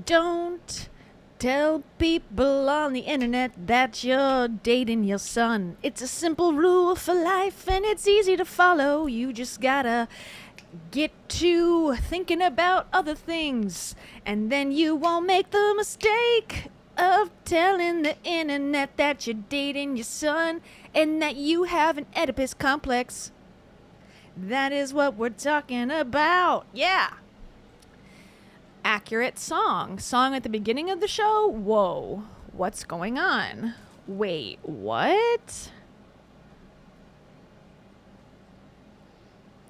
Don't tell people on the internet that you're dating your son. It's a simple rule for life and it's easy to follow. You just gotta get to thinking about other things, and then you won't make the mistake of telling the internet that you're dating your son and that you have an Oedipus complex. That is what we're talking about. Yeah. Accurate song. Song at the beginning of the show? Whoa. What's going on? Wait, what?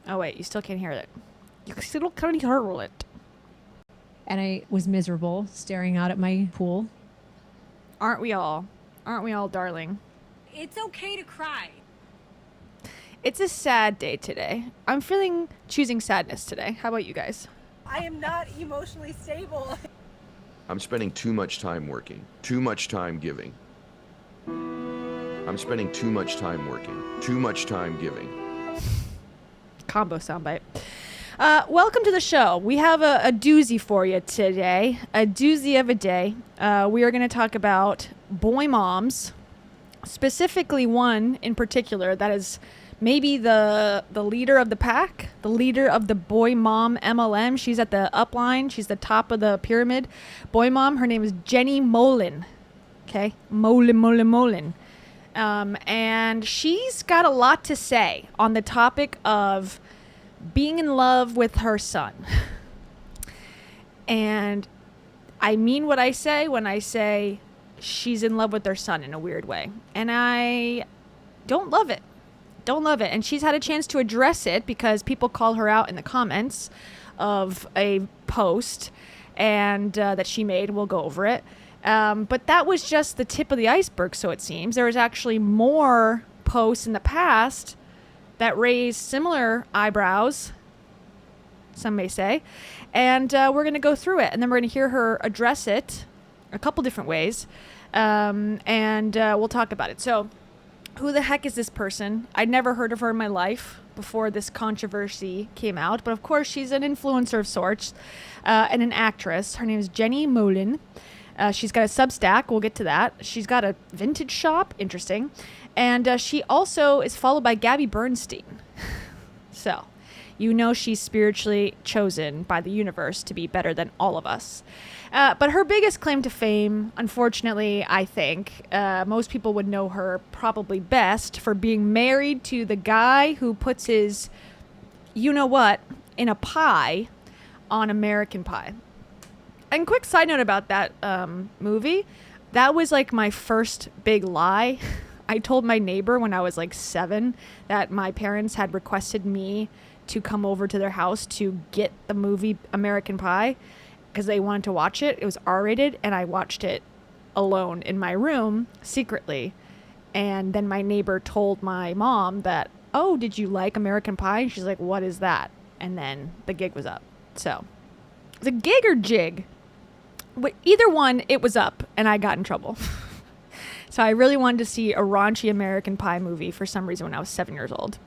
Oh, wait, you still can't hear it. You still can't hear it. And I was miserable staring out at my pool. Aren't we all? Aren't we all, darling? It's okay to cry. It's a sad day today. I'm choosing sadness today. How about you guys? I am not emotionally stable. I'm spending too much time working, too much time giving. I'm spending too much time working, too much time giving. Combo soundbite. Welcome to the show. We have a doozy for you today. A doozy of a day. We are going to talk about boy moms, specifically one in particular that is maybe the leader of the pack, the leader of the boy mom MLM. She's at the upline. She's the top of the pyramid. Boy mom. Her name is Jenny Mollen. Okay? Mollen. And she's got a lot to say on the topic of being in love with her son. And I mean what I say when I say she's in love with her son in a weird way. And I don't love it. And she's had a chance to address it because people call her out in the comments of a post and that she made. We'll go over it. But that was just the tip of the iceberg, so it seems. There was actually more posts in the past that raised similar eyebrows, some may say. And we're going to go through it. And then we're going to hear her address it a couple different ways. And we'll talk about it. So who the heck is this person? I'd never heard of her in my life before this controversy came out. But of course, she's an influencer of sorts and an actress. Her name is Jenny Mollen. She's got a Substack. We'll get to that. She's got a vintage shop. Interesting. And she also is followed by Gabby Bernstein. So, you know she's spiritually chosen by the universe to be better than all of us. But her biggest claim to fame, unfortunately, I think, most people would know her probably best for being married to the guy who puts his you-know-what in a pie on American Pie. And quick side note about that movie, that was like my first big lie. I told my neighbor when I was like 7 that my parents had requested me to come over to their house to get the movie American Pie because they wanted to watch it. It was R-rated, and I watched it alone in my room secretly. And then my neighbor told my mom that, oh, did you like American Pie? And she's like, what is that? And then the gig was up. So, the gig or jig? Either one, it was up, and I got in trouble. So I really wanted to see a raunchy American Pie movie for some reason when I was 7 years old.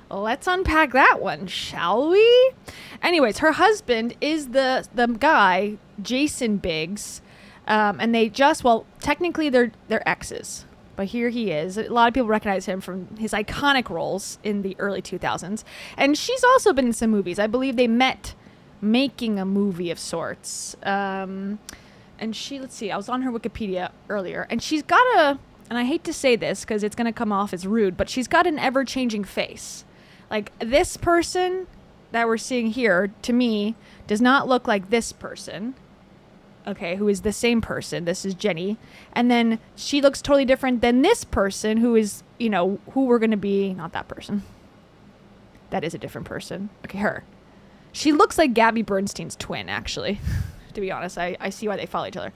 Let's unpack that one, shall we? Anyways, her husband is the guy, Jason Biggs, and they technically they're exes, but here he is. A lot of people recognize him from his iconic roles in the early 2000s, and she's also been in some movies. I believe they met making a movie of sorts. And let's see, I was on her Wikipedia earlier, and she's got and I hate to say this because it's going to come off as rude, but she's got an ever-changing face. Like, this person that we're seeing here, to me, does not look like this person, okay, who is the same person. This is Jenny. And then she looks totally different than this person who is, who we're going to be, not that person. That is a different person. Okay, her. She looks like Gabby Bernstein's twin, actually. To be honest, I see why they follow each other.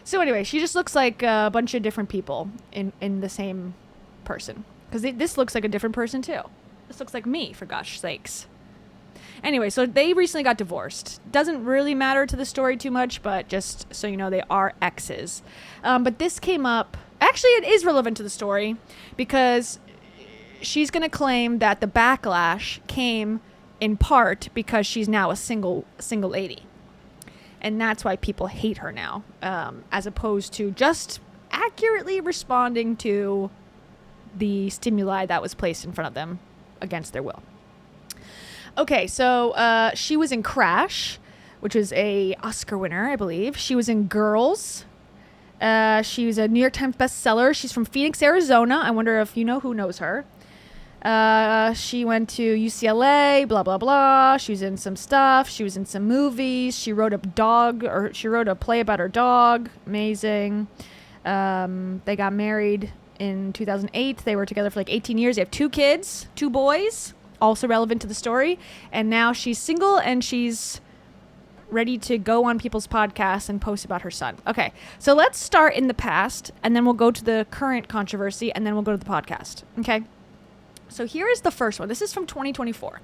So anyway, she just looks like a bunch of different people in the same person. Because this looks like a different person, too. This looks like me, for gosh sakes. Anyway, so they recently got divorced. Doesn't really matter to the story too much, but just so you know, they are exes. But this came up. Actually, it is relevant to the story because she's going to claim that the backlash came in part because she's now a single lady. And that's why people hate her now, as opposed to just accurately responding to the stimuli that was placed in front of them against their will. Okay, so she was in Crash, which was a Oscar winner, I believe. She was in Girls. She was a New York Times bestseller. She's from Phoenix, Arizona. I wonder if you know who knows her. She went to UCLA, blah, blah, blah. She was in some stuff. She was in some movies. She wrote a play about her dog. Amazing. They got married in 2008. They were together for like 18 years. They have 2 kids, 2 boys, also relevant to the story. And now she's single and she's ready to go on people's podcasts and post about her son. Okay, so let's start in the past, and then we'll go to the current controversy, and then we'll go to the podcast. Okay, so here is the first one. This is from 2024.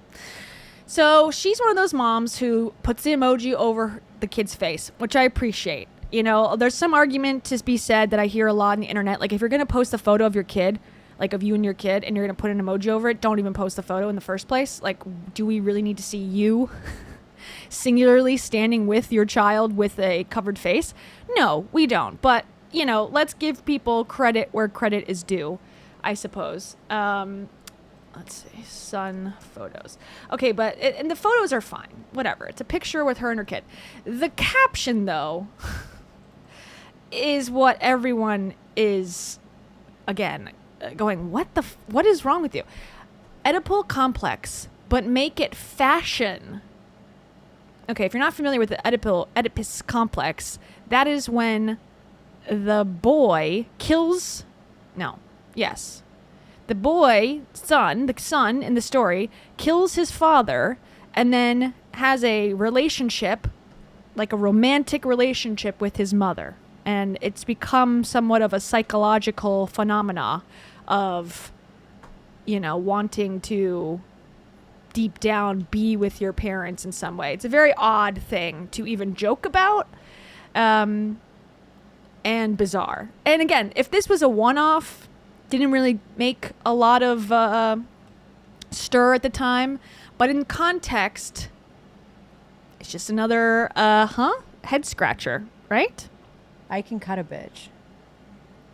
So she's one of those moms who puts the emoji over the kid's face, which I appreciate. You know, there's some argument to be said that I hear a lot on the internet. Like, if you're going to post a photo of your kid, like of you and your kid, and you're going to put an emoji over it, don't even post the photo in the first place. Like, do we really need to see you singularly standing with your child with a covered face? No, we don't. But, you know, let's give people credit where credit is due, I suppose. Let's see, son photos. Okay, but and the photos are fine. Whatever. It's a picture with her and her kid. The caption, though, is what everyone is, again, going, what is wrong with you? Oedipal complex, but make it fashion. Okay, if you're not familiar with the Oedipus complex, that is when the boy kills, the boy, the son in the story, kills his father and then has a relationship, like a romantic relationship with his mother. And it's become somewhat of a psychological phenomena of, you know, wanting to deep down be with your parents in some way. It's a very odd thing to even joke about, and bizarre. And again, if this was a one-off, didn't really make a lot of stir at the time, but in context, it's just another head scratcher, right? I can cut a bitch.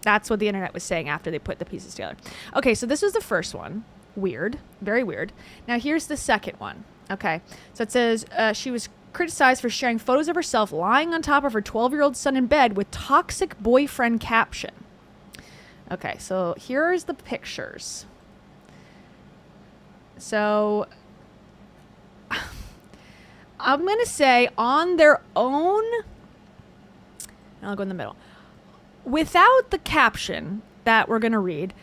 That's what the internet was saying after they put the pieces together. Okay, so this was the first one. Weird. Very weird. Now here's the second one. Okay, so it says she was criticized for sharing photos of herself lying on top of her 12-year-old son in bed with toxic boyfriend caption. Okay, so here's the pictures. So I'm going to say on their own, and I'll go in the middle. Without the caption that we're going to read,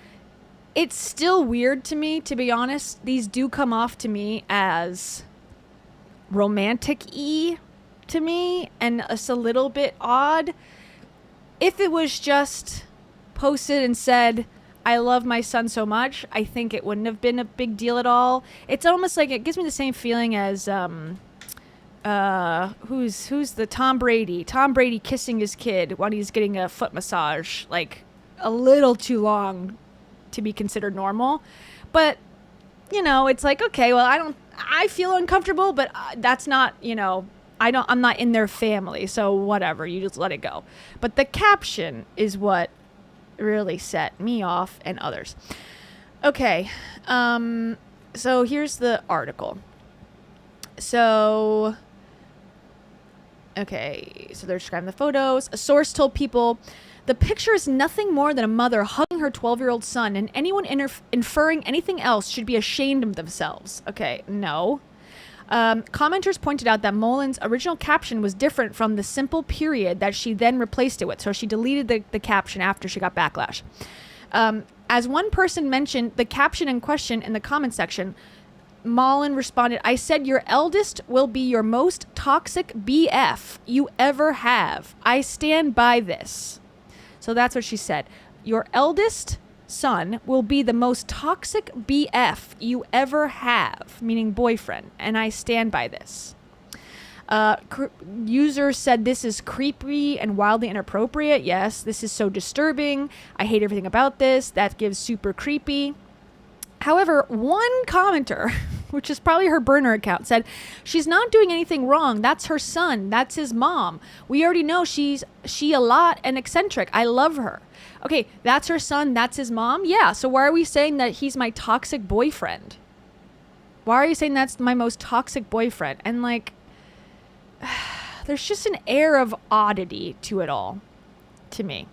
it's still weird to me, to be honest. These do come off to me as romantic-y to me, and it's a little bit odd. If it was just posted and said, I love my son so much, I think it wouldn't have been a big deal at all. It's almost like, it gives me the same feeling as who's the Tom Brady kissing his kid when he's getting a foot massage, like a little too long to be considered normal. But, you know, it's like, okay, well, I feel uncomfortable, but that's not, you know, I'm not in their family, so whatever, you just let it go. But the caption is what really set me off and others. Okay, so here's the article. So, okay, so they're describing the photos. A source told People, the picture is nothing more than a mother hugging her 12-year-old son, and anyone inferring anything else should be ashamed of themselves. Okay, no. Commenters pointed out that Mollen's original caption was different from the simple period that she then replaced it with, so she deleted the caption after she got backlash. As one person mentioned the caption in question in the comment section, Mollen responded, I said your eldest will be your most toxic BF you ever have. I stand by this. So that's what she said. Your eldest son will be the most toxic BF you ever have, meaning boyfriend, and I stand by this. User said this is creepy and wildly inappropriate. Yes, this is so disturbing. I hate everything about this. That gives super creepy. However, one commenter which is probably her burner account, said, "She's not doing anything wrong. That's her son. That's his mom. We already know she a lot and eccentric. I love her." Okay, that's her son. That's his mom. Yeah. So why are we saying that he's my toxic boyfriend? Why are you saying that's my most toxic boyfriend? And like, there's just an air of oddity to it all, to me.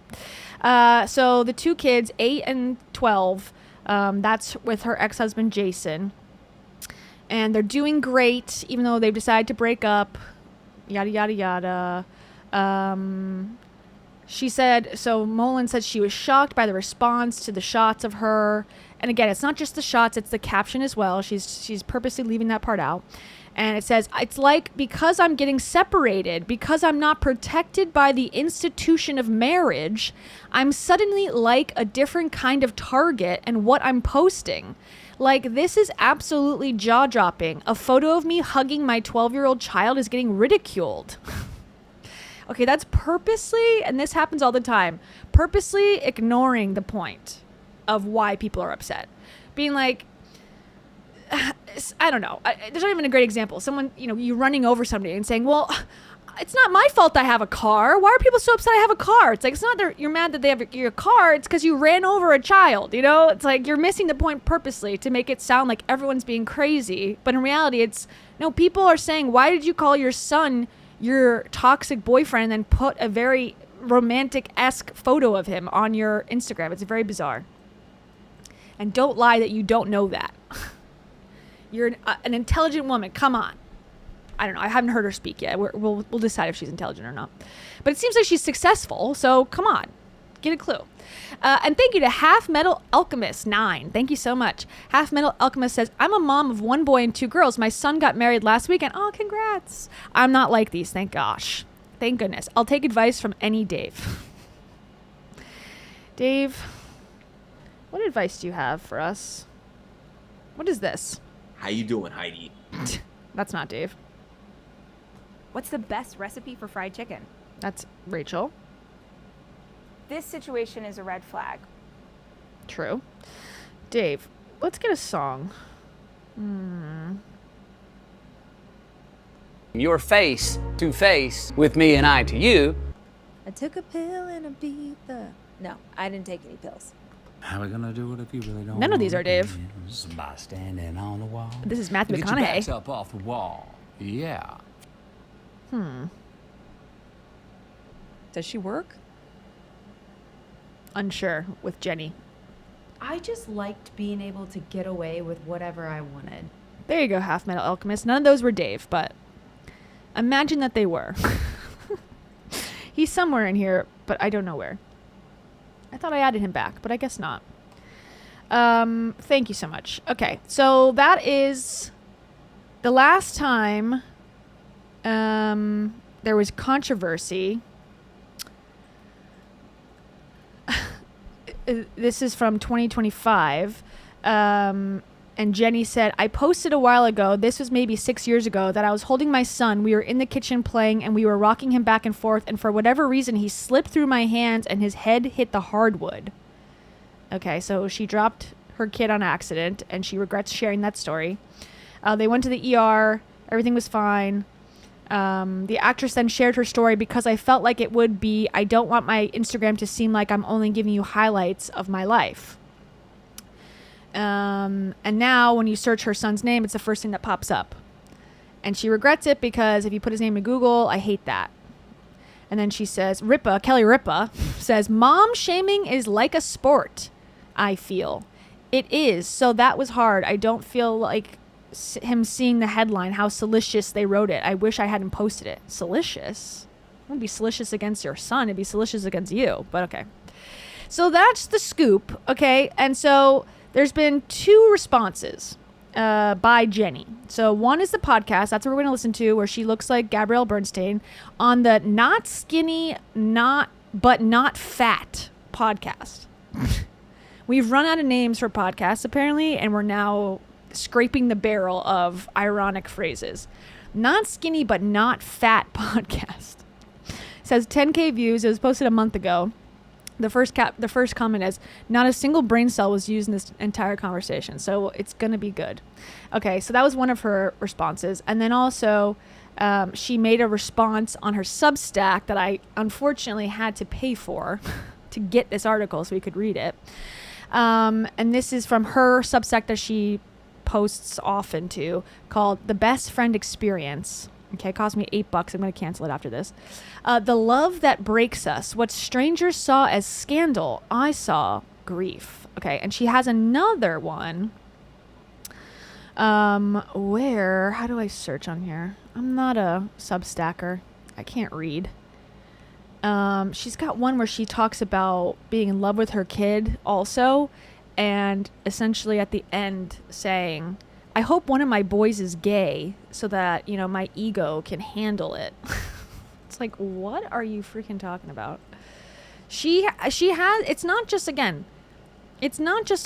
So the two kids, 8 and 12, that's with her ex-husband, Jason. And they're doing great, even though they've decided to break up, yada, yada, yada. She said, so Mollen said she was shocked by the response to the shots of her. And again, it's not just the shots, it's the caption as well. She's purposely leaving that part out. And it says, it's like, because I'm getting separated, because I'm not protected by the institution of marriage, I'm suddenly like a different kind of target and what I'm posting. Like, this is absolutely jaw-dropping. A photo of me hugging my 12-year-old child is getting ridiculed. Okay, that's purposely, and this happens all the time, purposely ignoring the point of why people are upset. Being like, I don't know. There's not even a great example. Someone, you running over somebody and saying, well, it's not my fault I have a car. Why are people so upset I have a car? It's like, it's not you're mad that they have your car. It's because you ran over a child, It's like you're missing the point purposely to make it sound like everyone's being crazy. But in reality, it's, no, people are saying, why did you call your son your toxic boyfriend and then put a very romantic-esque photo of him on your Instagram? It's very bizarre. And don't lie that you don't know that. You're an intelligent woman. Come on. I don't know. I haven't heard her speak yet. We'll decide if she's intelligent or not. But it seems like she's successful. So come on. Get a clue. And thank you to Half Metal Alchemist 9. Thank you so much. Half Metal Alchemist says, I'm a mom of 1 boy and 2 girls. My son got married last weekend. Oh, congrats. I'm not like these. Thank gosh. Thank goodness. I'll take advice from any Dave. Dave, what advice do you have for us? What is this? How you doing, Heidi? That's not Dave. What's the best recipe for fried chicken? That's Rachel. This situation is a red flag. True. Dave, let's get a song. Your face to face with me and I to you. I took a pill and a Ibiza. No, I didn't take any pills. How are we gonna do it if you really don't? None of these are Dave. By standing on the wall. This is Matthew Get your backs McConaughey. up off the wall. Yeah. Does she work? Unsure with Jenny. I just liked being able to get away with whatever I wanted. There you go, Half Metal Alchemist. None of those were Dave, but imagine that they were. He's somewhere in here, but I don't know where. I thought I added him back, but I guess not. Thank you so much. Okay, so that is the last time there was controversy. This is from 2025. And Jenny said, I posted a while ago, this was maybe 6 years ago, that I was holding my son. We were in the kitchen playing and we were rocking him back and forth. And for whatever reason, he slipped through my hands and his head hit the hardwood. Okay, so she dropped her kid on accident and she regrets sharing that story. They went to the ER. Everything was fine. The actress then shared her story because I felt like it would be, I don't want my Instagram to seem like I'm only giving you highlights of my life. And now when you search her son's name, it's the first thing that pops up. And she regrets it because if you put his name in Google, I hate that. And then she says, Kelly Ripa says, mom shaming is like a sport, I feel. It is. So that was hard. I don't feel like him seeing the headline, how salacious they wrote it. I wish I hadn't posted it. Salacious? It wouldn't be salacious against your son. It'd be salacious against you. But okay. So that's the scoop. Okay. And so there's been 2 responses by Jenny. So one is the podcast. That's what we're going to listen to, where she looks like Gabrielle Bernstein on the Not Skinny, but Not Fat podcast. We've run out of names for podcasts, apparently, and we're now scraping the barrel of ironic phrases. Not Skinny, but Not Fat podcast. It says 10K views. It was posted a month ago. The first comment is, not a single brain cell was used in this entire conversation, so it's gonna be good. Okay, so that was one of her responses, and then also she made a response on her Substack that I unfortunately had to pay for to get this article so we could read it. And this is from her Substack that she posts often to, called The Best Friend Experience. Okay, it cost me $8. I'm going to cancel it after this. The love that breaks us. What strangers saw as scandal, I saw grief. Okay, and she has another one. How do I search on here? I'm not a Substacker. I can't read. She's got one where she talks about being in love with her kid also, and essentially at the end saying, I hope one of my boys is gay so that, you know, my ego can handle it. It's like, what are you freaking talking about? She has, it's not just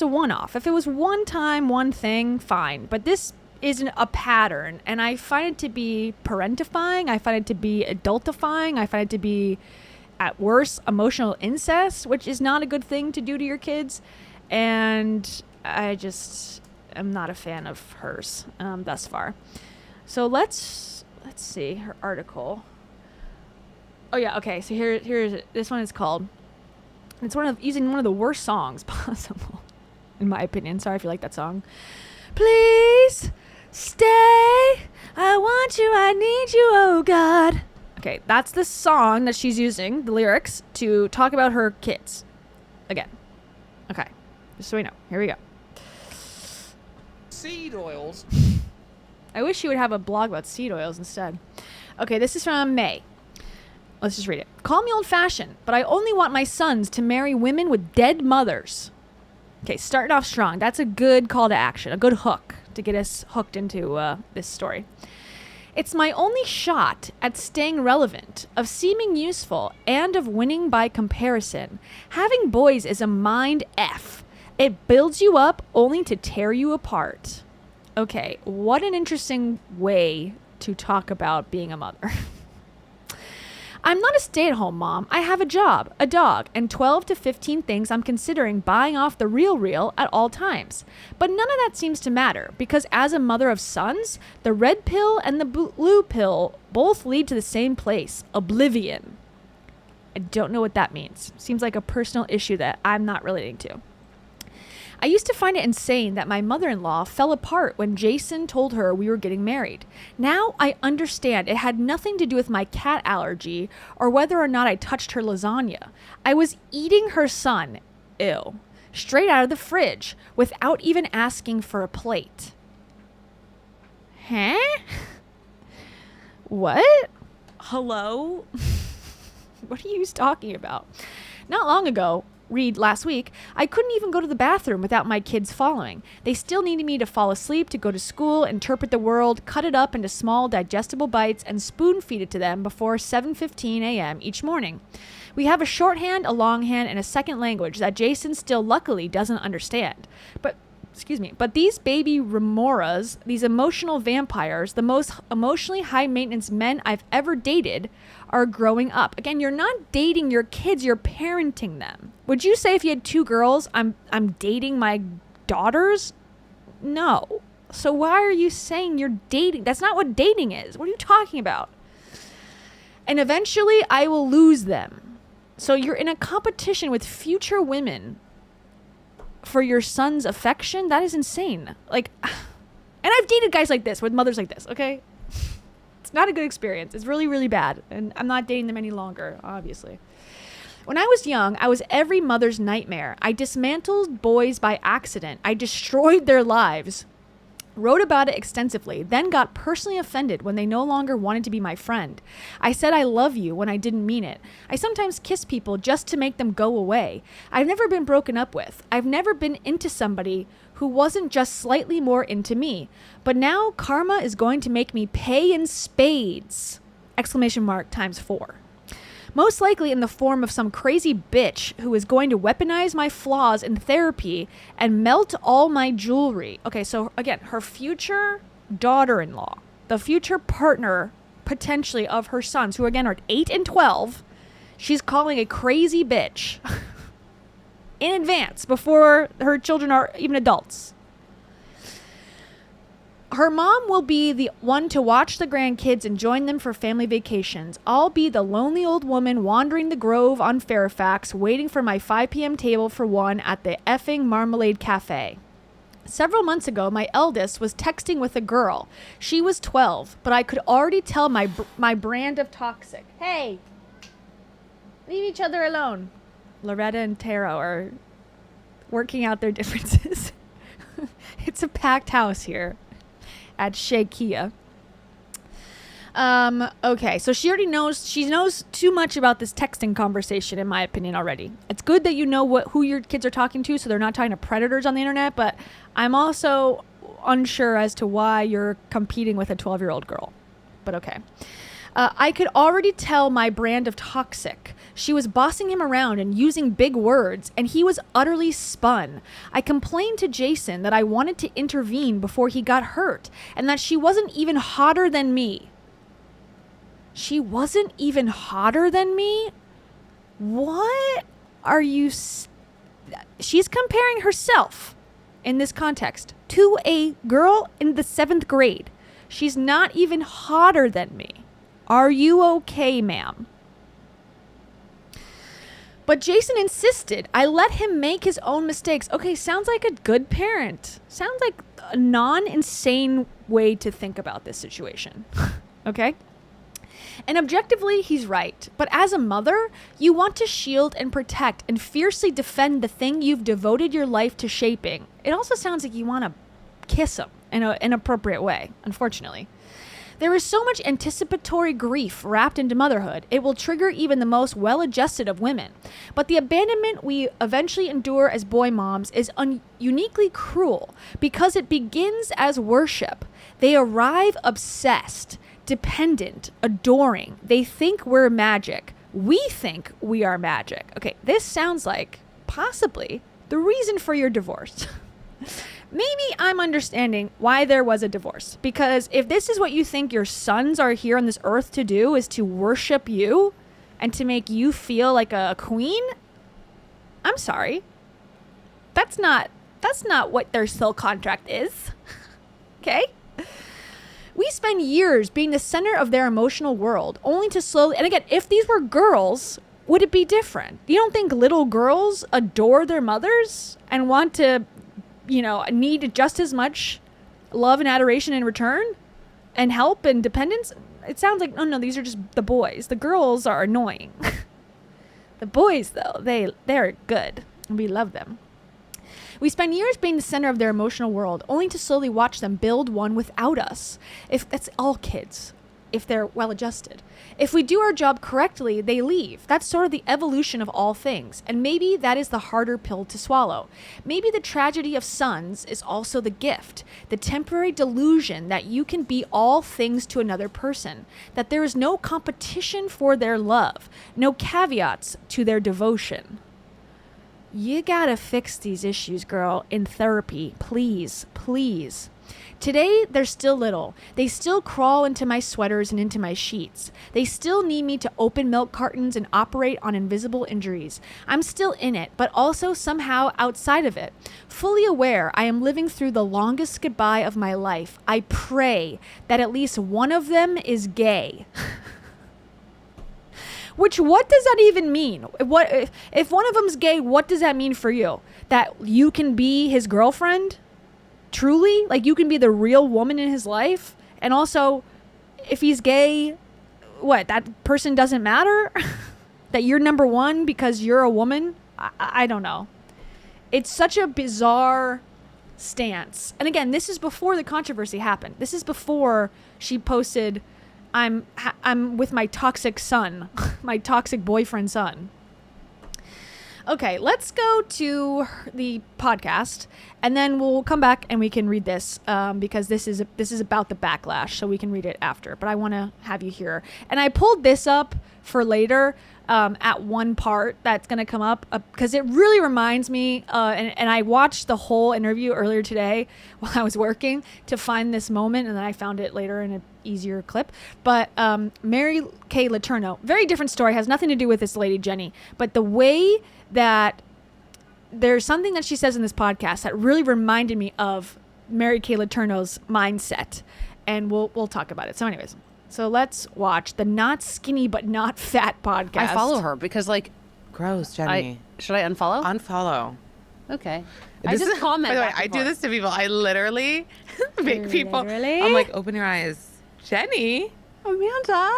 a one-off. If it was one time, one thing, fine. But this isn't a pattern. And I find it to be parentifying. I find it to be adultifying. I find it to be, at worst, emotional incest, which is not a good thing to do to your kids. And I just am not a fan of hers thus far. So let's see her article. Oh yeah, okay. So here's it. This one is called. It's using one of the worst songs possible, in my opinion. Sorry if you like that song. Please stay. I want you. I need you. Oh God. Okay, that's the song that she's using, the lyrics, to talk about her kids. Again. Okay. Just so we know. Here we go. Seed oils. I wish she would have a blog about seed oils instead. Okay, this is from May. Let's just read it. Call me old-fashioned, but I only want my sons to marry women with dead mothers. Okay, starting off strong. That's a good call to action, a good hook to get us hooked into this story. It's my only shot at staying relevant, of seeming useful, and of winning by comparison. Having boys is a mind F. It builds you up only to tear you apart. Okay, what an interesting way to talk about being a mother. I'm not a stay-at-home mom. I have a job, a dog, and 12 to 15 things I'm considering buying off the real at all times. But none of that seems to matter, because as a mother of sons, the red pill and the blue pill both lead to the same place, oblivion. I don't know what that means. Seems like a personal issue that I'm not relating to. I used to find it insane that my mother-in-law fell apart when Jason told her we were getting married. Now I understand it had nothing to do with my cat allergy or whether or not I touched her lasagna. I was eating her son, straight out of the fridge, without even asking for a plate. Huh? What? Hello? What are you talking about? Not long ago, read last week, I couldn't even go to the bathroom without my kids following. They still needed me to fall asleep, to go to school, interpret the world, cut it up into small digestible bites, and spoon feed it to them before 7:15 a.m. each morning. We have a shorthand, a longhand, and a second language that Jason still luckily doesn't understand. But these baby remoras, these emotional vampires, the most emotionally high maintenance men I've ever dated, are growing up. Again, you're not dating your kids, you're parenting them. Would you say if you had two girls, I'm dating my daughters? No. So why are you saying you're dating? That's not what dating is. What are you talking about? And eventually I will lose them. So you're in a competition with future women for your son's affection? That is insane. Like, and I've dated guys like this with mothers like this, okay? It's not a good experience. It's really, really bad. And I'm not dating them any longer, obviously. When I was young, I was every mother's nightmare. I dismantled boys by accident. I destroyed their lives. Wrote about it extensively, then got personally offended when they no longer wanted to be my friend. I said I love you when I didn't mean it. I sometimes kiss people just to make them go away. I've never been broken up with. I've never been into somebody who wasn't just slightly more into me. But now karma is going to make me pay in spades! !4. Most likely in the form of some crazy bitch who is going to weaponize my flaws in therapy and melt all my jewelry. Okay, so again, her future daughter-in-law, the future partner, potentially, of her sons, who again are 8 and 12, she's calling a crazy bitch. in advance before her children are even adults. Her mom will be the one to watch the grandkids and join them for family vacations. I'll be the lonely old woman wandering the Grove on Fairfax, waiting for my 5 p.m. table for one at the effing Marmalade Cafe. Several months ago, my eldest was texting with a girl. She was 12, but I could already tell my brand of toxic. Hey, leave each other alone. Loretta and Taro are working out their differences. It's a packed house here at Shakia. Okay, so she knows too much about this texting conversation, in my opinion, already. It's good that you know who your kids are talking to, so they're not talking to predators on the internet, but I'm also unsure as to why you're competing with a 12-year-old girl. But okay. I could already tell my brand of toxic. She was bossing him around and using big words, and he was utterly spun. I complained to Jason that I wanted to intervene before he got hurt, and that she wasn't even hotter than me. She wasn't even hotter than me? What are you... She's comparing herself, in this context, to a girl in the 7th grade. She's not even hotter than me. Are you okay, ma'am? But Jason insisted. I let him make his own mistakes. Okay, sounds like a good parent. Sounds like a non-insane way to think about this situation. Okay? And objectively, he's right. But as a mother, you want to shield and protect and fiercely defend the thing you've devoted your life to shaping. It also sounds like you want to kiss him in an inappropriate way, unfortunately. There is so much anticipatory grief wrapped into motherhood, it will trigger even the most well-adjusted of women. But the abandonment we eventually endure as boy moms is uniquely cruel because it begins as worship. They arrive obsessed, dependent, adoring. They think we're magic. We think we are magic. Okay, this sounds like possibly the reason for your divorce. Maybe I'm understanding why there was a divorce. Because if this is what you think your sons are here on this earth to do, is to worship you and to make you feel like a queen, I'm sorry. That's not what their soul contract is. Okay? We spend years being the center of their emotional world, only to slowly... And again, if these were girls, would it be different? You don't think little girls adore their mothers and want to... need just as much love and adoration in return and help and dependence? It sounds like, no, these are just the boys. The girls are annoying. The boys, though, they're good. We love them. We spend years being the center of their emotional world, only to slowly watch them build one without us. If that's all kids, if they're well-adjusted. If we do our job correctly, they leave. That's sort of the evolution of all things. And maybe that is the harder pill to swallow. Maybe the tragedy of sons is also the gift, the temporary delusion that you can be all things to another person, that there is no competition for their love, no caveats to their devotion. You gotta fix these issues, girl, in therapy. Please, please. Today, they're still little. They still crawl into my sweaters and into my sheets. They still need me to open milk cartons and operate on invisible injuries. I'm still in it, but also somehow outside of it. Fully aware I am living through the longest goodbye of my life. I pray that at least one of them is gay. Which, what does that even mean? What if one of them's gay, what does that mean for you? That you can be his girlfriend? Truly? Like, you can be the real woman in his life? And also, if he's gay, what, that person doesn't matter? That you're number one because you're a woman? I don't know. It's such a bizarre stance. And again, this is before the controversy happened. This is before she posted, I'm with my toxic son, my toxic boyfriend son. Okay, let's go to the podcast, and then we'll come back and we can read this because this is about the backlash, so we can read it after. But I want to have you here, and I pulled this up for later at one part that's going to come up because it really reminds me. And I watched the whole interview earlier today while I was working to find this moment, and then I found it later in an easier clip. But Mary Kay Letourneau, very different story, has nothing to do with this lady Jenny, but the way that there's something that she says in this podcast that really reminded me of Mary Kay Letourneau's mindset, and we'll talk about it. So anyways, so let's watch the Not Skinny But Not Fat podcast. I follow her because, like, Gross, Jenny. should I unfollow? Unfollow. Okay. This I just is- comment. By the way, back and I do forth. this to people. I literally make people. Literally? I'm like, open your eyes, Jenny. Amanda,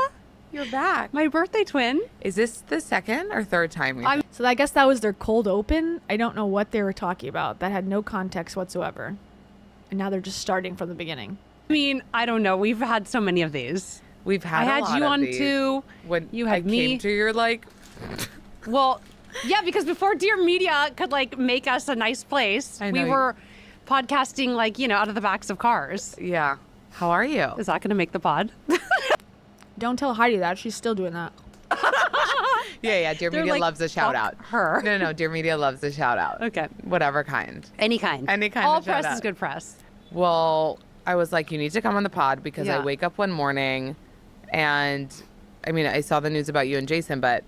You're back. my birthday twin. Is this the second or third time? So I guess that was their cold open. I don't know what they were talking about. That had no context whatsoever. And now they're just starting from the beginning. I mean, I don't know. We've had so many of these. We've had. I a had lot you of on these. too. When You had I me. came to your like. Well, yeah, because before Dear Media could like make us a nice place, I we know. were podcasting like, you know, out of the backs of cars. Yeah. How are you? Is that going to make the pod? Don't tell Heidi that. She's still doing that. Yeah. Dear They're Media like, loves a shout fuck out. her. No. Dear Media loves a shout out. Okay. Whatever kind. Any kind. Any kind All of shout press is out. good press. Well, I was like, you need to come on the pod because I Yeah. wake up one morning and I mean, I saw the news about you and Jason, but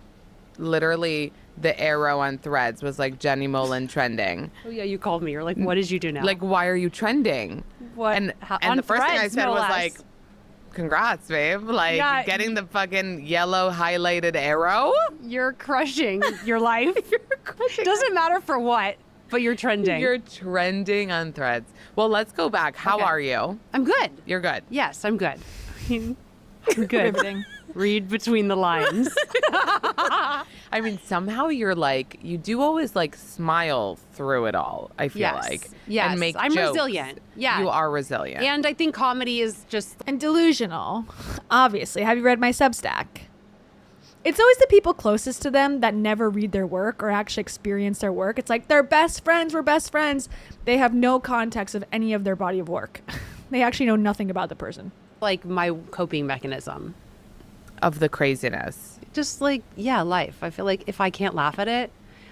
literally the arrow on Threads was like Jenny Mollen trending. Oh, yeah, you called me. You're like, what did you do now? Like, why are you trending? what? And, How- and on the first thing I Threads, said no was less. like, congrats, babe. Like, Yeah. getting the fucking yellow highlighted arrow. You're crushing your life. Doesn't matter for what, but you're trending. You're trending on Threads. Well, let's go back. How Okay. are you? I'm good. You're good. Yes, I'm good. I'm good. Riveting. Read between the lines. I mean, somehow you're like, you do always like smile through it all, I feel Yes. like. Yes. And make I'm jokes. resilient. Yeah. You are resilient. And I think comedy is just And delusional. Obviously. Have you read my Substack? It's always the people closest to them that never read their work or actually experience their work. It's like they're best friends. We're best friends. They have no context of any of their body of work. They actually know nothing about the person. like my coping mechanism. Of the craziness. Just like, yeah, life. I feel like if I can't laugh at it,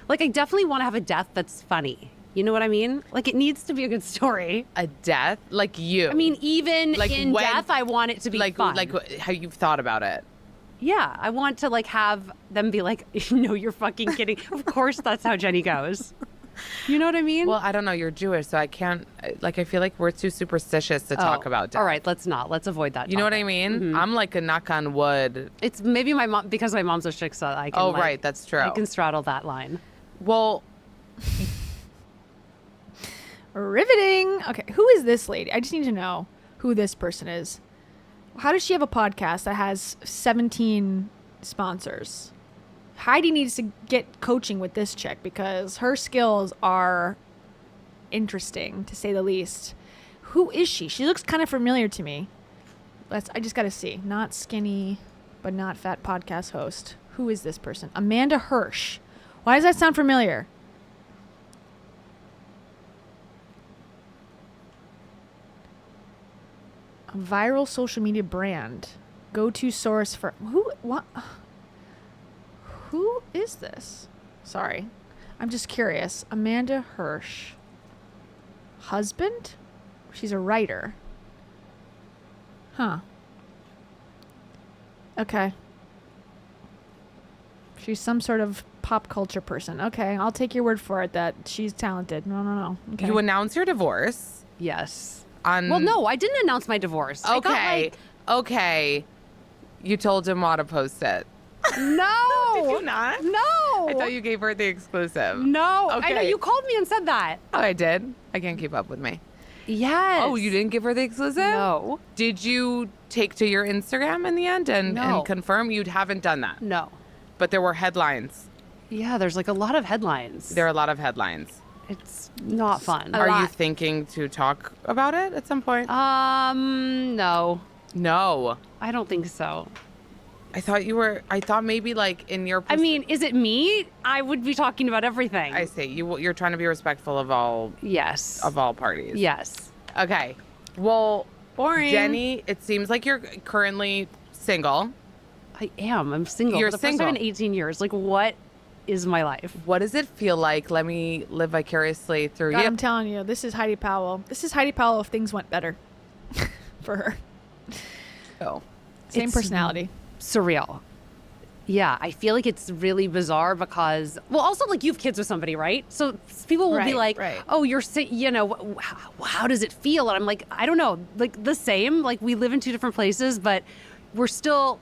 like I definitely want to have a death that's funny. You know what I mean? Like it needs to be a good story. A death? Like you. I mean, even Like in when- death, I want it to be like fun. like how you've thought about it. Yeah, I want to like have them be like, no, you're fucking kidding. Of course, that's how Jenny goes. You know what I mean? Well, I don't know. You're Jewish, so I can't. Like, I feel like we're too superstitious to talk about death. All right, let's not. Let's avoid that. You know what I topic. mean? I'm like a knock on wood. It's maybe my mom because my mom's a shiksa. I can. Oh, like, right, that's true. I can straddle that line. Well, Riveting. Okay, who is this lady? I just need to know who this person is. How does she have a podcast that has 17 sponsors? Heidi needs to get coaching with this chick because her skills are interesting, to say the least. Who is she? She looks kind of familiar to me. I just got to see. Not skinny, but not fat podcast host. Who is this person? Amanda Hirsch. Why does that sound familiar? A viral social media brand. Go-to source for what? Who is this? Sorry. I'm just curious. Amanda Hirsch. Husband? She's a writer. Huh. Okay. She's some sort of pop culture person. Okay, I'll take your word for it that she's talented. No. Okay. you announce your divorce Yes. on. Well, no, I didn't announce my divorce. I got, Okay. like, Okay. You told Jamal to post it. no. Did you not? No. I thought you gave her the exclusive. No. I know Okay. you called me and said that. Oh, I did. I can't keep up with me. Yes. Oh, you didn't give her the exclusive? No. Did you take to your Instagram in the end and No. confirm you haven't done that? No. But there were headlines. Yeah, there's like a lot of headlines. There are a lot of headlines. It's not fun. Are you thinking to talk about it at some point? No. No. I don't think so. I thought maybe like in your. I mean, is it me? I would be talking about everything. I see. You're trying to be respectful of all Yes. parties. Yes. Okay. Well, Boring. Jenny, it seems like you're currently single. I am. I'm single. You're For the first time in single. 18 years. Like, what is my life? What does it feel like? Let me live vicariously through God, you. I'm telling you, this is Heidi Powell. This is Heidi Powell if things went better for her. Oh. Same It's personality. Surreal. Yeah, I feel like it's really bizarre because, well, also like you have kids with somebody, right? So people will be Right, like, right. oh, you're sick, how does it feel? And I'm like, I don't know, like the same. Like we live in 2 different places, but we're still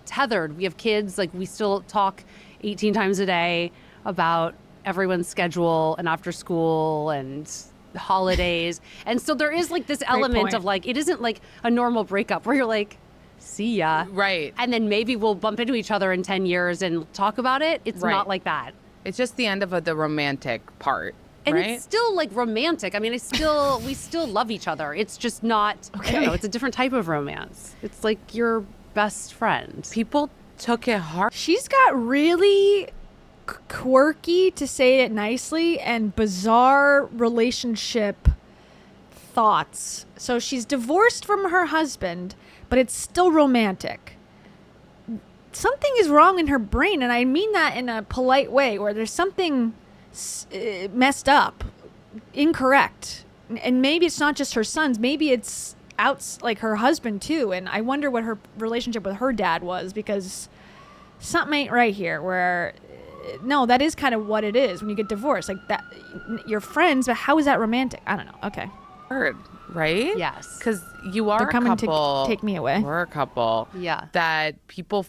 tethered. We have kids, like we still talk 18 times a day about everyone's schedule and after school and holidays. And so there is like this element point. of like, it isn't like a normal breakup where you're like, see ya. Right. And then maybe we'll bump into each other in 10 years and talk about it. It's Right. not like that. It's just the end of the romantic part, And right? it's still like romantic. I mean, we still love each other. It's just not, I don't know, it's a different type of romance. It's like your best friend. People took it hard. She's got really quirky, to say it nicely, and bizarre relationship thoughts. So she's divorced from her husband, but it's still romantic. Something is wrong in her brain, and I mean that in a polite way, where there's something messed up, incorrect. And maybe it's not just her sons, maybe it's like her husband too. And I wonder what her relationship with her dad was, because something ain't right here, where no, that is kind of what it is when you get divorced, like that. You're friends, but how is that romantic? I don't know. Okay. Hard, right? Yes. Because you are They're coming a couple. to take me away. We're a couple. Yeah. That people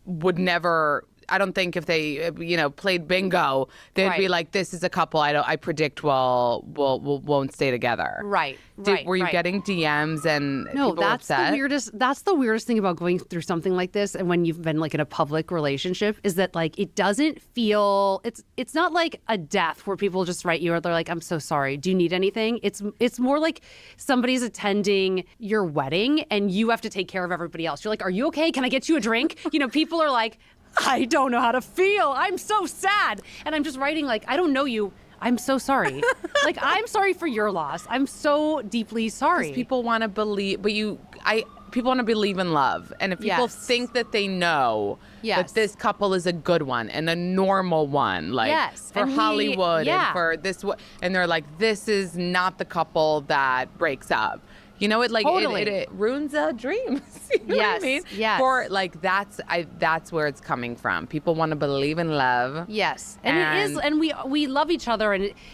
would never. I don't think if they, played bingo, they'd be Right. like, "This is a couple. I predict won't stay together." Right. Were you right. getting DMs and No, people that's upset? the weirdest. That's the weirdest thing about going through something like this, and when you've been like in a public relationship, is that like it doesn't feel. It's not like a death where people just write you or they're like, "I'm so sorry. Do you need anything?" It's more like somebody's attending your wedding and you have to take care of everybody else. You're like, "Are you okay? Can I get you a drink?" People are like, "I don't know how to feel. I'm so sad," and I'm just writing like, "I don't know you. I'm so sorry. Like, I'm sorry for your loss. I'm so deeply sorry." Because people want to believe, people want to believe in love, and if people Yes. think that they know Yes. that this couple is a good one and a normal one, like Yes. for And Hollywood yeah. and for this, and they're like, this is not the couple that breaks up. Totally. It ruins dreams. You know what I Yes, mean? yes. For like that's where it's coming from. People want to believe in love. Yes, and it is, and we love each other,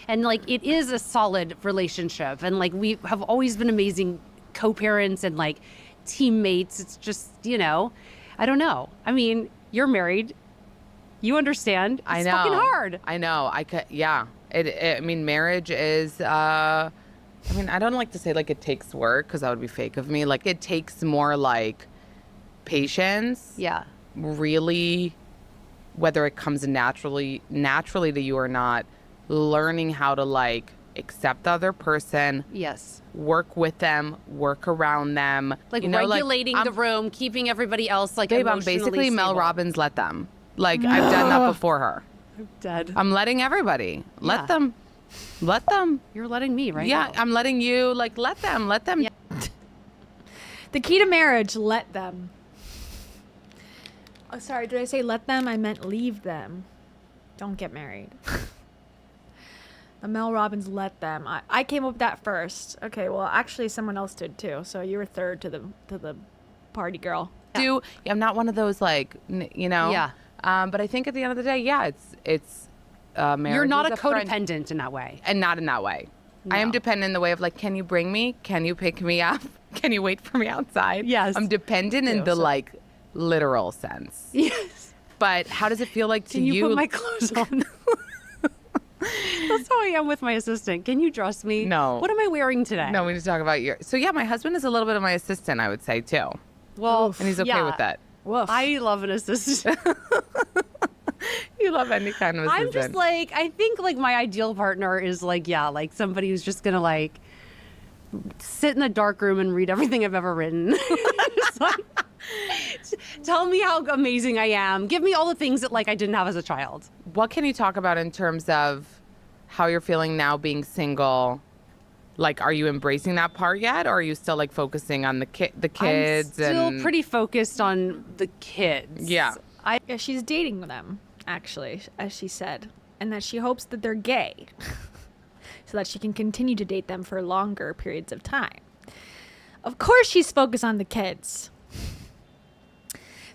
and like it is a solid relationship, and like we have always been amazing co-parents and like teammates. It's just I don't know. I mean, you're married, you understand. It's I know. fucking hard. I know. Yeah. I mean, marriage is. I don't like to say like it takes work because that would be fake of me. Like it takes more like patience. Yeah. Really, whether it comes naturally to you or not, learning how to like accept the other person, Yes. work with them, work around them. Like like, regulating I'm- the room, keeping everybody else like Babe, I'm emotionally basically Mel stable. Robbins. Let them. Like I've done that before her. Dead. I'm letting everybody. Yeah. Let them. You're letting me right Yeah, now. I'm letting you. Like let them. Yeah. The key to marriage: let them. Oh, sorry, did I say let them? I meant leave them. Don't get married. The Mel Robbins let them. I came up with that first. Okay, well, actually, someone else did too. So you were third to the party girl. I'm not one of those like Yeah. But I think at the end of the day, yeah, it's marriage. You're not a is friend- codependent in that way. and not in that way. I am No. dependent in the way of like, can you bring me? Can you pick me up? Can you wait for me outside? Yes. I'm dependent in the like literal sense. Yes. But how does it feel like to Can you put my clothes on? That's how I am with my assistant. Can you dress me? No. What am I wearing today? No, we need to talk about your. So yeah, my husband is a little bit of my assistant, I would say too, Well, and he's okay yeah. with that. Woof. I love an assistant. You love any kind of assistant. I'm just like, I think like my ideal partner is like, yeah, like somebody who's just gonna like sit in the dark room and read everything I've ever written. Just like, tell me how amazing I am. Give me all the things that like I didn't have as a child. What can you talk about in terms of how you're feeling now being single? Like, are you embracing that part yet, or are you still like focusing on the kids? I'm still and pretty focused on the kids. Yeah. Yeah, she's dating them, actually, as she said, and that she hopes that they're gay, so that she can continue to date them for longer periods of time. Of course, she's focused on the kids.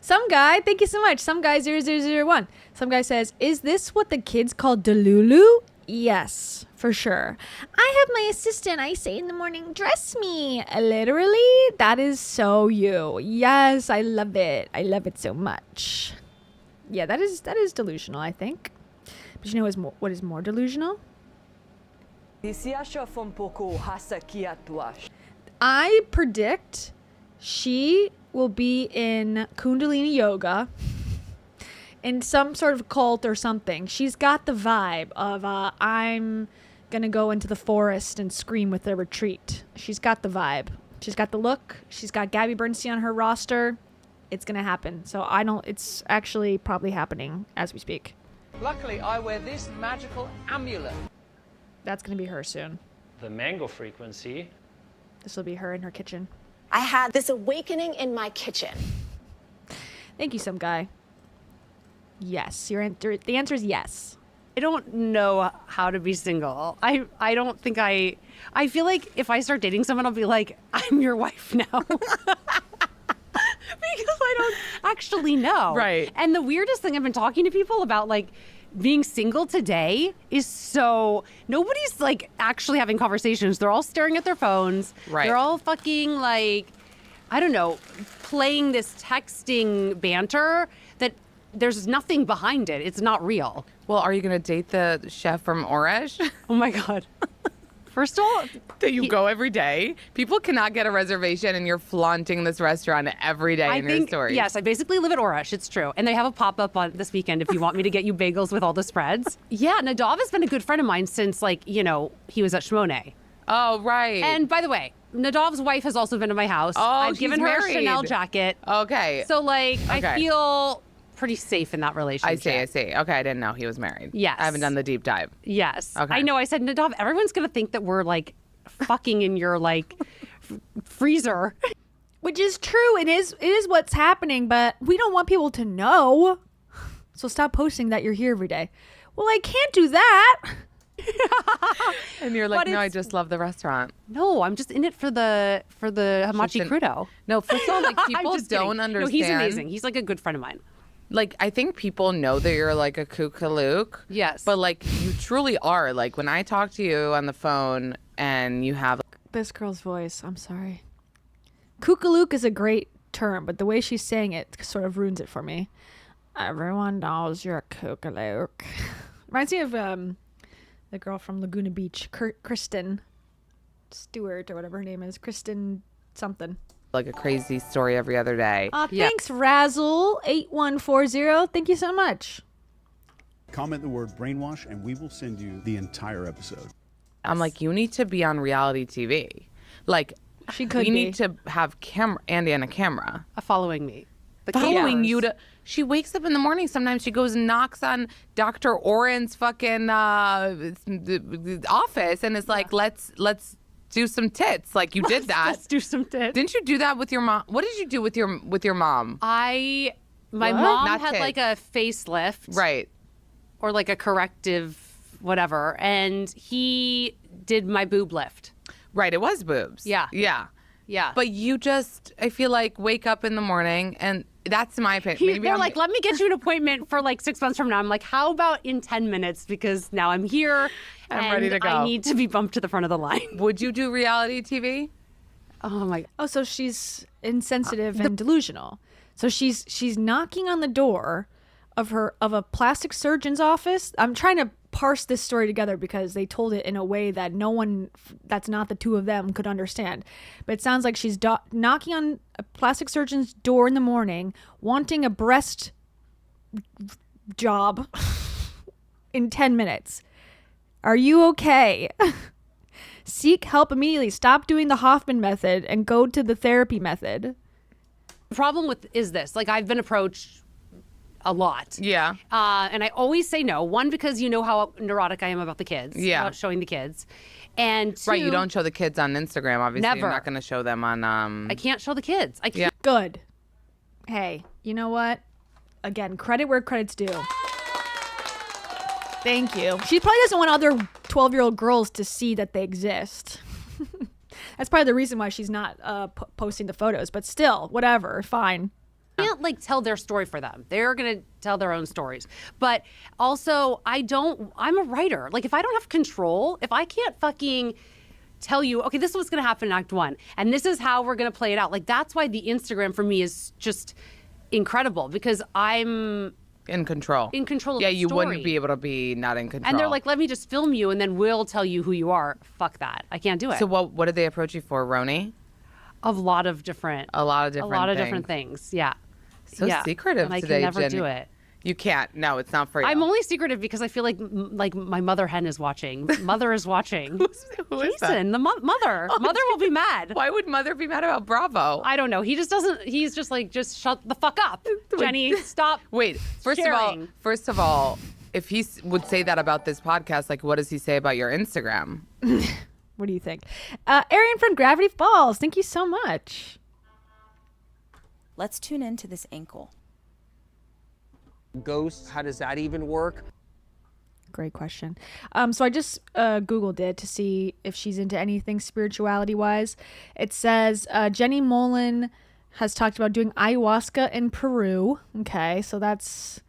Some guy, thank you so much. Some guy 0001. Some guy says, is this what the kids call Delulu? Yes, for sure. I have my assistant. I say in the morning, dress me. Literally, that is so you. Yes, I love it. I love it so much. Yeah, that is delusional, I think. But you know what is more delusional? I predict she will be in Kundalini yoga in some sort of cult or something. She's got the vibe of I'm gonna go into the forest and scream with the retreat. She's got the vibe. She's got the look. She's got Gabby Bernstein on her roster. It's gonna happen. So it's actually probably happening as we speak. Luckily, I wear this magical amulet. That's gonna be her soon. The mango frequency. This will be her in her kitchen. I had this awakening in my kitchen. Thank you, some guy. Yes, the answer is yes. I don't know how to be single. I don't think I feel like if I start dating someone, I'll be like, I'm your wife now. Because I don't actually know. Right. And the weirdest thing I've been talking to people about, like, being single today is nobody's like actually having conversations. They're all staring at their phones. Right. They're all fucking like, I don't know, playing this texting banter that there's nothing behind it. It's not real. Well, are you going to date the chef from Orange? Oh my God. First of all, that you go every day. People cannot get a reservation, and you're flaunting this restaurant every day in your stories. Yes, I basically live at Orange. It's true. And they have a pop-up on this weekend if you want me to get you bagels with all the spreads. Yeah, Nadav has been a good friend of mine since, like, he was at Shimone. Oh, right. And by the way, Nadav's wife has also been to my house. Oh, I've given her married. a Chanel jacket. Okay. So, like, Okay. I feel pretty safe in that relationship. I see. Okay, I didn't know he was married. Yes. I haven't done the deep dive. Yes. Okay. I know. I said, Nadav, everyone's going to think that we're, like, fucking in your, like, freezer. Which is true. It is what's happening, but we don't want people to know. So stop posting that you're here every day. Well, I can't do that. And you're like, no, I just love the restaurant. No, I'm just in it for the hamachi crudo. No, first of all, like, people I'm just don't kidding. understand. No, he's amazing. He's like a good friend of mine. Like, I think people know that you're like a kookalook. Yes. But like, you truly are. Like, when I talk to you on the phone and you have This girl's voice. I'm sorry. Kookalook is a great term, but the way she's saying it sort of ruins it for me. Everyone knows you're a kookalook. Reminds me of the girl from Laguna Beach, Kristen Stewart or whatever her name is. Kristen something. like a crazy story every other day. Thanks, Razzle8140. Thank you so much. Comment the word brainwash and we will send you the entire episode. I'm like, you need to be on reality TV. Like, she could we need to have Andy and a camera. Following me. Following you to... She wakes up in the morning. Sometimes she goes and knocks on Dr. Oren's fucking office and is like, let's do some tits. Like, you did that. Let's do some tits. Didn't you do that with your mom? What did you do with your mom? My What? mom Not had tits. like a facelift. Right. Or like a corrective whatever. And he did my boob lift. Right. It was boobs. Yeah. Yeah. Yeah. But you just, I feel like, wake up in the morning and that's my opinion. They're like, let me get you an appointment for like 6 months from now. I'm like, how about in 10 minutes? Because now I'm here. I'm ready to go. I need to be bumped to the front of the line. Would you do reality TV? Oh my. Oh, so she's insensitive and delusional. So she's knocking on the door of a plastic surgeon's office. I'm trying to parse this story together because they told it in a way that no one that's not the two of them could understand. But it sounds like she's knocking on a plastic surgeon's door in the morning, wanting a breast job in 10 minutes. Are you okay? Seek help immediately. Stop doing the Hoffman method and go to the therapy method. The problem is this. Like, I've been approached a lot. Yeah. And I always say no. One, because you know how neurotic I am about the kids. Yeah. About showing the kids. And two, Right. You don't show the kids on Instagram, obviously. Never. You're not going to show them on... I can't show the kids. I can't. Yeah. Good. Hey, you know what? Again, credit where credit's due. Thank you. She probably doesn't want other 12-year-old girls to see that they exist. That's probably the reason why she's not posting the photos. But still, whatever. Fine. can't like tell their story for them. They're going to tell their own stories. But also, I'm a writer. Like, if I don't have control, if I can't fucking tell you, okay, this is what's going to happen in Act 1, and this is how we're going to play it out. Like, that's why the Instagram for me is just incredible, because I'm in control. In control of yeah, the you story. wouldn't be able to be not in control. And they're like, let me just film you, and then we'll tell you who you are. Fuck that. I can't do it. So what did they approach you for, Roni? A lot of different things. Yeah. So secretive and today, I can never Jenny. do it. You can't. No, it's not for you. I'm only secretive because I feel like my mother hen is watching. Mother is watching. Who is Jason, that? the mother. Mother will be mad. Why would Mother be mad about Bravo? I don't know. He just doesn't. He's just like, just shut the fuck up, Jenny. Stop. Wait. First of all, if he would say that about this podcast, like, what does he say about your Instagram? What do you think? Arian from Gravity Falls, thank you so much. Let's tune into this ankle. Ghosts, how does that even work? Great question. So I just Googled it to see if she's into anything spirituality-wise. It says Jenny Mollen has talked about doing ayahuasca in Peru. Okay, so that's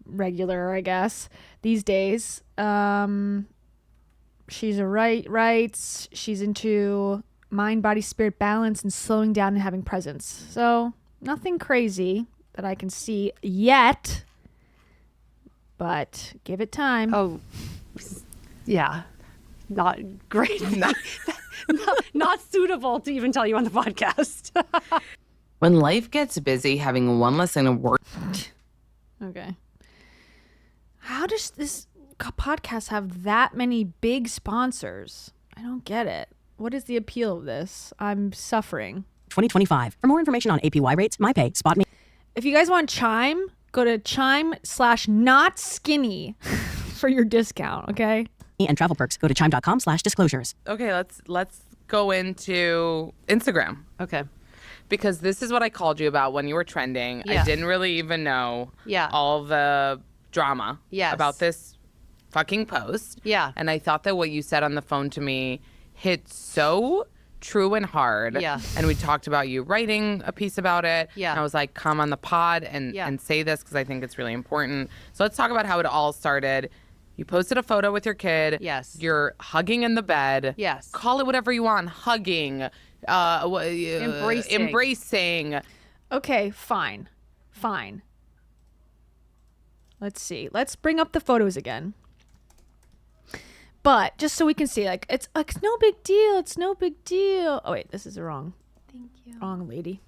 regular, I guess, these days. She's writes she's into mind, body, spirit balance and slowing down and having presence. So nothing crazy that I can see yet, but give it time. Oh, yeah. Not great. not suitable to even tell you on the podcast. When life gets busy, having one less thing to work. Okay. How does this podcast have that many big sponsors? I don't get it. What is the appeal of this? I'm suffering. 2025. For more information on APY rates, MyPay, SpotMe. If you guys want Chime, go to chime/notskinny for your discount, okay? And travel perks, go to chime.com/disclosures. Okay, let's go into Instagram. Okay. Because this is what I called you about when you were trending. Yeah. I didn't really even know Yeah. all the drama Yes. about this fucking post. Yeah. And I thought that what you said on the phone to me hit so true and hard. Yeah. And we talked about you writing a piece about it. Yeah. And I was like, come on the pod and say this because I think it's really important. So let's talk about how it all started. You posted a photo with your kid. Yes. You're hugging in the bed. Yes. Call it whatever you want. Hugging. Embracing. Okay, fine. Let's see. Let's bring up the photos again. But just so we can see, like, it's no big deal. It's no big deal. Oh, wait, this is wrong. Thank you. Wrong lady.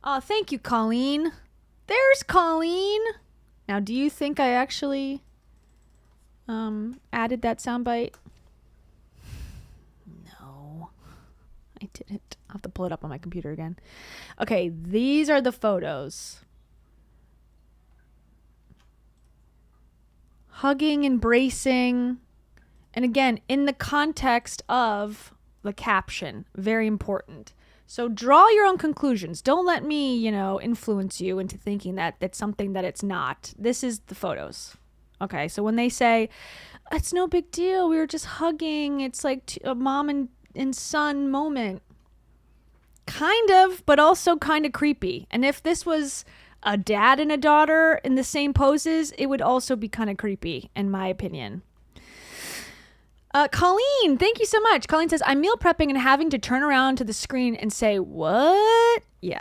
Oh, thank you, Colleen. There's Colleen. Now, do you think I actually added that soundbite? No, I didn't. I'll have to pull it up on my computer again. Okay, these are the photos. Hugging, embracing. And again, in the context of the caption, very important. So draw your own conclusions. Don't let me, influence you into thinking that that's something that it's not. This is the photos. Okay, so when they say, it's no big deal, we were just hugging, it's like a mom and son moment. Kind of, but also kind of creepy. And if this was a dad and a daughter in the same poses, it would also be kind of creepy, in my opinion. Colleen, thank you so much. Colleen says, I'm meal prepping and having to turn around to the screen and say, what? Yeah.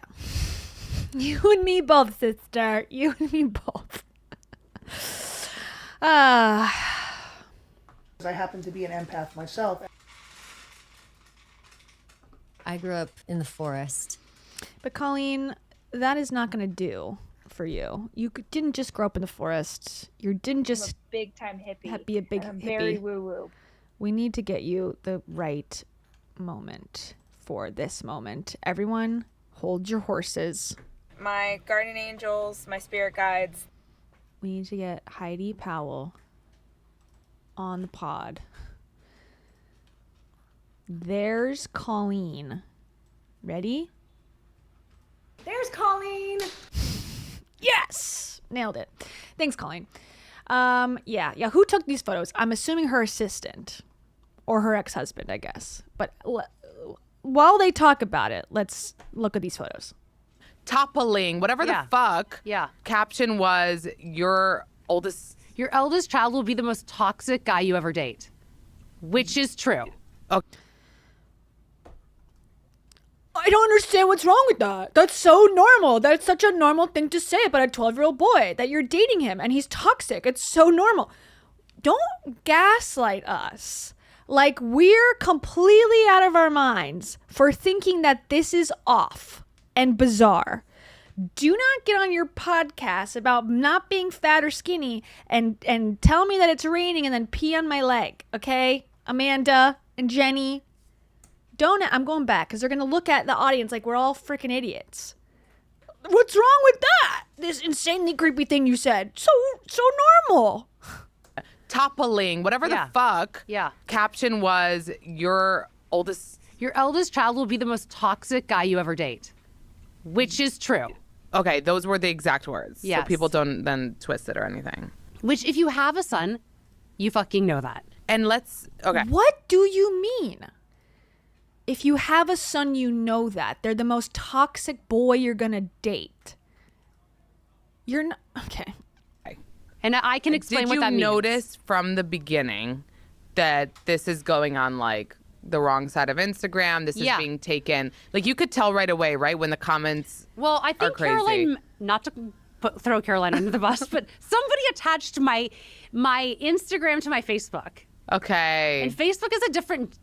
You and me both, sister. You and me both. I happen to be an empath myself. I grew up in the forest. But Colleen, that is not going to do for you. You didn't just grow up in the forest. You didn't just... I'm a big-time hippie. Be a big and I'm hippie. very woo-woo. We need to get you the right moment for this moment. Everyone, hold your horses. My guardian angels, my spirit guides. We need to get Heidi Powell on the pod. There's Colleen. Ready? There's Colleen. Yes! Nailed it. Thanks, Colleen. Yeah. Who took these photos? I'm assuming her assistant or her ex-husband, I guess. But while they talk about it, let's look at these photos. toppling, whatever the fuck. Yeah. Caption was your eldest child will be the most toxic guy you ever date, which is true. Okay. I don't understand what's wrong with that. That's so normal. That's such a normal thing to say about a 12-year-old boy, that you're dating him and he's toxic. It's so normal. Don't gaslight us like we're completely out of our minds for thinking that this is off and bizarre. Do not get on your podcast about not being fat or skinny and tell me that it's raining and then pee on my leg, okay? Amanda and Jenny. I'm going back because they're going to look at the audience like we're all freaking idiots. What's wrong with that? This insanely creepy thing you said. So normal. Toppling, whatever the fuck. Yeah. Caption was your eldest child will be the most toxic guy you ever date, which is true. Okay, those were the exact words. Yes. So people don't then twist it or anything. Which, if you have a son, you fucking know that. And okay. What do you mean? If you have a son, you know that. They're the most toxic boy you're going to date. You're not... Okay. And I can explain what that means. Did you notice from the beginning that this is going on, like, the wrong side of Instagram? This is being taken... Like, you could tell right away, right? When the comments I think Caroline... Not to throw Caroline under the bus, but somebody attached my Instagram to my Facebook. Okay. And Facebook is a different...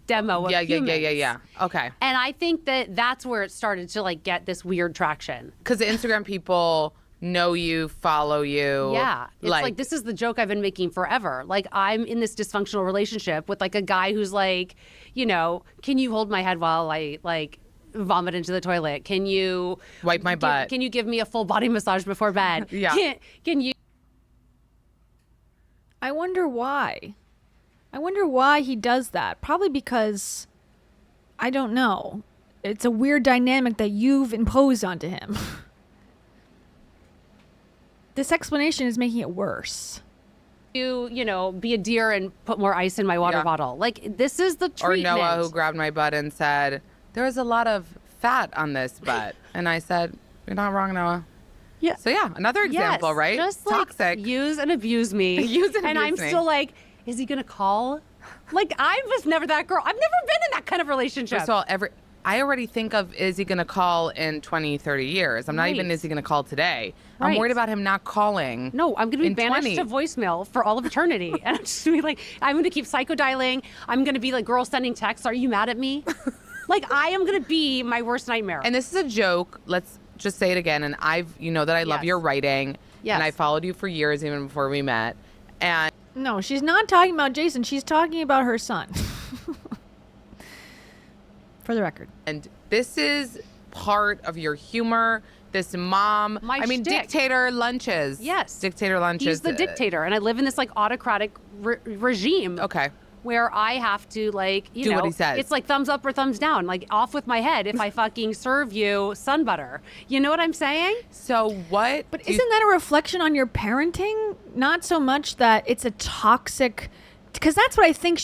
demo of humans. Yeah. Okay. And I think that's where it started to like get this weird traction. Because the Instagram people know you, follow you. Yeah. It's like this is the joke I've been making forever. Like I'm in this dysfunctional relationship with like a guy who's like, you know, can you hold my head while I like vomit into the toilet? Can you wipe my butt? Can you give me a full body massage before bed? Yeah. Can you? I wonder why. I wonder why he does that. Probably because, I don't know. It's a weird dynamic that you've imposed onto him. This explanation is making it worse. You know, be a deer and put more ice in my water bottle. Like, this is the treatment. Or Noah, who grabbed my butt and said, there's a lot of fat on this butt. And I said, you're not wrong, Noah. Yeah. So yeah, another example, right? Just toxic. Like, use and abuse me. And I'm still like, is he gonna call? Like, I was never that girl. I've never been in that kind of relationship. First of all, I already think of, is he going to call in 20, 30 years? I'm not even, is he going to call today? Right. I'm worried about him not calling. No, I'm going to be banished 20. to voicemail for all of eternity. And I'm just going to be like, I'm going to keep psychodialing. I'm going to be like, girl sending texts. Are you mad at me? Like, I am going to be my worst nightmare. And this is a joke. Let's just say it again. And you know that I love your writing. Yes. And I followed you for years, even before we met. And no, she's not talking about Jason. She's talking about her son. For the record. And this is part of your humor. This mom, shtick. dictator lunches. Yes. Dictator lunches. He's the dictator. And I live in this like autocratic regime. Okay. Where I have to like, you do know, what he says. It's like thumbs up or thumbs down, like off with my head if I fucking serve you sun butter. You know what I'm saying? So what? But isn't that a reflection on your parenting? Not so much that it's a toxic, because that's what I think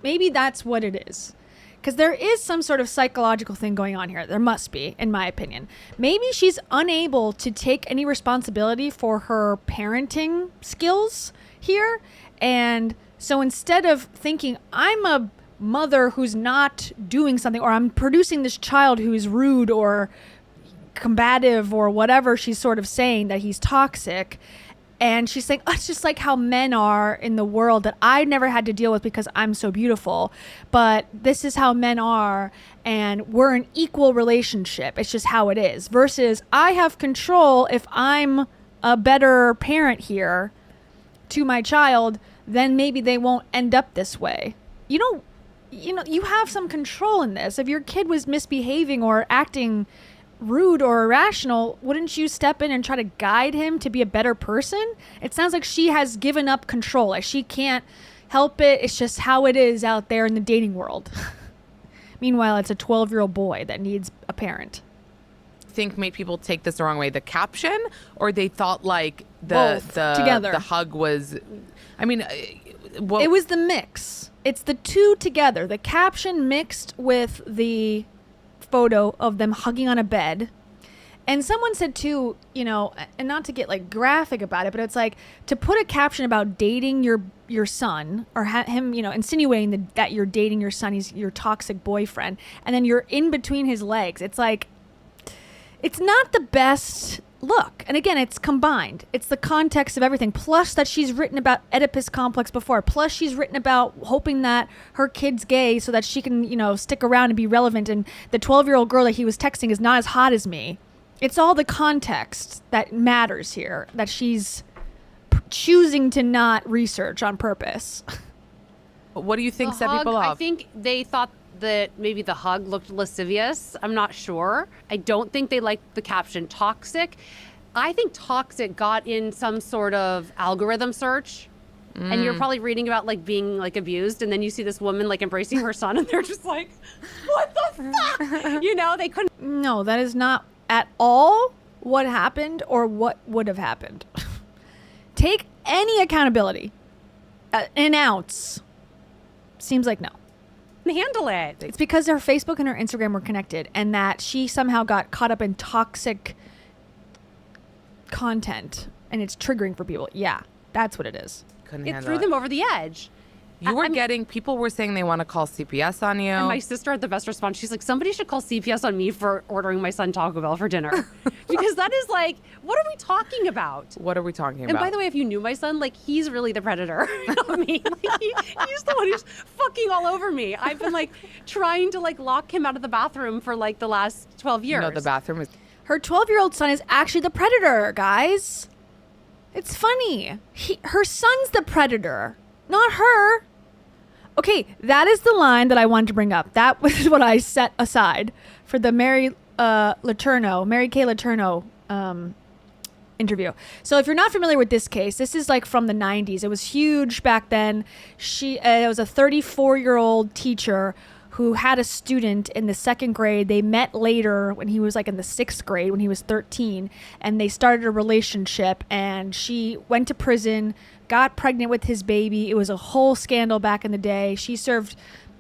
maybe that's what it is. Because there is some sort of psychological thing going on here. There must be, in my opinion. Maybe she's unable to take any responsibility for her parenting skills here. And so instead of thinking, I'm a mother who's not doing something, or I'm producing this child who's rude or combative or whatever she's sort of saying that he's toxic, and she's saying, oh, it's just like how men are in the world that I never had to deal with because I'm so beautiful, but this is how men are, and we're an equal relationship. It's just how it is. Versus I have control if I'm a better parent here to my child, then maybe they won't end up this way. You have some control in this. If your kid was misbehaving or acting rude or irrational, wouldn't you step in and try to guide him to be a better person? It sounds like she has given up control. Like she can't help it. It's just how it is out there in the dating world. Meanwhile, it's a 12-year-old boy that needs a parent. Think made people take this the wrong way? The caption, or they thought like the together. The hug was, it was the mix. It's the two together. The caption mixed with the photo of them hugging on a bed, And someone said too, you know, and not to get like graphic about it, but it's like to put a caption about dating your son or him, you know, insinuating that you're dating your son, he's your toxic boyfriend, and then you're in between his legs. It's like, it's not the best look. And again, it's combined. It's the context of everything. Plus that she's written about Oedipus complex before. Plus she's written about hoping that her kid's gay so that she can, you know, stick around and be relevant. And the 12-year-old girl that he was texting is not as hot as me. It's all the context that matters here, that she's choosing to not research on purpose. What do you think The set hug, people off? I think they thought that maybe the hug looked lascivious. I'm not sure. I don't think they liked the caption toxic. I think toxic got in some sort of algorithm search. And you're probably reading about like being like abused, and then you see this woman like embracing her son, and they're just like, what the fuck? You know, they couldn't. No, that is not at all what happened or what would have happened. Take any accountability. An ounce. Seems like no. Handle it. It's because her Facebook and her Instagram were connected, and that she somehow got caught up in toxic content, and it's triggering for people. Yeah, that's what it is. It threw them over the edge. You were people were saying they want to call CPS on you. And my sister had the best response. She's like, somebody should call CPS on me for ordering my son Taco Bell for dinner. Because that is like, what are we talking about? What are we talking about? And by the way, if you knew my son, like, he's really the predator. You know what I mean? Like, he's the one who's fucking all over me. I've been like trying to like lock him out of the bathroom for like the last 12 years. No, the bathroom is. Her 12-year-old son is actually the predator, guys. It's funny. Her son's the predator, not her. Okay, that is the line that I wanted to bring up. That was what I set aside for the Mary Kay Letourneau interview. So if you're not familiar with this case, this is like from the 90s. It was huge back then. It was a 34-year-old teacher who had a student in the 2nd grade. They met later when he was like in the 6th grade, when he was 13, and they started a relationship, and she went to prison, got pregnant with his baby. It was a whole scandal back in the day. She served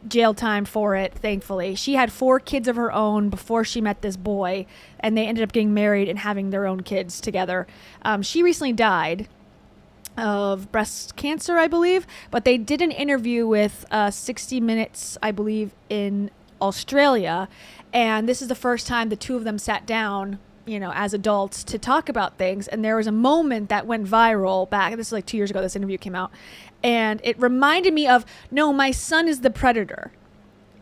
jail time for it, thankfully. She had 4 kids of her own before she met this boy, and they ended up getting married and having their own kids together. She recently died of breast cancer, I believe, but they did an interview with 60 Minutes, I believe, in Australia, and this is the first time the two of them sat down, you know, as adults to talk about things. And there was a moment that went viral back, this is like 2 years ago, this interview came out, and it reminded me of, no, my son is the predator.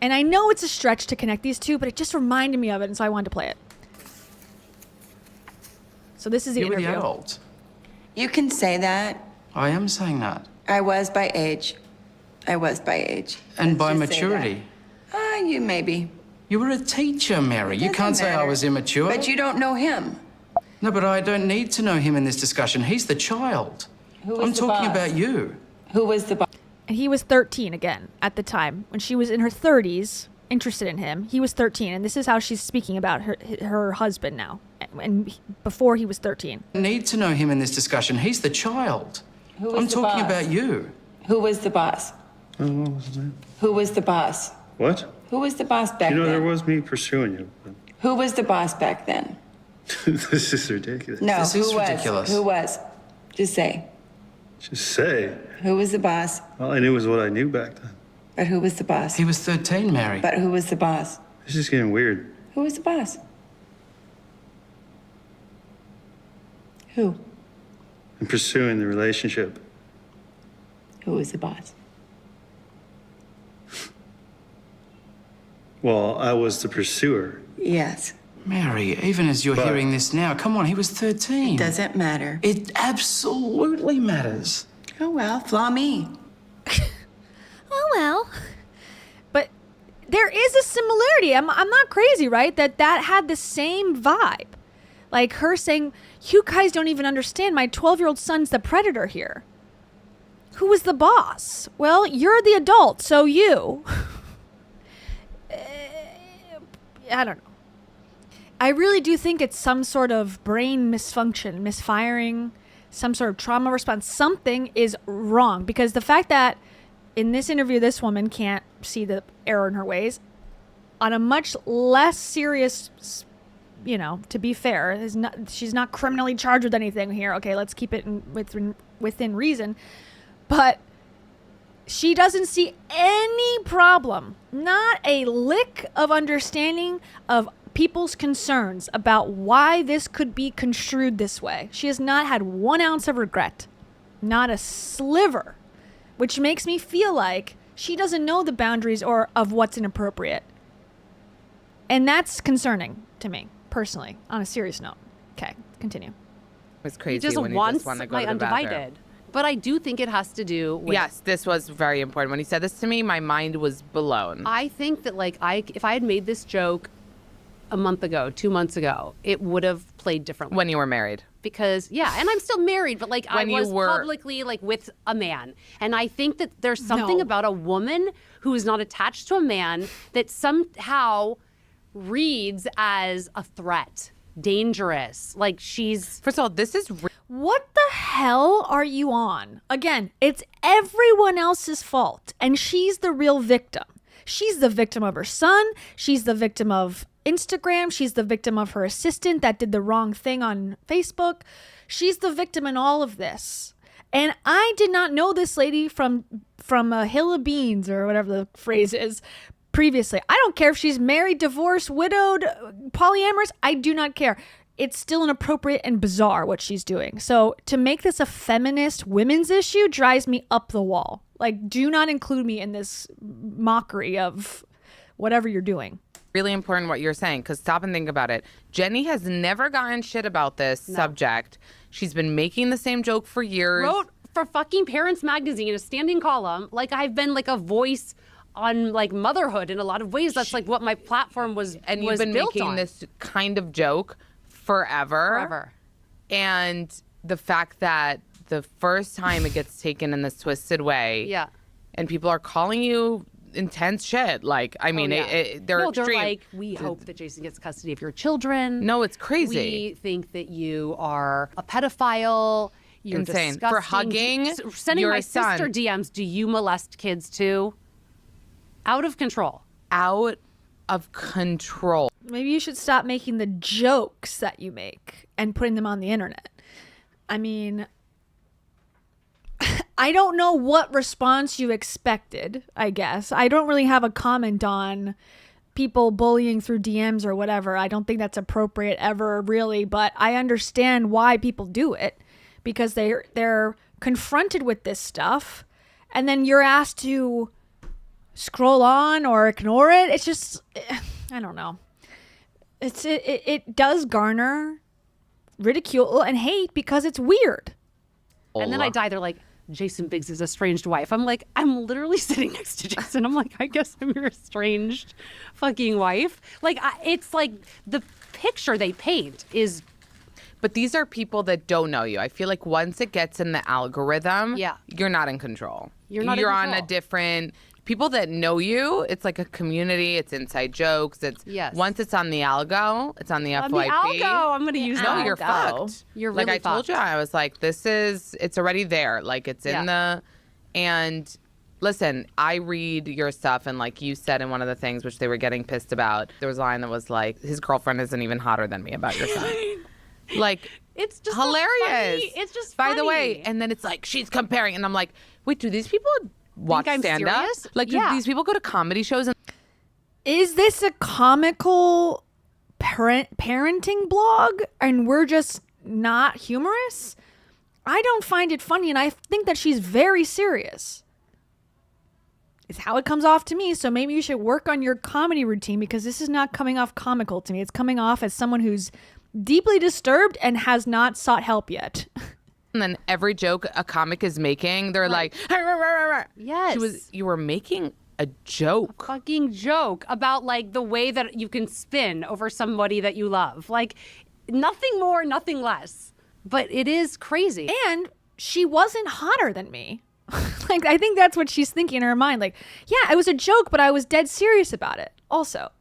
And I know it's a stretch to connect these two, but it just reminded me of it, and so I wanted to play it. So this is the interview. You were the adult. You can say that. I am saying that. I was by age. And Let's just by say maturity. that. You maybe. You were a teacher, Mary. You Doesn't can't say I matter. was immature. But you don't know him. No, but I don't need to know him in this discussion. He's the child. Who was I'm the talking boss? about you. Who was the boss? And he was 13 again at the time. When she was in her 30s, interested in him, he was 13. And this is how she's speaking about her husband now. And before he was 13. I need to know him in this discussion. He's the child. Who was I'm the talking boss? about you. Who was the boss? What was his name? Who was the boss? What? Who was the boss back You know, then? there was me pursuing you. But Who was the boss back then? this is ridiculous. No, This who is was? ridiculous. Who was? Just say. Just say. Who was the boss? All I knew was what I knew back then. But who was the boss? He was 13, Mary. But who was the boss? This is getting weird. Who was the boss? Who? I'm pursuing the relationship. Who was the boss? Well, I was the pursuer. Yes. Mary, even as you're But- hearing this now, come on, he was 13. Doesn't matter. It absolutely matters. Oh well, flaw me. Oh, well. But there is a similarity. I'm not crazy, right? That had the same vibe. Like her saying, you guys don't even understand. My 12-year-old son's the predator here. Who was the boss? Well, you're the adult, so you. I don't know. I really do think it's some sort of brain misfunction, misfiring, some sort of trauma response. Something is wrong, because the fact that in this interview, this woman can't see the error in her ways, on a much less serious to be fair, she's not criminally charged with anything here. Okay, let's keep it within reason. But she doesn't see any problem, not a lick of understanding of people's concerns about why this could be construed this way. She has not had 1 ounce of regret, not a sliver, which makes me feel like she doesn't know the boundaries or of what's inappropriate. And that's concerning to me, personally, on a serious note. Okay, continue. It's crazy. He just when wants you just want to go my to the undivided. bathroom. But I do think it has to do with... Yes, this was very important. When he said this to me, my mind was blown. I think that if I had made this joke a month ago, 2 months ago, it would have played differently. When you were married. Because, and I'm still married, but I was publicly with a man. And I think that there's something about a woman who is not attached to a man that somehow reads as a threat, dangerous. She's... First of all, this is... What the hell are you on? Again, it's everyone else's fault, and she's the real victim. She's the victim of her son. She's the victim of Instagram. She's the victim of her assistant that did the wrong thing on Facebook. She's the victim in all of this. And I did not know this lady from a hill of beans, or whatever the phrase is, previously. I don't care if she's married, divorced, widowed, polyamorous. I do not care. It's still inappropriate and bizarre what she's doing. So to make this a feminist women's issue drives me up the wall. Do not include me in this mockery of whatever you're doing. Really important what you're saying, because stop and think about it. Jenny has never gotten shit about this subject. She's been making the same joke for years. Wrote for fucking Parents Magazine, a standing column. I've been a voice on motherhood in a lot of ways. That's what my platform was. And was you've been built making on. this kind of joke forever. And the fact that the first time it gets taken in this twisted way, and people are calling you intense shit. They're extreme. We hope that Jason gets custody of your children. No, it's crazy. We think that you are a pedophile. You're insane disgusting. for hugging sending your my son. sister DMs. Do you molest kids too? Out of control. Out of control. Maybe you should stop making the jokes that you make and putting them on the internet. I mean, I don't know what response you expected, I guess. I don't really have a comment on people bullying through DMs or whatever. I don't think that's appropriate ever, really, but I understand why people do it, because they're confronted with this stuff, and then you're asked to scroll on or ignore it. It's just, I don't know. It does garner ridicule and hate because it's weird. And then I die. They're like, Jason Biggs' estranged wife. I'm I'm literally sitting next to Jason. I'm I guess I'm your estranged fucking wife. It's the picture they paint is. But these are people that don't know you. I feel like once it gets in the algorithm, you're not in control. You're on a different... People that know you, it's like a community. It's inside jokes. It's once it's on the algo, it's on the FYP. The algo, I'm gonna use that. No, you're fucked. You're really I told you, I was like, it's already there. It's in the, and listen, I read your stuff, and you said in one of the things which they were getting pissed about, there was a line that was his girlfriend isn't even hotter than me about your son. It's just hilarious. It's just by funny. the way, and then it's she's comparing, and I'm like, wait, do these people watch stand-up? Do these people go to comedy shows? Is this a comical parenting blog and we're just not humorous? I don't find it funny, and I think that she's very serious. It's how it comes off to me, so maybe you should work on your comedy routine, because this is not coming off comical to me. It's coming off as someone who's deeply disturbed and has not sought help yet. And then every joke a comic is making, they're like, yes. You were making a joke. A fucking joke about the way that you can spin over somebody that you love. Nothing more, nothing less. But it is crazy. And she wasn't hotter than me. I think that's what she's thinking in her mind. Yeah, it was a joke, but I was dead serious about it also.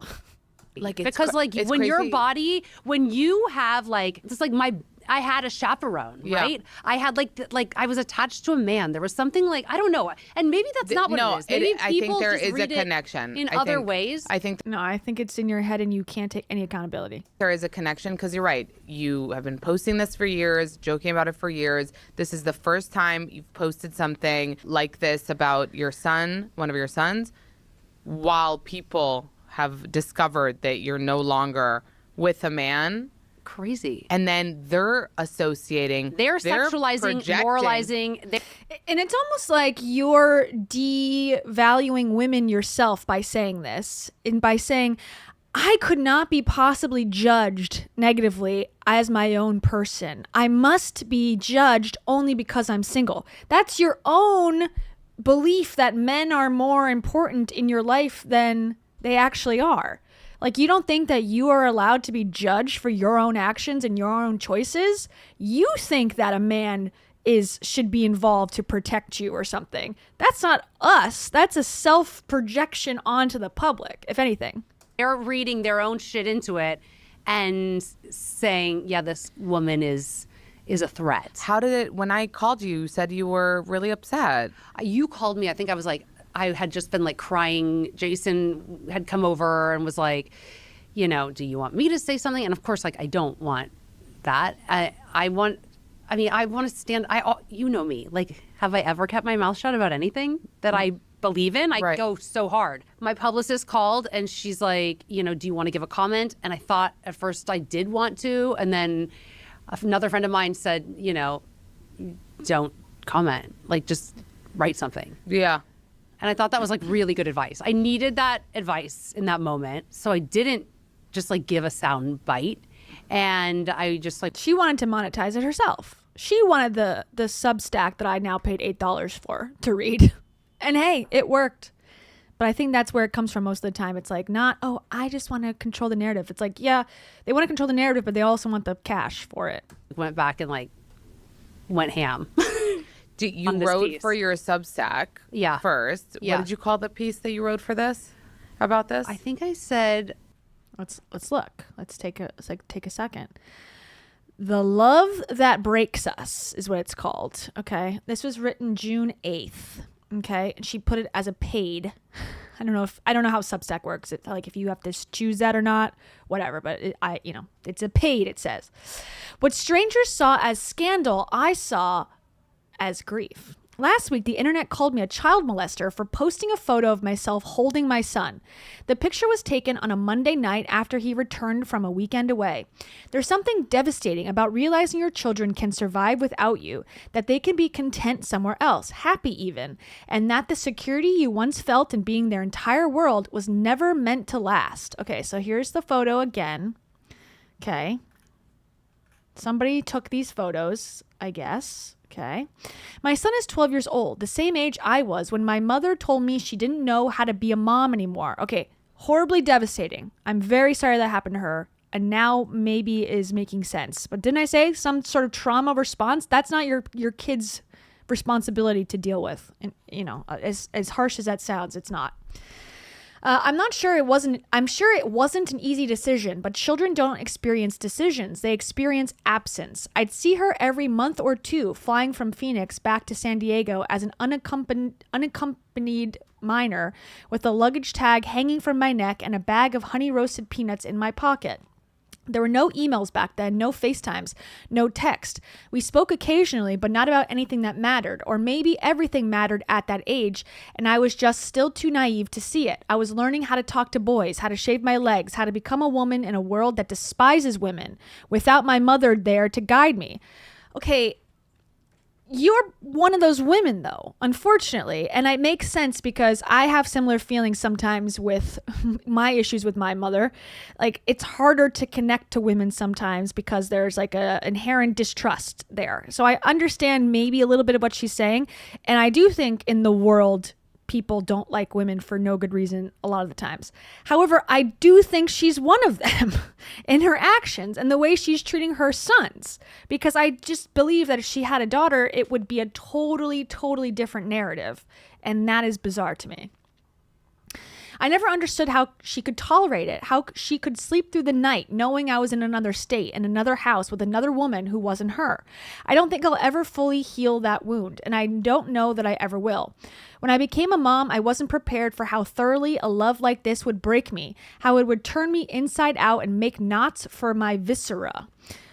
Because when your body, when you have it's my I had a chaperone, right? I had like I was attached to a man. There was something like, I don't know. And maybe that's not what it is. Maybe I think people there just is a read it connection in other ways. No, I think it's in your head and you can't take any accountability. There is a connection because you're right. You have been posting this for years, joking about it for years. This is the first time you've posted something like this about your son, one of your sons, while people have discovered that you're no longer with a man. Crazy. And then they're associating. They're sexualizing, projecting. moralizing. And it's almost like you're devaluing women yourself by saying this. And by saying, I could not be possibly judged negatively as my own person. I must be judged only because I'm single. That's your own belief that men are more important in your life than they actually are. Like, you don't think that you are allowed to be judged for your own actions and your own choices? You think that a man should be involved to protect you or something. That's not us. That's a self-projection onto the public, if anything. They're reading their own shit into it and saying, yeah, this woman is a threat. How did it, when I called you, you said you were really upset. You called me, I think I was like, I had just been like crying. Jason had come over and was like, you know, do you want me to say something? And of course, like, I don't want that. I want to stand, you know me, like, have I ever kept my mouth shut about anything that I believe in? I go so hard. My publicist called and she's like, you know, do you want to give a comment? And I thought at first I did want to. And then another friend of mine said, you know, don't comment, like, just write something. Yeah. And I thought that was like really good advice. I needed that advice in that moment. So I didn't just like give a sound bite. And I just like... She wanted to monetize it herself. She wanted the Substack that I now paid $8 for to read. And hey, it worked. But I think that's where it comes from most of the time. It's like not, oh, I just want to control the narrative. It's like, yeah, they want to control the narrative, but they also want the cash for it. Went back and like went ham. You wrote for your Substack first. Yeah. What did you call the piece that you wrote for this? About this? I think I said... Let's look. Let's take a second. The Love That Breaks Us is what it's called. Okay. This was written June 8th. Okay. And she put it as a paid. I don't know how Substack works. It's like if you have to choose that or not, whatever. But it's a paid, it says. What strangers saw as scandal, I saw as grief. Last week, the internet called me a child molester for posting a photo of myself holding my son. The picture was taken on a Monday night after he returned from a weekend away. There's something devastating about realizing your children can survive without you, that they can be content somewhere else, happy even, and that the security you once felt in being their entire world was never meant to last. Okay, so here's the photo again. Okay. Somebody took these photos, I guess. Okay. My son is 12 years old, the same age I was when my mother told me she didn't know how to be a mom anymore. Okay. Horribly devastating. I'm very sorry that happened to her. And now maybe is making sense. But didn't I say some sort of trauma response? That's not your kid's responsibility to deal with. And, as harsh as that sounds, it's not. I'm sure it wasn't an easy decision, but children don't experience decisions. They experience absence. I'd see her every month or two flying from Phoenix back to San Diego as an unaccompanied minor with a luggage tag hanging from my neck and a bag of honey roasted peanuts in my pocket. There were no emails back then, no FaceTimes, no text. We spoke occasionally, but not about anything that mattered, or maybe everything mattered at that age, and I was just still too naive to see it. I was learning how to talk to boys, how to shave my legs, how to become a woman in a world that despises women, without my mother there to guide me. Okay, you're one of those women, though, unfortunately. And it makes sense because I have similar feelings sometimes with my issues with my mother. Like, it's harder to connect to women sometimes because there's like a inherent distrust there. So I understand maybe a little bit of what she's saying. And I do think in the world, people don't like women for no good reason a lot of the times. However, I do think she's one of them in her actions and the way she's treating her sons, because I just believe that if she had a daughter, it would be a totally, totally different narrative. And that is bizarre to me. I never understood how she could tolerate it, how she could sleep through the night knowing I was in another state, in another house with another woman who wasn't her. I don't think I'll ever fully heal that wound, and I don't know that I ever will. When I became a mom, I wasn't prepared for how thoroughly a love like this would break me, how it would turn me inside out and make knots for my viscera.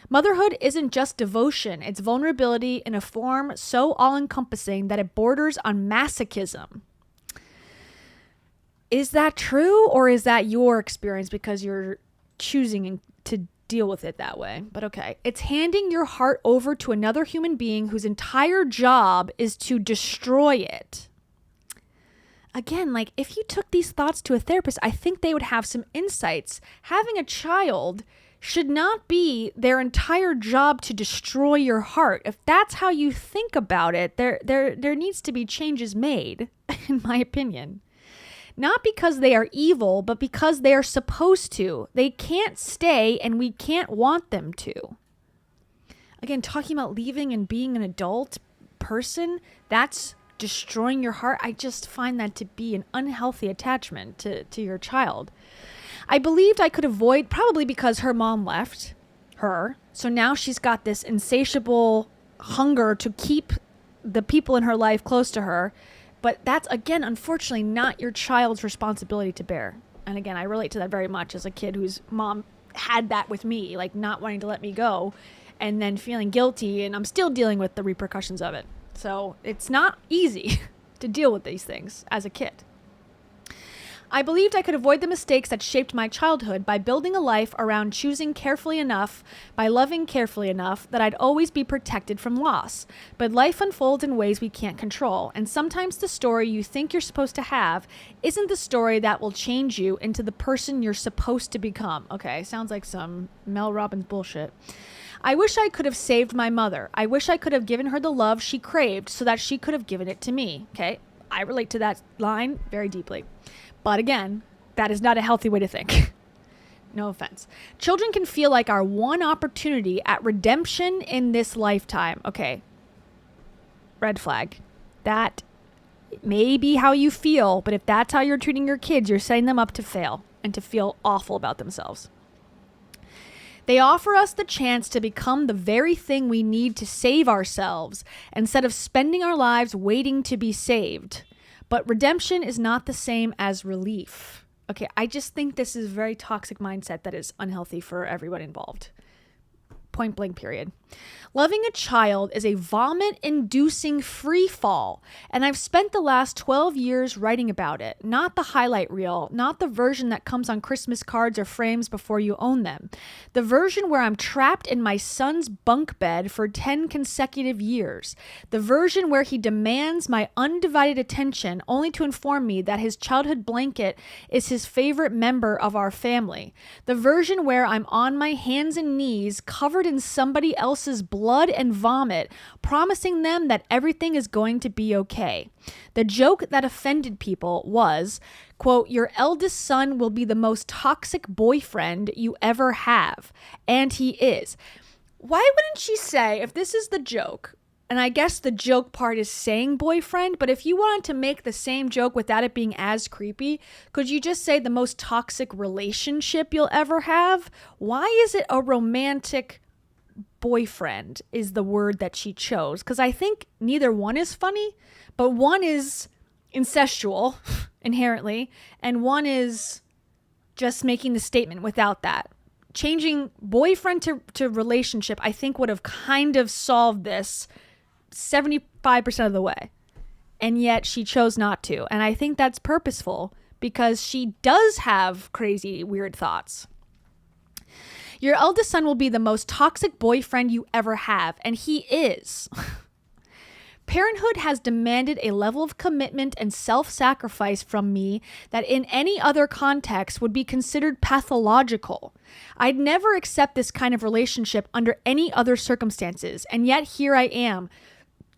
Motherhood isn't just devotion, it's vulnerability in a form so all-encompassing that it borders on masochism. Is that true, or is that your experience because you're choosing to deal with it that way? But okay. It's handing your heart over to another human being whose entire job is to destroy it. Again, like, if you took these thoughts to a therapist, I think they would have some insights. Having a child should not be their entire job to destroy your heart. If that's how you think about it, there needs to be changes made, in my opinion. Not because they are evil, but because they are supposed to. They can't stay, and we can't want them to. Again, talking about leaving and being an adult person, that's destroying your heart. I just find that to be an unhealthy attachment to your child. I believed I could avoid, probably because her mom left her. So now she's got this insatiable hunger to keep the people in her life close to her. But that's, again, unfortunately not your child's responsibility to bear. And again, I relate to that very much as a kid whose mom had that with me, like not wanting to let me go and then feeling guilty. And I'm still dealing with the repercussions of it. So it's not easy to deal with these things as a kid. I believed I could avoid the mistakes that shaped my childhood by building a life around choosing carefully enough, by loving carefully enough, that I'd always be protected from loss. But life unfolds in ways we can't control, and sometimes the story you think you're supposed to have isn't the story that will change you into the person you're supposed to become. Okay, sounds like some Mel Robbins bullshit. I wish I could have saved my mother. I wish I could have given her the love she craved so that she could have given it to me. Okay, I relate to that line very deeply. But again, that is not a healthy way to think. No offense. Children can feel like our one opportunity at redemption in this lifetime. Okay. Red flag. That may be how you feel, but if that's how you're treating your kids, you're setting them up to fail and to feel awful about themselves. They offer us the chance to become the very thing we need to save ourselves instead of spending our lives waiting to be saved. But redemption is not the same as relief. Okay, I just think this is a very toxic mindset that is unhealthy for everyone involved. Point blank, period. Loving a child is a vomit-inducing free fall, and I've spent the last 12 years writing about it. Not the highlight reel, not the version that comes on Christmas cards or frames before you own them. The version where I'm trapped in my son's bunk bed for 10 consecutive years. The version where he demands my undivided attention only to inform me that his childhood blanket is his favorite member of our family. The version where I'm on my hands and knees covered in somebody else's blood and vomit, promising them that everything is going to be okay. The joke that offended people was, quote, "Your eldest son will be the most toxic boyfriend you ever have." And he is. Why wouldn't she say, if this is the joke, and I guess the joke part is saying boyfriend, but if you wanted to make the same joke without it being as creepy, could you just say the most toxic relationship you'll ever have? Why is it a romantic boyfriend is the word that she chose? Because I think neither one is funny, but one is incestual inherently, and one is just making the statement without that. Changing boyfriend to relationship, I think, would have kind of solved this 75% of the way. And yet she chose not to. And I think that's purposeful because she does have crazy, weird thoughts. Your eldest son will be the most toxic boyfriend you ever have, and he is. Parenthood has demanded a level of commitment and self-sacrifice from me that in any other context would be considered pathological. I'd never accept this kind of relationship under any other circumstances, and yet here I am,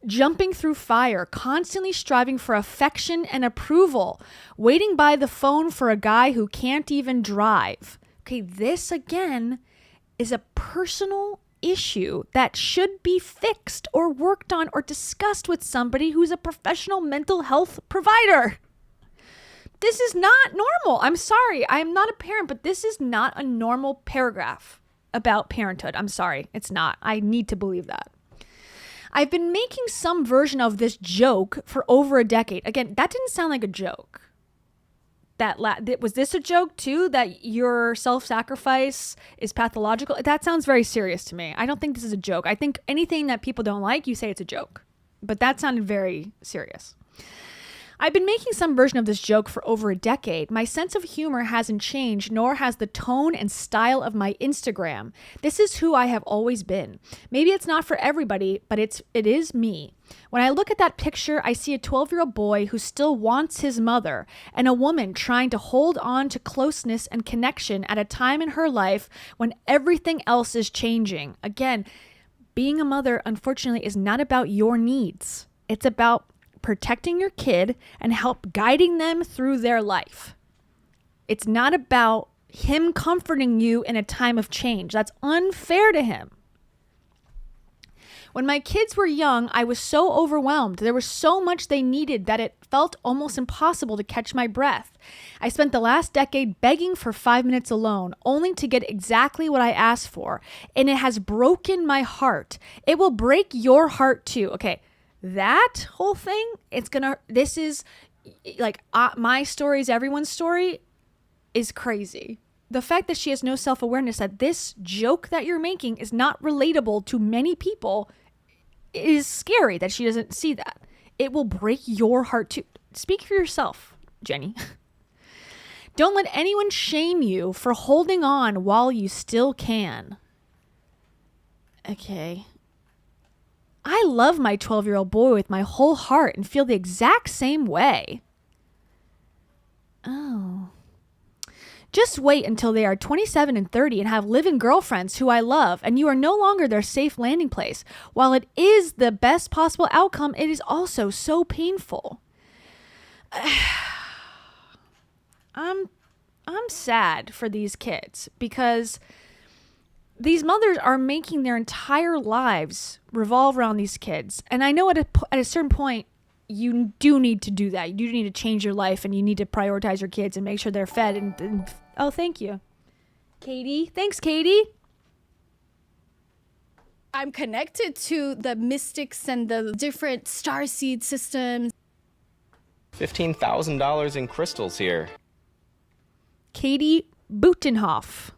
jumping through fire, constantly striving for affection and approval, waiting by the phone for a guy who can't even drive. Okay, this again is a personal issue that should be fixed or worked on or discussed with somebody who's a professional mental health provider. This is not normal. I'm sorry. I'm not a parent, but this is not a normal paragraph about parenthood. I'm sorry. It's not. I need to believe that. I've been making some version of this joke for over a decade. Again, that didn't sound like a joke. Was this a joke too? That your self-sacrifice is pathological? That sounds very serious to me. I don't think this is a joke. I think anything that people don't like, you say it's a joke. But that sounded very serious. I've been making some version of this joke for over a decade. My sense of humor hasn't changed, nor has the tone and style of my Instagram. This is who I have always been. Maybe it's not for everybody, but it is me. When I look at that picture, I see a 12-year-old boy who still wants his mother and a woman trying to hold on to closeness and connection at a time in her life when everything else is changing. Again, being a mother, unfortunately, is not about your needs. It's about protecting your kid and help guiding them through their life. It's not about him comforting you in a time of change. That's unfair to him. When my kids were young, I was so overwhelmed. There was so much they needed that it felt almost impossible to catch my breath. I spent the last decade begging for 5 minutes alone, only to get exactly what I asked for. And it has broken my heart. It will break your heart too. Okay. That whole thing, this is like my story is everyone's story is crazy. The fact that she has no self-awareness that this joke that you're making is not relatable to many people is scary that she doesn't see that. It will break your heart too. Speak for yourself, Jenny. Don't let anyone shame you for holding on while you still can. Okay. I love my 12-year-old boy with my whole heart and feel the exact same way. Oh. Just wait until they are 27 and 30 and have live-in girlfriends who I love, and you are no longer their safe landing place. While it is the best possible outcome, it is also so painful. I'm sad for these kids because these mothers are making their entire lives revolve around these kids. And I know at a certain point, you do need to do that. You do need to change your life and you need to prioritize your kids and make sure they're fed. And oh, thank you. Katie. Thanks, Katie. I'm connected to the mystics and the different starseed systems. $15,000 in crystals here. Katie Butenhoff.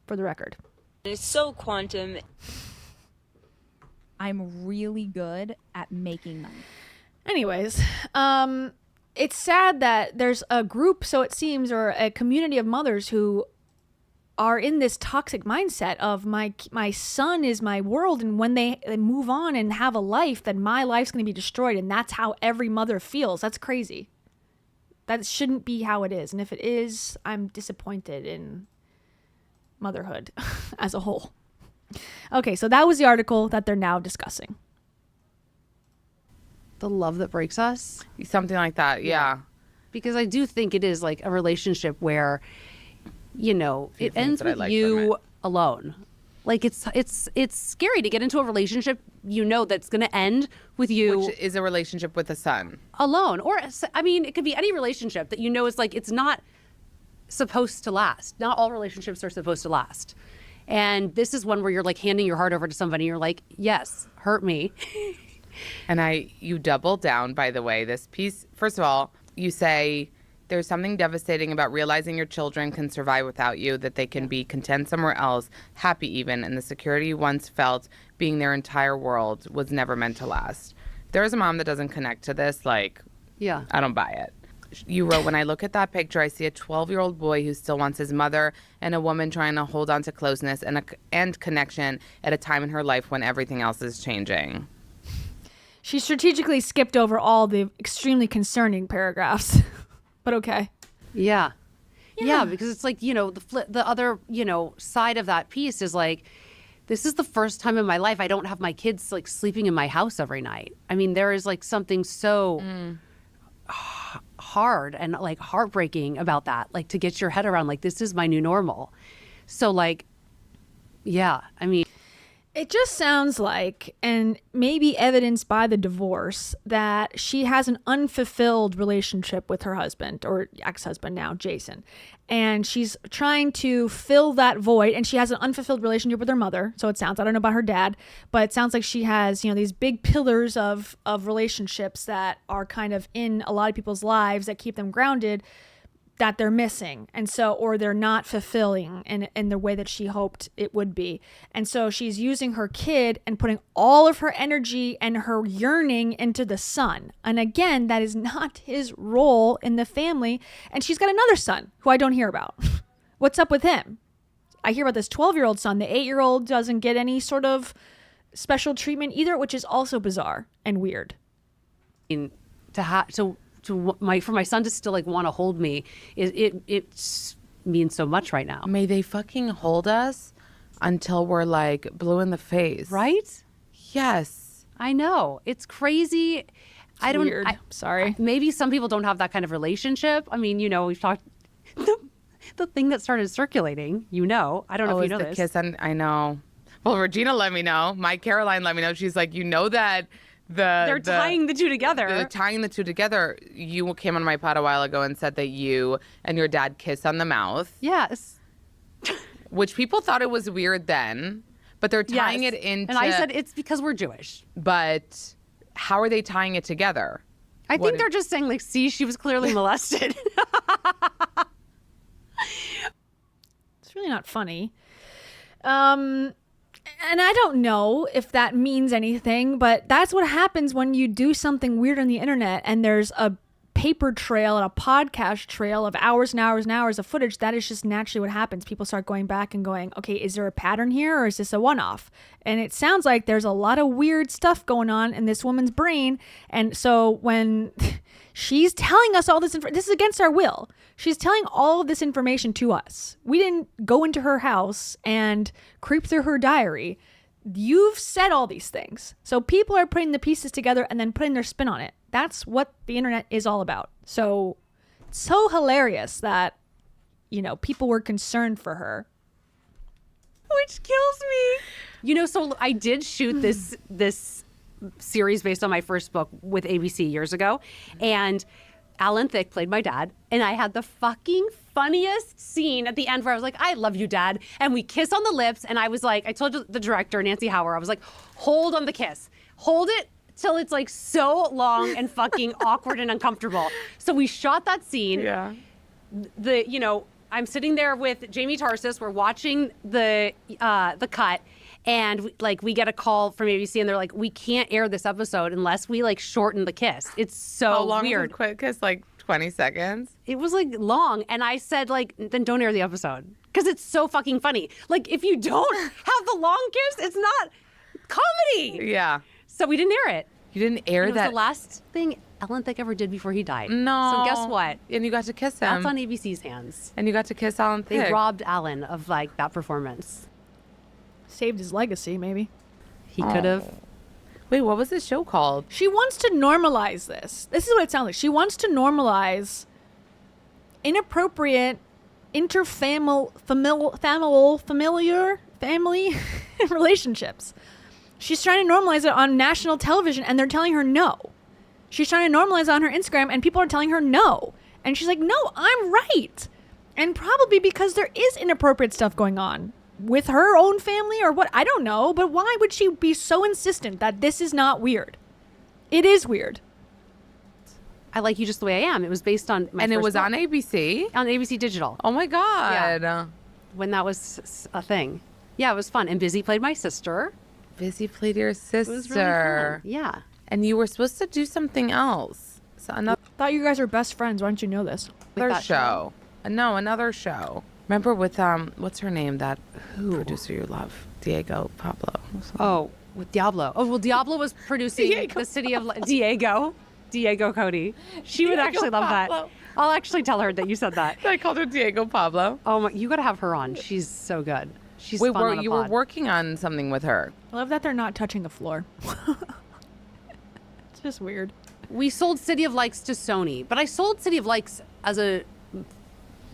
For the record. It's so quantum. I'm really good at making money. Anyways, it's sad that there's a group, so it seems, or a community of mothers who are in this toxic mindset of my son is my world, and when they move on and have a life, then my life's going to be destroyed, and that's how every mother feels. That's crazy. That shouldn't be how it is, and if it is, I'm disappointed in motherhood as a whole. Okay, so that was the article that they're now discussing. The love that breaks us? Something like that, yeah. Because I do think it is like a relationship where, it ends with you alone. Like it's scary to get into a relationship, that's going to end with you. Which is a relationship with a son. Alone. Or, it could be any relationship that is like, it's not supposed to last. Not all relationships are supposed to last. And this is one where you're like handing your heart over to somebody. You're like, yes, hurt me. And you double down, by the way, this piece. First of all, you say there's something devastating about realizing your children can survive without you, that they can be content somewhere else, happy even, and the security you once felt being their entire world was never meant to last. There's a mom that doesn't connect to this, I don't buy it. You wrote, when I look at that picture, I see a 12-year-old boy who still wants his mother and a woman trying to hold on to closeness and connection at a time in her life when everything else is changing. She strategically skipped over all the extremely concerning paragraphs, but okay. Yeah, because it's like, the other, side of that piece is like, this is the first time in my life I don't have my kids like sleeping in my house every night. I mean, there is like something so hard and like heartbreaking about that, like to get your head around like this is my new normal. So like, yeah, I mean, It just sounds like, and maybe evidenced by the divorce, that she has an unfulfilled relationship with her husband, or ex-husband now, Jason. And she's trying to fill that void, and she has an unfulfilled relationship with her mother. So it sounds, I don't know about her dad, but it sounds like she has, these big pillars of relationships that are kind of in a lot of people's lives that keep them grounded, that they're missing, and so, or they're not fulfilling in the way that she hoped it would be. And so she's using her kid and putting all of her energy and her yearning into the son. And again, that is not his role in the family. And she's got another son who I don't hear about. What's up with him? I hear about this 12-year-old son. The 8-year-old doesn't get any sort of special treatment either, which is also bizarre and weird. For my son to still like want to hold me, it means so much right now. May they fucking hold us until we're like blue in the face, right? Yes, I know, it's crazy. I don't. Weird. Sorry. Maybe some people don't have that kind of relationship. I mean, we've talked. The thing that started circulating, I don't know if you know the this. Kiss I know. Well, Regina let me know. My Caroline let me know. She's like, that. They're tying the two together. They're tying the two together. You came on my pod a while ago and said that you and your dad kiss on the mouth. Yes. Which people thought it was weird then, but they're tying it into... And I said it's because we're Jewish. But how are they tying it together? I think they're just saying, like, see, she was clearly molested. It's really not funny. And I don't know if that means anything, but that's what happens when you do something weird on the internet and there's a paper trail and a podcast trail of hours and hours and hours of footage. That is just naturally what happens. People start going back and going, okay, is there a pattern here or is this a one-off? And it sounds like there's a lot of weird stuff going on in this woman's brain. And so when she's telling us all this this is against our will. She's telling all of this information to us. We didn't go into her house and creep through her diary. You've said all these things. So people are putting the pieces together and then putting their spin on it. That's what the internet is all about. So it's so hilarious that, people were concerned for her. Which kills me. So I did shoot this series based on my first book with ABC years ago. And Alan Thicke played my dad. And I had the fucking funniest scene at the end where I was like, I love you, Dad. And we kiss on the lips. And I was like, I told the director, Nancy Hauer, I was like, hold on the kiss. Hold it till it's like so long and fucking awkward and uncomfortable. So we shot that scene. Yeah. I'm sitting there with Jamie Tarsis. We're watching the cut. And we get a call from ABC and they're like, we can't air this episode unless we shorten the kiss. It's so How long weird. was a quick kiss? 20 seconds? It was long. And I said then don't air the episode. Because it's so fucking funny. If you don't have the long kiss, it's not comedy. Yeah. So we didn't air it. You didn't air It was that? the last thing Alan Thicke ever did before he died. No. So guess what? And you got to kiss him. That's on ABC's hands. And you got to kiss Alan Thicke. They robbed Alan of that performance. Saved his legacy, maybe. He could have. Wait, what was this show called? She wants to normalize this. This is what it sounds like. She wants to normalize inappropriate family relationships. She's trying to normalize it on national television and they're telling her no. She's trying to normalize it on her Instagram and people are telling her no. And she's like, no, I'm right. And probably because there is inappropriate stuff going on with her own family or what, I don't know. But why would she be so insistent that this is not weird? It is weird. I Like You Just the Way I Am. It was based on my And it first was book. on ABC? On ABC Digital. Oh my God. Yeah. When that was a thing. Yeah, it was fun. And Busy played my sister. Busy played your sister. It was really fun. Yeah. And you were supposed to do something else. So another Thought you guys were best friends. Why don't you know this? show. No, another show. Remember with what's her name? That producer you love, Diego Pablo. Oh, with Diablo. Oh, well, Diablo was producing the City of Diego Cody. She would actually love that. I'll actually tell her that you said that. I called her Diego Pablo. Oh my! You got to have her on. She's so good. She's Wait, fun on a you were pod. working on something with her. I love that they're not touching the floor. It's just weird. We sold City of Likes to Sony, but I sold City of Likes as a.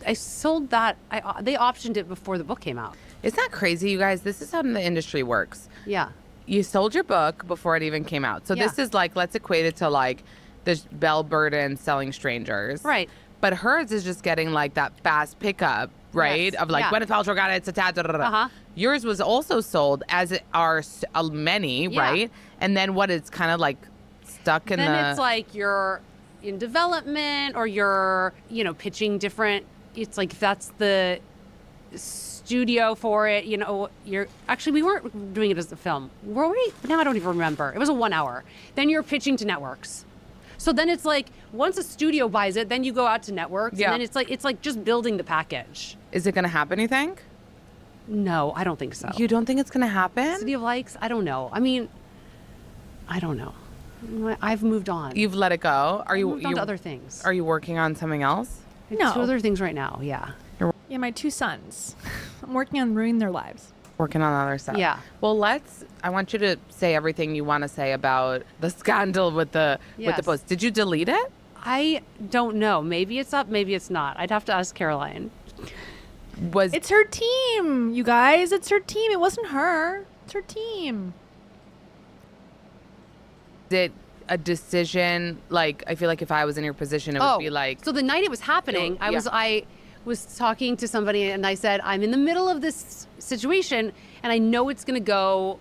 I sold that. They optioned it before the book came out. Isn't that crazy, you guys? This is how the industry works. Yeah. You sold your book before it even came out. So this is like, let's equate it to like the Belle Burden Selling Strangers. Right. But hers is just getting like that fast pickup, right? Yes. Of like, Yeah. Gwyneth Paltrow got it, ta-ta-ta-ta-ta. Uh-huh. Yours was also sold, as it are many, Yeah. right? And then what, it's kind of like stuck in Then it's like you're in development or you're, pitching different. It's like if that's the studio for it, you're actually, we weren't doing it as a film, were we? Now I don't even remember. It was a 1 hour. Then you're pitching to networks. So then it's like once a studio buys it, then you go out to networks. Yeah. And then it's like just building the package. Is it going to happen, you think? No, I don't think so. You don't think it's going to happen? City of Likes? I don't know. I mean, I don't know. I've moved on. You've let it go? Are you moved on to other things. Are you working on something else? No. 2 other things right now, yeah. Yeah, my 2 sons. I'm working on ruining their lives. Working on other stuff. Yeah. Well, I want you to say everything you want to say about the scandal with the post. Did you delete it? I don't know. Maybe it's up, maybe it's not. I'd have to ask Caroline. It's her team, you guys. It's her team. It wasn't her. It's her team. Did a decision, like, I feel like if I was in your position, it would be like. So the night it was happening, I was talking to somebody and I said, I'm in the middle of this situation and I know it's going to go,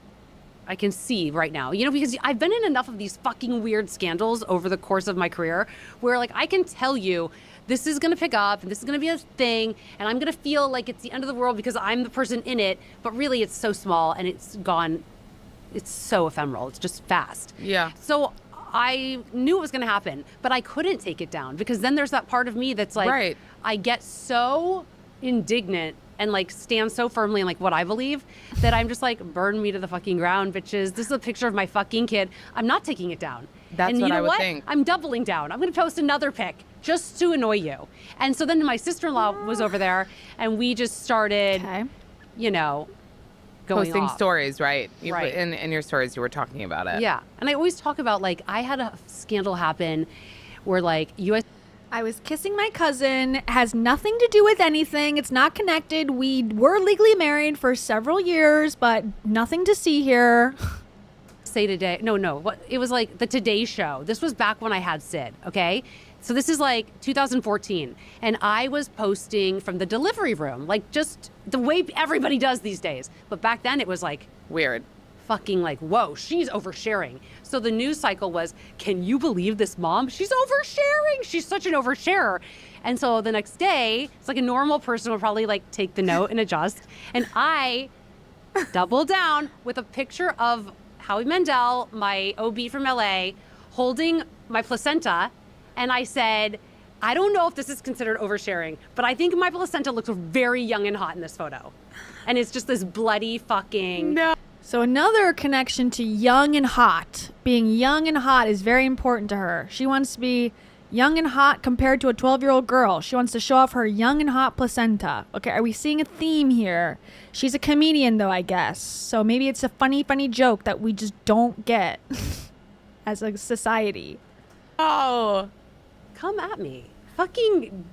I can see right now, because I've been in enough of these fucking weird scandals over the course of my career where like I can tell you this is going to pick up and this is going to be a thing and I'm going to feel like it's the end of the world because I'm the person in it, but really it's so small and it's gone. It's so ephemeral. It's just fast. Yeah. So I knew it was going to happen, but I couldn't take it down because then there's that part of me that's like, Right. I get so indignant and like stand so firmly in like what I believe that I'm just like, burn me to the fucking ground, bitches. This is a picture of my fucking kid. I'm not taking it down. That's and what you know I would what? think. I'm doubling down. I'm going to post another pic just to annoy you. And so then my sister-in-law was over there and we just started, going posting off. stories, right? Right. In your stories, you were talking about it. Yeah. And I always talk about like, I had a scandal happen where like I was kissing my cousin. Has nothing to do with anything. It's not connected. We were legally married for several years, but nothing to see here. Say Today. No. What it was like the Today Show. This was back when I had Sid. Okay. So this is like 2014. And I was posting from the delivery room, like just the way everybody does these days. But back then it was like weird. Fucking like, whoa, she's oversharing. So the news cycle was, can you believe this mom? She's oversharing. She's such an oversharer. And so the next day, it's like a normal person would probably like take the note and adjust. And I double down with a picture of Howie Mandel, my OB from LA, holding my placenta. And I said, I don't know if this is considered oversharing, but I think my placenta looks very young and hot in this photo. And it's just this bloody fucking... No. So another connection to young and hot. Being young and hot is very important to her. She wants to be young and hot compared to a 12-year-old girl. She wants to show off her young and hot placenta. Okay, are we seeing a theme here? She's a comedian, though, I guess. So maybe it's a funny joke that we just don't get as a society. Oh, come at me. Fucking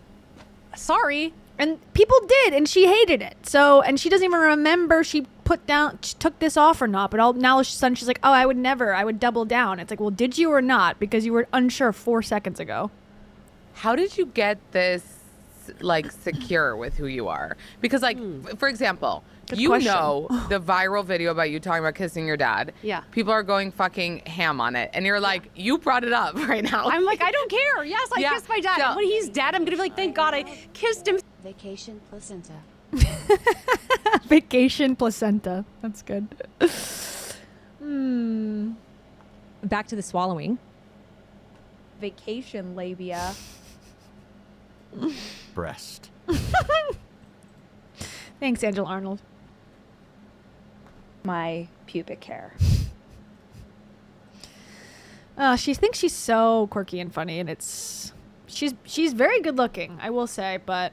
sorry. And people did, and she hated it. So, and she doesn't even remember she took this off or not. But now all of a sudden she's like, oh, I would double down. It's like, well, did you or not? Because you were unsure 4 seconds ago. How did you get this, like, secure with who you are? Because, like, for example, Good you question. know the viral video about you talking about kissing your dad. Yeah. People are going fucking ham on it. And you're like, you brought it up right now. I'm like, I don't care. Yes, I kissed my dad. So- When he's dead, I'm going to be like, thank God I kissed him. Vacation placenta. Vacation placenta. That's good. Back to the swallowing. Vacation labia. Breast. Thanks, Angela Arnold. My pubic hair. She thinks she's so quirky and funny, and she's very good looking, I will say, but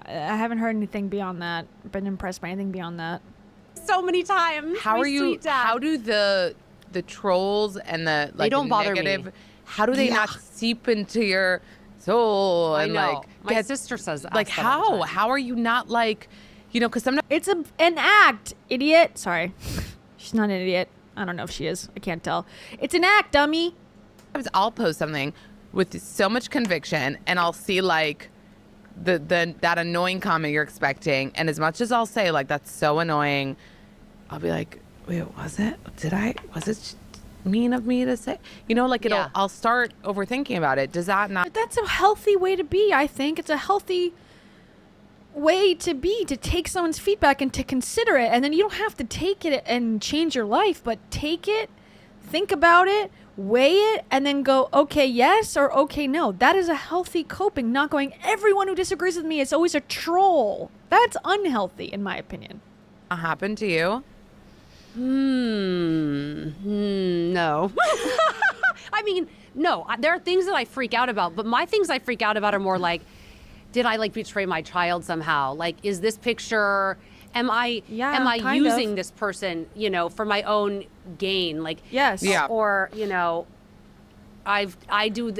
I haven't heard anything beyond that. Been impressed by anything beyond that. So many times. How My are you? sweet dad. How do the trolls and the like don't bother me. negative? How do they not seep into your soul? I And know. like My get- sister says like asks that all the how? time. How are you not like You know, because sometimes it's an act, idiot. Sorry. She's not an idiot. I don't know if she is. I can't tell. It's an act, dummy. I'll post something with so much conviction and I'll see like that annoying comment you're expecting. And as much as I'll say like, that's so annoying, I'll be like, wait, was it mean of me to say? You know, like I'll start overthinking about it. Does that not? But that's a healthy way to be, I think. It's a healthy way to be, to take someone's feedback and to consider it. And then you don't have to take it and change your life, but take it, think about it, weigh it, and then go, okay, yes, or okay, no. That is a healthy coping, not going, everyone who disagrees with me is always a troll. That's unhealthy, in my opinion. Happened to you? No. I mean, no. There are things that I freak out about, but my things I freak out about are more like, did I like betray my child somehow? Like, is this picture, am I using this person, you know, for my own gain? Like, yes. Yeah. Or, you know, I do,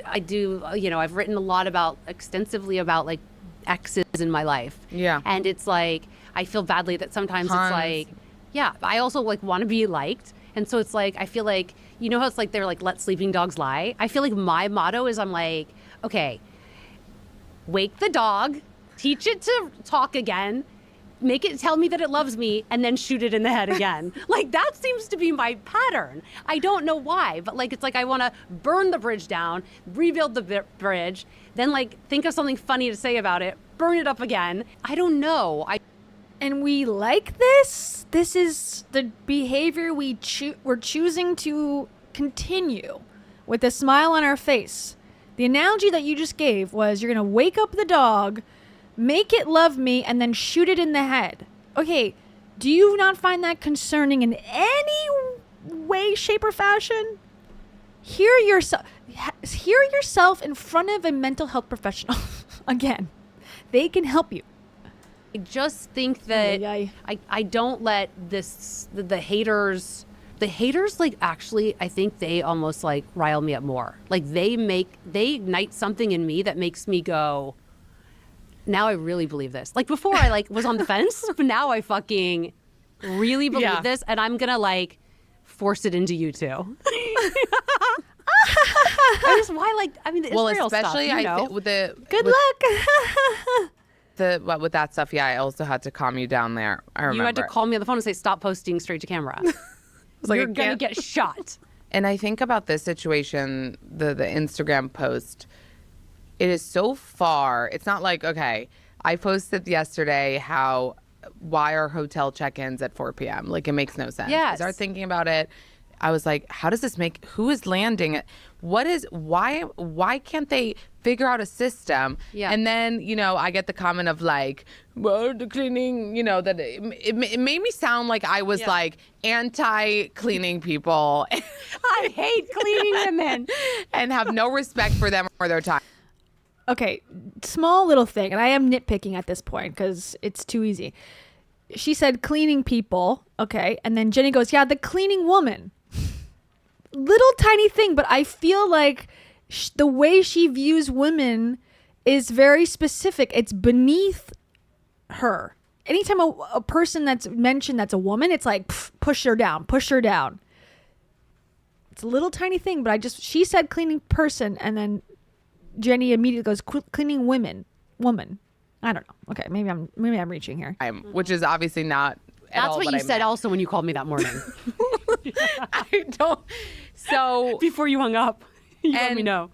you know, I've written a lot extensively about like exes in my life. Yeah. And it's like, I feel badly that sometimes it's like, yeah, I also like want to be liked. And so it's like, I feel like, you know how it's like, they're like, let sleeping dogs lie. I feel like my motto is I'm like, okay, wake the dog, teach it to talk again, make it tell me that it loves me, and then shoot it in the head again. Like, that seems to be my pattern. I don't know why, but like, it's like I want to burn the bridge down, rebuild the bridge, then like think of something funny to say about it, burn it up again. I don't know. And we like this. This is the behavior we're choosing to continue with a smile on our face. The analogy that you just gave was you're going to wake up the dog, make it love me, and then shoot it in the head. Okay, do you not find that concerning in any way, shape, or fashion? Hear yourself in front of a mental health professional. Again, they can help you. I just think that I don't let the haters like actually I think they almost like rile me up more. Like they ignite something in me that makes me go, now I really believe this. Like before I like was on the fence, but now I fucking really believe this, and I'm gonna like force it into you too. I mean, the Israel especially stuff, you know? with the good luck. With that stuff, I also had to calm you down there. I remember. You had to call me on the phone and say, stop posting straight to camera. You're going to get shot. And I think about this situation, the Instagram post, it is so far. It's not like, okay, I posted yesterday why are hotel check-ins at 4 p.m.? Like, it makes no sense. Yes. I started thinking about it. I was like, how does this who is landing? Why can't they figure out a system? Yeah. And then, you know, I get the comment of like, well, the cleaning, you know, that it made me sound like I was like anti-cleaning people. I hate cleaning women. And have no respect for them or their time. Okay, small little thing, and I am nitpicking at this point because it's too easy. She said cleaning people, okay, and then Jenny goes, yeah, the cleaning woman. Little tiny thing, but I feel like the way she views women is very specific. It's beneath her. Anytime a person that's mentioned that's a woman, it's like, push her down, push her down. It's a little tiny thing, but she said cleaning person, and then Jenny immediately goes, cleaning woman. I don't know. Okay, maybe I'm reaching here. Which is obviously not at That's all what you said also when you called me that morning. I don't. So before you hung up, you let me know.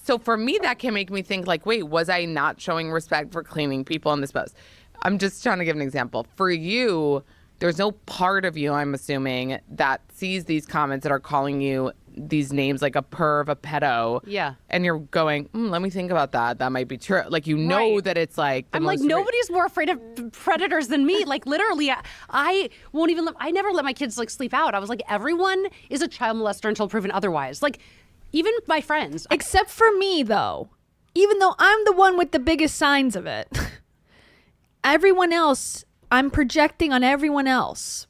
So for me, that can make me think like, wait, was I not showing respect for cleaning people in this post? I'm just trying to give an example. For you, there's no part of you, I'm assuming, that sees these comments that are calling you these names like a perv, a pedo. Yeah. And you're going, let me think about that. That might be true. Like, you know that it's like I'm like, nobody's more afraid of predators than me. Like, literally, I won't even I never let my kids like sleep out. I was like, everyone is a child molester until proven otherwise. Like, even my friends. Except for me, though. Even though I'm the one with the biggest signs of it. Everyone else, I'm projecting on everyone else.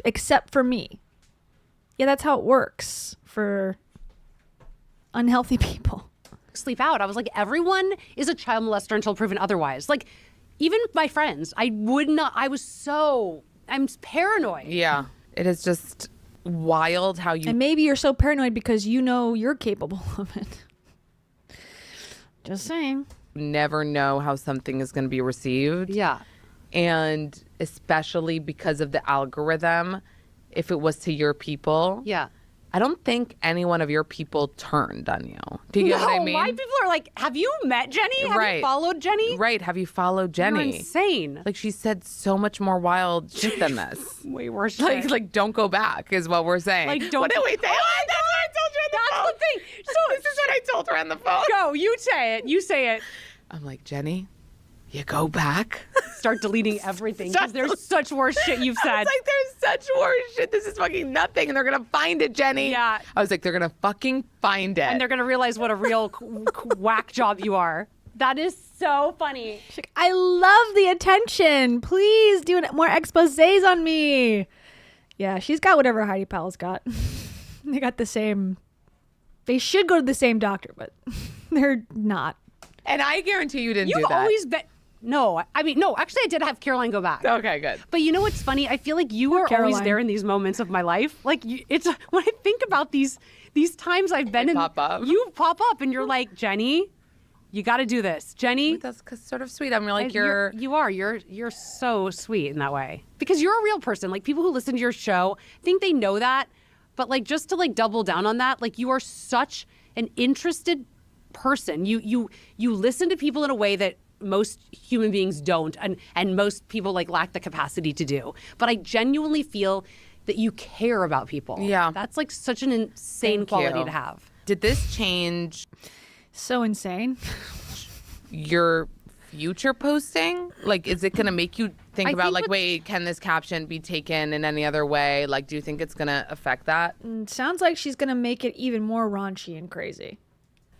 Except for me. Yeah, that's how it works for unhealthy people. Sleep out. I was like, everyone is a child molester until proven otherwise. Like, even my friends, I would not. I'm paranoid. Yeah, it is just wild how you. And maybe you're so paranoid because you know you're capable of it. Just saying. Never know how something is going to be received. Yeah. And especially because of the algorithm, if it was to your people. Yeah. I don't think any one of your people turned on you. Do you get what I mean? My people are like, have you met Jenny? Have Right. you followed Jenny? Right. Have you followed Jenny? You're insane. Like, she said so much more wild shit than this. Way worse shit. Like, don't go back is what we're saying. Like, don't. What did we say? Oh, That's what I told you on the phone. That's the thing. So This is what I told her on the phone. Go. You say it. You say it. I'm like, Jenny, you go back. Start deleting everything because there's such worse shit you've said. I was like, there's such worse shit. This is fucking nothing. And they're going to find it, Jenny. Yeah. I was like, they're going to fucking find it. And they're going to realize what a real whack job you are. That is so funny. She's like, I love the attention. Please do more exposés on me. Yeah, she's got whatever Heidi Powell's got. They got the same. They should go to the same doctor, but they're not. And I guarantee you didn't do You've that. always been. No, I mean, no, actually, I did have Caroline go back. Okay, good. But you know what's funny? I feel like you are always Caroline. there in these moments of my life. Like, it's when I think about these times I've been in, pop up. you pop up and you're like, Jenny, you got to do this. Jenny. That's sort of sweet. I mean, like, you're so sweet in that way. Because you're a real person. Like, people who listen to your show think they know that. But, like, just to, like, double down on that, like, you are such an interested person. You listen to people in a way that most human beings don't, and most people like lack the capacity to do. But I genuinely feel that you care about people. Yeah. That's like such an insane Thank quality you. to have. Did this change So insane. your future posting? Like, is it going to make you think about, like, wait, can this caption be taken in any other way? Like, do you think it's going to affect that? Sounds like she's going to make it even more raunchy and crazy.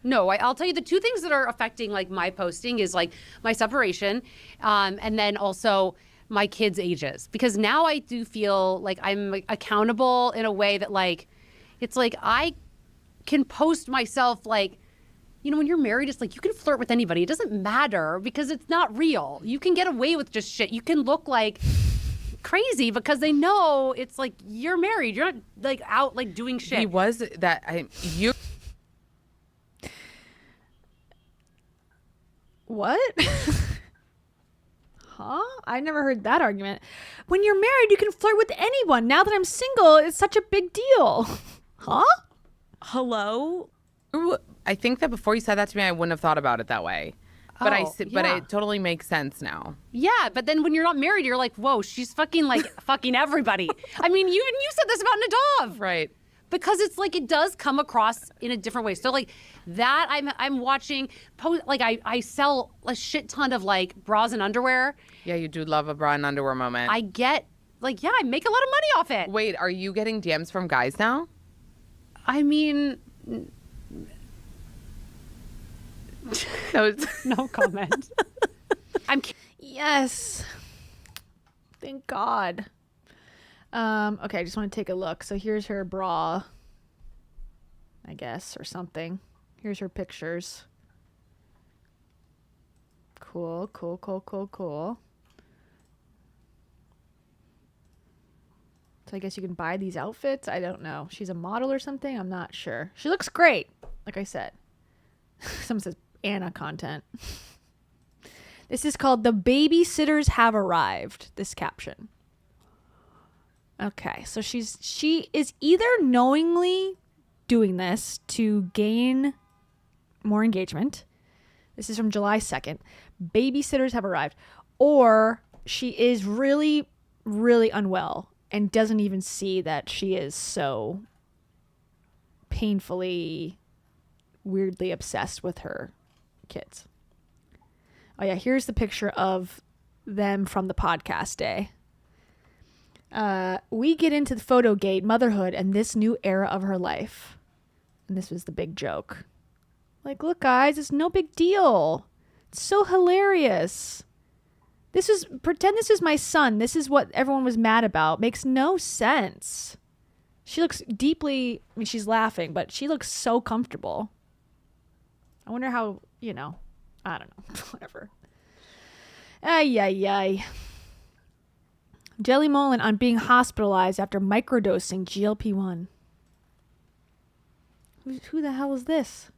No, I'll tell you the two things that are affecting like my posting is like my separation, and then also my kids' ages. Because now I do feel like I'm accountable in a way that like, it's like I can post myself like, you know, when you're married, it's like you can flirt with anybody. It doesn't matter because it's not real. You can get away with just shit. You can look like crazy because they know it's like you're married. You're not like out like doing shit. He was that you. What? Huh? I never heard that argument. When you're married, you can flirt with anyone. Now that I'm single, it's such a big deal. Huh? Hello? I think that before you said that to me, I wouldn't have thought about it that way. But but it totally makes sense now. Yeah, but then when you're not married, you're like, whoa, she's fucking like fucking everybody. I mean, you said this about Nadav. Right. Because it's like it does come across in a different way. So like that I'm watching like I sell a shit ton of like bras and underwear. Yeah, you do love a bra and underwear moment. I get like I make a lot of money off it. Wait, are you getting DMs from guys now? I mean no comment. Yes. Thank God. Okay, I just want to take a look. So here's her bra, I guess, or something. Here's her pictures. Cool. So I guess you can buy these outfits. I don't know. She's a model or something. I'm not sure. She looks great, like I said. Someone says Anna content. This is called "The Babysitters Have Arrived." This caption. Okay, so she is either knowingly doing this to gain more engagement. This is from July 2nd. Babysitters have arrived. Or she is really, really unwell and doesn't even see that she is so painfully, weirdly obsessed with her kids. Oh yeah, here's the picture of them from the podcast day. We get into the photo gate, motherhood, and this new era of her life. And this was the big joke. Like, look, guys, it's no big deal. It's so hilarious. Pretend this is my son. This is what everyone was mad about. Makes no sense. She looks deeply, I mean, she's laughing, but she looks so comfortable. I wonder how, I don't know. Whatever. Ay, ay, ay. Jenny Mollen on being hospitalized after microdosing GLP-1. Who the hell is this?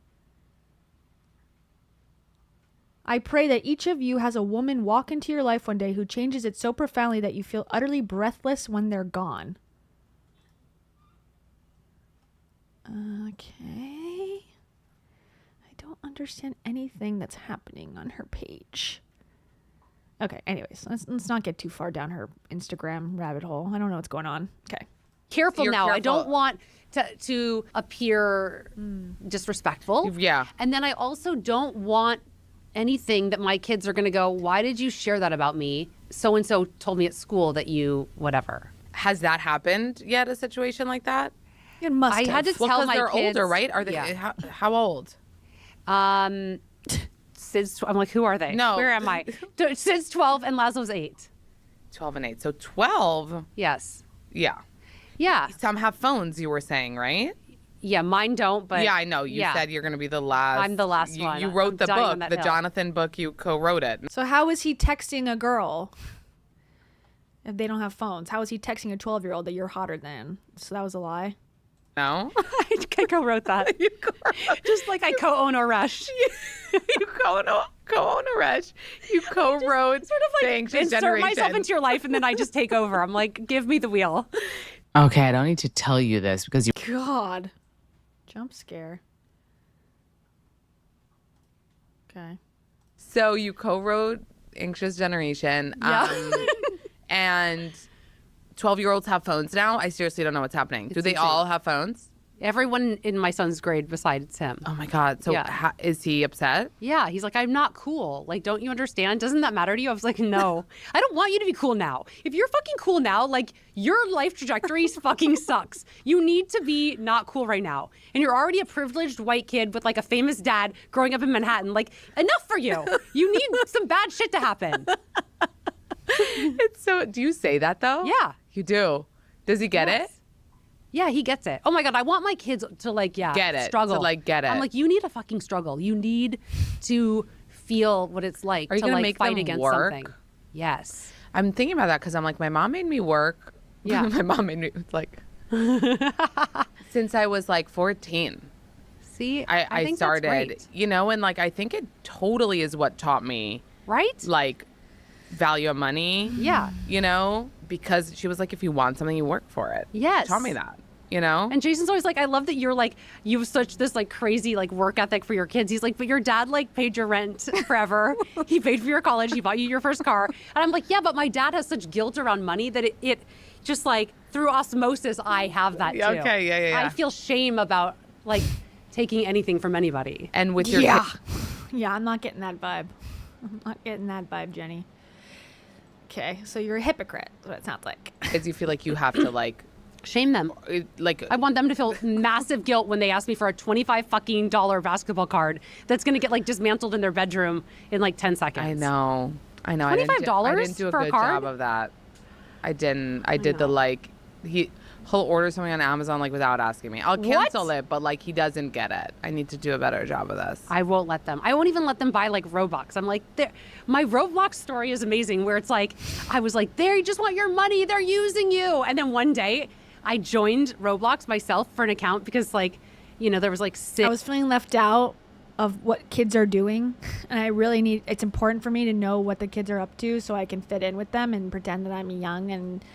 I pray that each of you has a woman walk into your life one day who changes it so profoundly that you feel utterly breathless when they're gone. Okay. I don't understand anything that's happening on her page. Okay, anyways, let's not get too far down her Instagram rabbit hole. I don't know what's going on. Okay. Careful You're now. I careful. don't want to appear disrespectful. Yeah. And then I also don't want anything that my kids are going to go, why did you share that about me? So-and-so told me at school that you whatever. Has that happened yet, a situation like that? It must I have. had to Well, tell 'cause my they're kids. older, right? Are they? Yeah. How old? Sid's, I'm like, who are they? No. Where am I? Sid's 12 and Laszlo's 8. 12 and 8. So 12. Yes. Yeah. Yeah. Some have phones, you were saying, right? Yeah, mine don't, but yeah, I know. You said you're going to be the last. I'm the last one. You wrote I'm the dying on book, that the hill. Jonathan book. You co-wrote it. So how is he texting a girl if they don't have phones? How is he texting a 12-year-old that you're hotter than? So that was a lie? No. I co-wrote that. Just like I co-own Oresh. You co-own Oresh. You co-wrote sort of like the Anxious insert Generation. myself into your life and then I just take over. I'm like, give me the wheel. Okay, I don't need to tell you this because you. God. Jump scare. Okay. So you co-wrote Anxious Generation. Yeah. And 12-year-olds have phones now. I seriously don't know what's happening. Do they insane. all have phones? Everyone in my son's grade besides him. Oh my God. So Yeah. is he upset? Yeah, he's like, I'm not cool. Like, don't you understand? Doesn't that matter to you? I was like, no. I don't want you to be cool now. If you're fucking cool now, like, your life trajectory fucking sucks. You need to be not cool right now. And you're already a privileged white kid with, like, a famous dad growing up in Manhattan. Like, enough for you. You need some bad shit to happen. It's so. Do you say that though? Yeah. You do. Does he get it? Yeah, he gets it. Oh my God, I want my kids to like, Get it, struggle. to, like, get it. I'm like, you need a fucking struggle. You need to feel what it's like Are you to gonna like make fight them against work? something. Yes. I'm thinking about that because I'm like, my mom made me work. Yeah. My mom made me like since I was like 14. See, I think started, that's great. you know, and like I think it totally is what taught me, right? Like value of money. Yeah. You know, because she was like, if you want something, you work for it. Yes. She taught me that. You know? And Jason's always like, I love that you're like, you have such this like crazy like work ethic for your kids. He's like, but your dad like paid your rent forever. He paid for your college. He bought you your first car. And I'm like, yeah, but my dad has such guilt around money that it just like through osmosis, I have that too. Okay, yeah. I feel shame about like taking anything from anybody. And with your Yeah, I'm not getting that vibe. I'm not getting that vibe, Jenny. Okay, so you're a hypocrite, is what it sounds like. kids, you feel like you have to like shame them. Like I want them to feel massive guilt when they ask me for a $25 fucking basketball card that's gonna get like dismantled in their bedroom in like 10 seconds. I know. $25 I didn't do a for a good card? job of that. I didn't. I did the like he'll order something on Amazon like without asking me. I'll cancel it, but like he doesn't get it. I need to do a better job of this. I won't let them. I won't even let them buy like Robux. I'm like, my Roblox story is amazing where it's like, I was like, they just want your money. They're using you. And then one day I joined Roblox myself for an account because like, you know, there was like 6. I was feeling left out of what kids are doing, and I really it's important for me to know what the kids are up to so I can fit in with them and pretend that I'm young and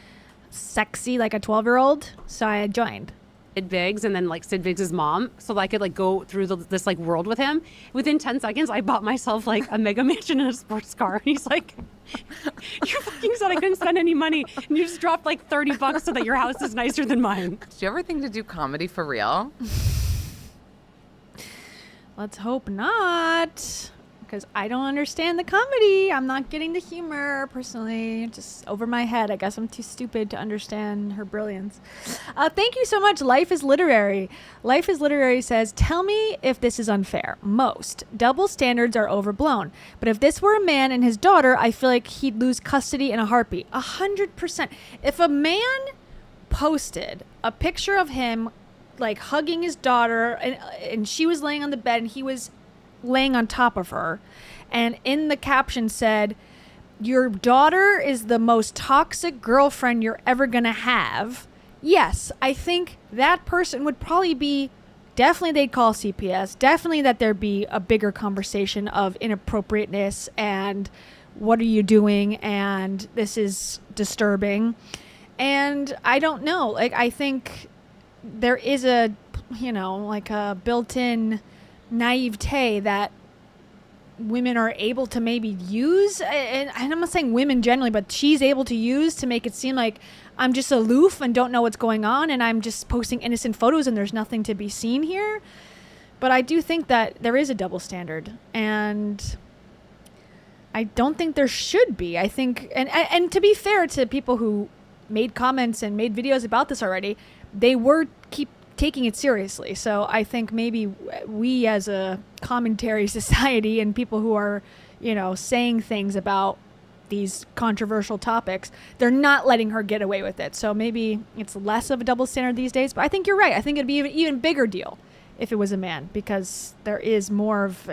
sexy like a 12-year-old. So I joined. Sid Biggs and then like Sid Biggs' mom so that I could like go through this like world with him. Within 10 seconds, I bought myself like a mega mansion and a sports car. And he's like, you fucking said I couldn't spend any money and you just dropped like $30 so that your house is nicer than mine. Did you ever think to do comedy for real? Let's hope not, because I don't understand the comedy. I'm not getting the humor personally. Just over my head. I guess I'm too stupid to understand her brilliance. Thank you so much. Life is Literary. Life is Literary says, tell me if this is unfair. Most double standards are overblown. But if this were a man and his daughter, I feel like he'd lose custody in a heartbeat. 100%. If a man posted a picture of him like hugging his daughter and she was laying on the bed and he was laying on top of her, and in the caption said, your daughter is the most toxic girlfriend you're ever going to have, yes, I think that person would probably be, definitely they'd call CPS, definitely that there'd be a bigger conversation of inappropriateness and what are you doing and this is disturbing. And I don't know, like, I think there is a, you know, like a built-in naivete that women are able to maybe use, and I'm not saying women generally, but she's able to use to make it seem like I'm just aloof and don't know what's going on and I'm just posting innocent photos and there's nothing to be seen here. But I do think that there is a double standard, and I don't think there should be. I think, and to be fair to people who made comments and made videos about this already, they were keep taking it seriously. So I think maybe we as a commentary society and people who are, you know, saying things about these controversial topics, they're not letting her get away with it. So maybe it's less of a double standard these days. But I think you're right. I think it'd be an even bigger deal if it was a man, because there is more of,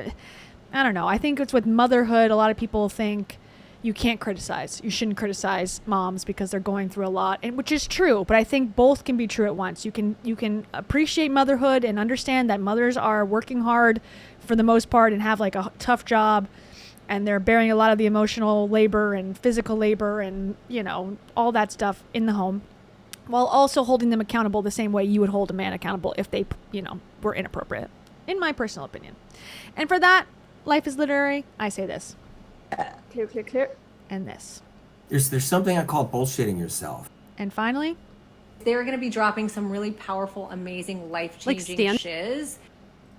I don't know. I think it's with motherhood. A lot of people think you can't criticize. You shouldn't criticize moms because they're going through a lot, and which is true. But I think both can be true at once. You can appreciate motherhood and understand that mothers are working hard for the most part and have like a tough job, and they're bearing a lot of the emotional labor and physical labor and, you know, all that stuff in the home, while also holding them accountable the same way you would hold a man accountable if they, you know, were inappropriate, in my personal opinion. And for that, life is literary. I say this. Clear, clear, clear. And this. There's something I call bullshitting yourself. And finally, they're going to be dropping some really powerful, amazing, life-changing shiz.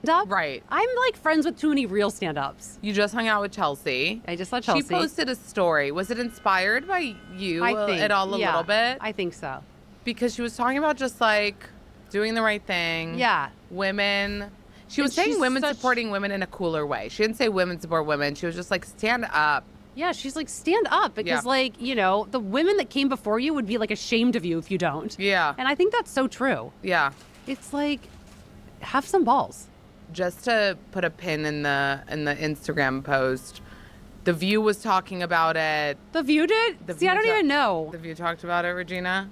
Up? Right. I'm like friends with too many real stand-ups. You just hung out with Chelsea. I just saw Chelsea. She posted a story. Was it inspired by you at all a little bit? I think so. Because she was talking about just like doing the right thing. Yeah. Women. She was saying women supporting women in a cooler way. She didn't say women support women. She was just like, stand up. Yeah, she's like, stand up. Because like, you know, the women that came before you would be like ashamed of you if you don't. Yeah. And I think that's so true. Yeah. It's like, have some balls. Just to put a pin in the Instagram post, The View was talking about it. The View did? See, I don't even know. The View talked about it, Regina.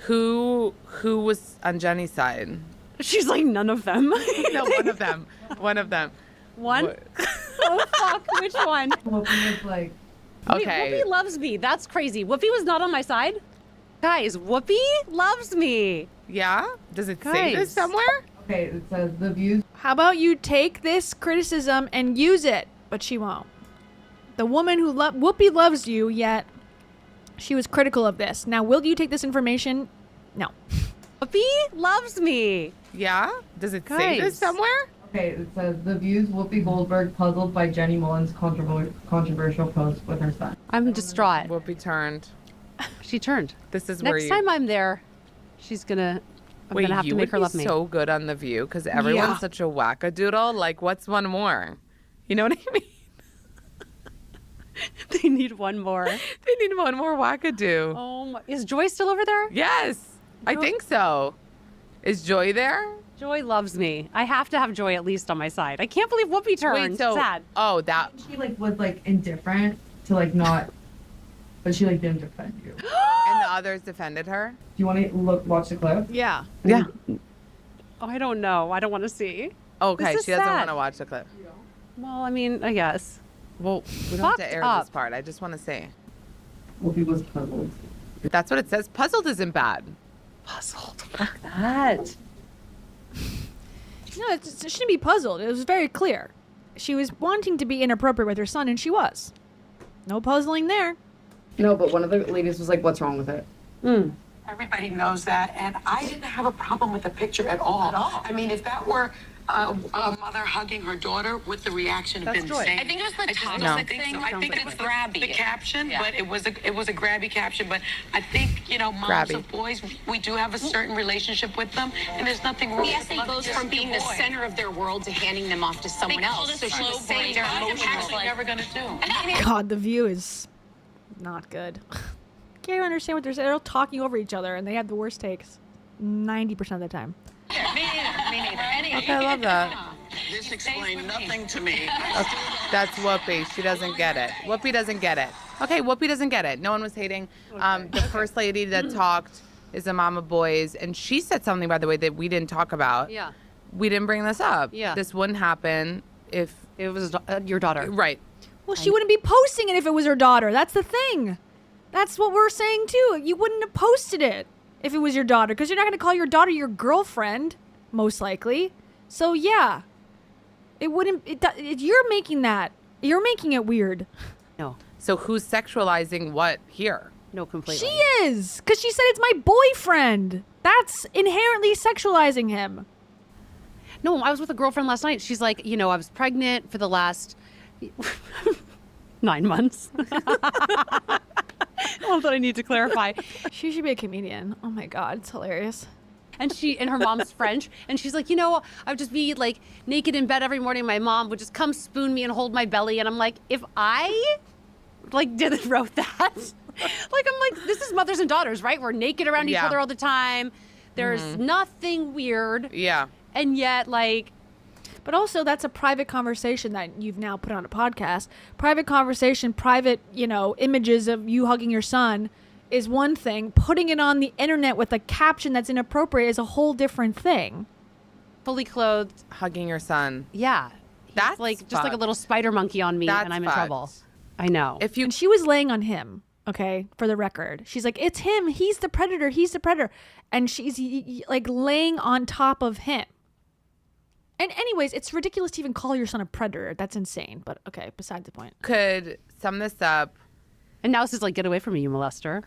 Who was on Jenny's side? She's like, none of them. No, one of them. One of them. One? Oh, fuck. Which one? Whoopi was like... Okay. Wait, Whoopi loves me. That's crazy. Whoopi was not on my side? Guys, Whoopi loves me. Yeah? Does it say this somewhere? Okay, it says the views. how about you take this criticism and use it? But she won't. The woman who Whoopi loves you, yet she was critical of this. Now, will you take this information? No. Whoopi loves me. Yeah? Does it say this somewhere? Okay, it says the views Whoopi Goldberg puzzled by Jenny Mollen's controversial post with her son. I'm distraught. Whoopi turned. She turned. This is where Next time I'm there, she's gonna. I'm gonna have to make her love me. You would be so good on The View because everyone's such a wackadoodle. Like, what's one more? You know what I mean? They need one more. They need one more wackadoo. Oh my! Is Joy still over there? Yes, I think so. Is Joy there? Joy loves me. I have to have Joy at least on my side. I can't believe Whoopi turned. Wait, so sad. Oh, that She like was like indifferent to like not, but she like didn't defend you. Do and the others defended her. you want to watch the clip? Yeah. Yeah. Oh, I don't know. I don't want to see. Okay, This she is doesn't sad. want to watch the clip. Well, I mean, I guess. Well, we don't have to Fucked air up. this part. I just want to say. Whoopi was puzzled. That's what it says. Puzzled isn't bad. Puzzled. Fuck that. No, it shouldn't be puzzled. It was very clear. She was wanting to be inappropriate with her son, and she was. No puzzling there. No, but one of the ladies was like, "What's wrong with it?" Everybody knows that, and I didn't have a problem with the picture at all. I mean, if that were a mother hugging her daughter, would the reaction have been the same? I think it was the topic No. thing. I think it was grabby. the caption, Yeah. but it was a grabby caption. But I think, you know, moms Grabby. of boys, we do have a certain relationship with them, and there's nothing wrong The with essay mother goes kissing from being your the boy. center of their world to handing them off to someone else. So she was saying their I'm emotions actually like never gonna do. God, The View is not good. Can't even understand what they're saying. They're all talking over each other, and they have the worst takes 90% of the time. Me neither. Okay, I love that. This explained nothing to me. That's Whoopi. She doesn't get it. Whoopi doesn't get it. Okay, Whoopi doesn't get it. No one was hating. The first lady that talked is a mom of boys, and she said something, by the way, that we didn't talk about. Yeah. We didn't bring this up. Yeah. This wouldn't happen if it was your daughter. Right. Well, she wouldn't be posting it if it was her daughter. That's the thing. That's what we're saying too. You wouldn't have posted it if it was your daughter, because you're not going to call your daughter your girlfriend, most likely. So yeah, it wouldn't. You're making that. You're making it weird. No. So who's sexualizing what here? No, completely. She is, because she said it's my boyfriend. That's inherently sexualizing him. No, I was with a girlfriend last night. She's like, I was pregnant for the last 9 months. All that I need to clarify. She should be a comedian. Oh my God, it's hilarious. And her mom's French, and she's like, I would just be like naked in bed every morning. My mom would just come spoon me and hold my belly, and I'm like, if I wrote that, I'm like, this is mothers and daughters, right? We're naked around each other all the time. There's nothing weird. Yeah. And yet, but also that's a private conversation that you've now put on a podcast. Private conversation, private, images of you hugging your son is one thing. Putting it on the internet with a caption that's inappropriate is a whole different thing. Fully clothed, hugging your son. Yeah. That's just like a little spider monkey on me, and I'm in trouble. I know. And she was laying on him, okay, for the record. She's like, it's him. He's the predator. He's the predator. And she's like laying on top of him. And anyways, it's ridiculous to even call your son a predator. That's insane. But okay, beside the point. Could sum this up. And now it's just like, get away from me, you molester.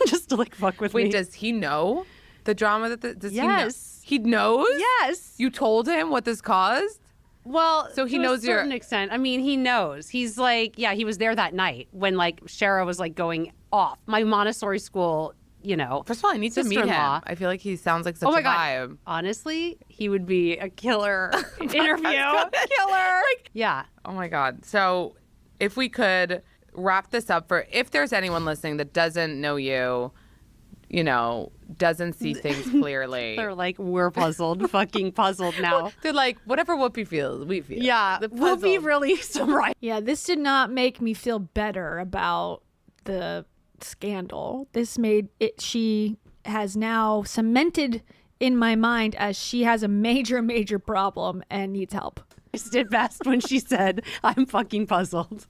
Just to fuck with me. Wait, does he know the drama does yes. He knows? Yes. You told him what this caused? Well, so he to knows a certain extent. I mean, he knows. He's like, he was there that night when Shara was going off. My Montessori school, First of all, I need to meet him. I feel like he sounds like such a vibe. Honestly, he would be a killer interview. Killer. Yeah. Oh my God. So if we could wrap this up if there's anyone listening that doesn't know you, doesn't see things clearly. They're like, we're puzzled, fucking puzzled now. They're like, whatever Whoopi feels, we feel. Yeah, Whoopi really right. Yeah, this did not make me feel better about the scandal. This made it, she has now cemented in my mind as she has a major, major problem and needs help. I did best when she said, I'm fucking puzzled.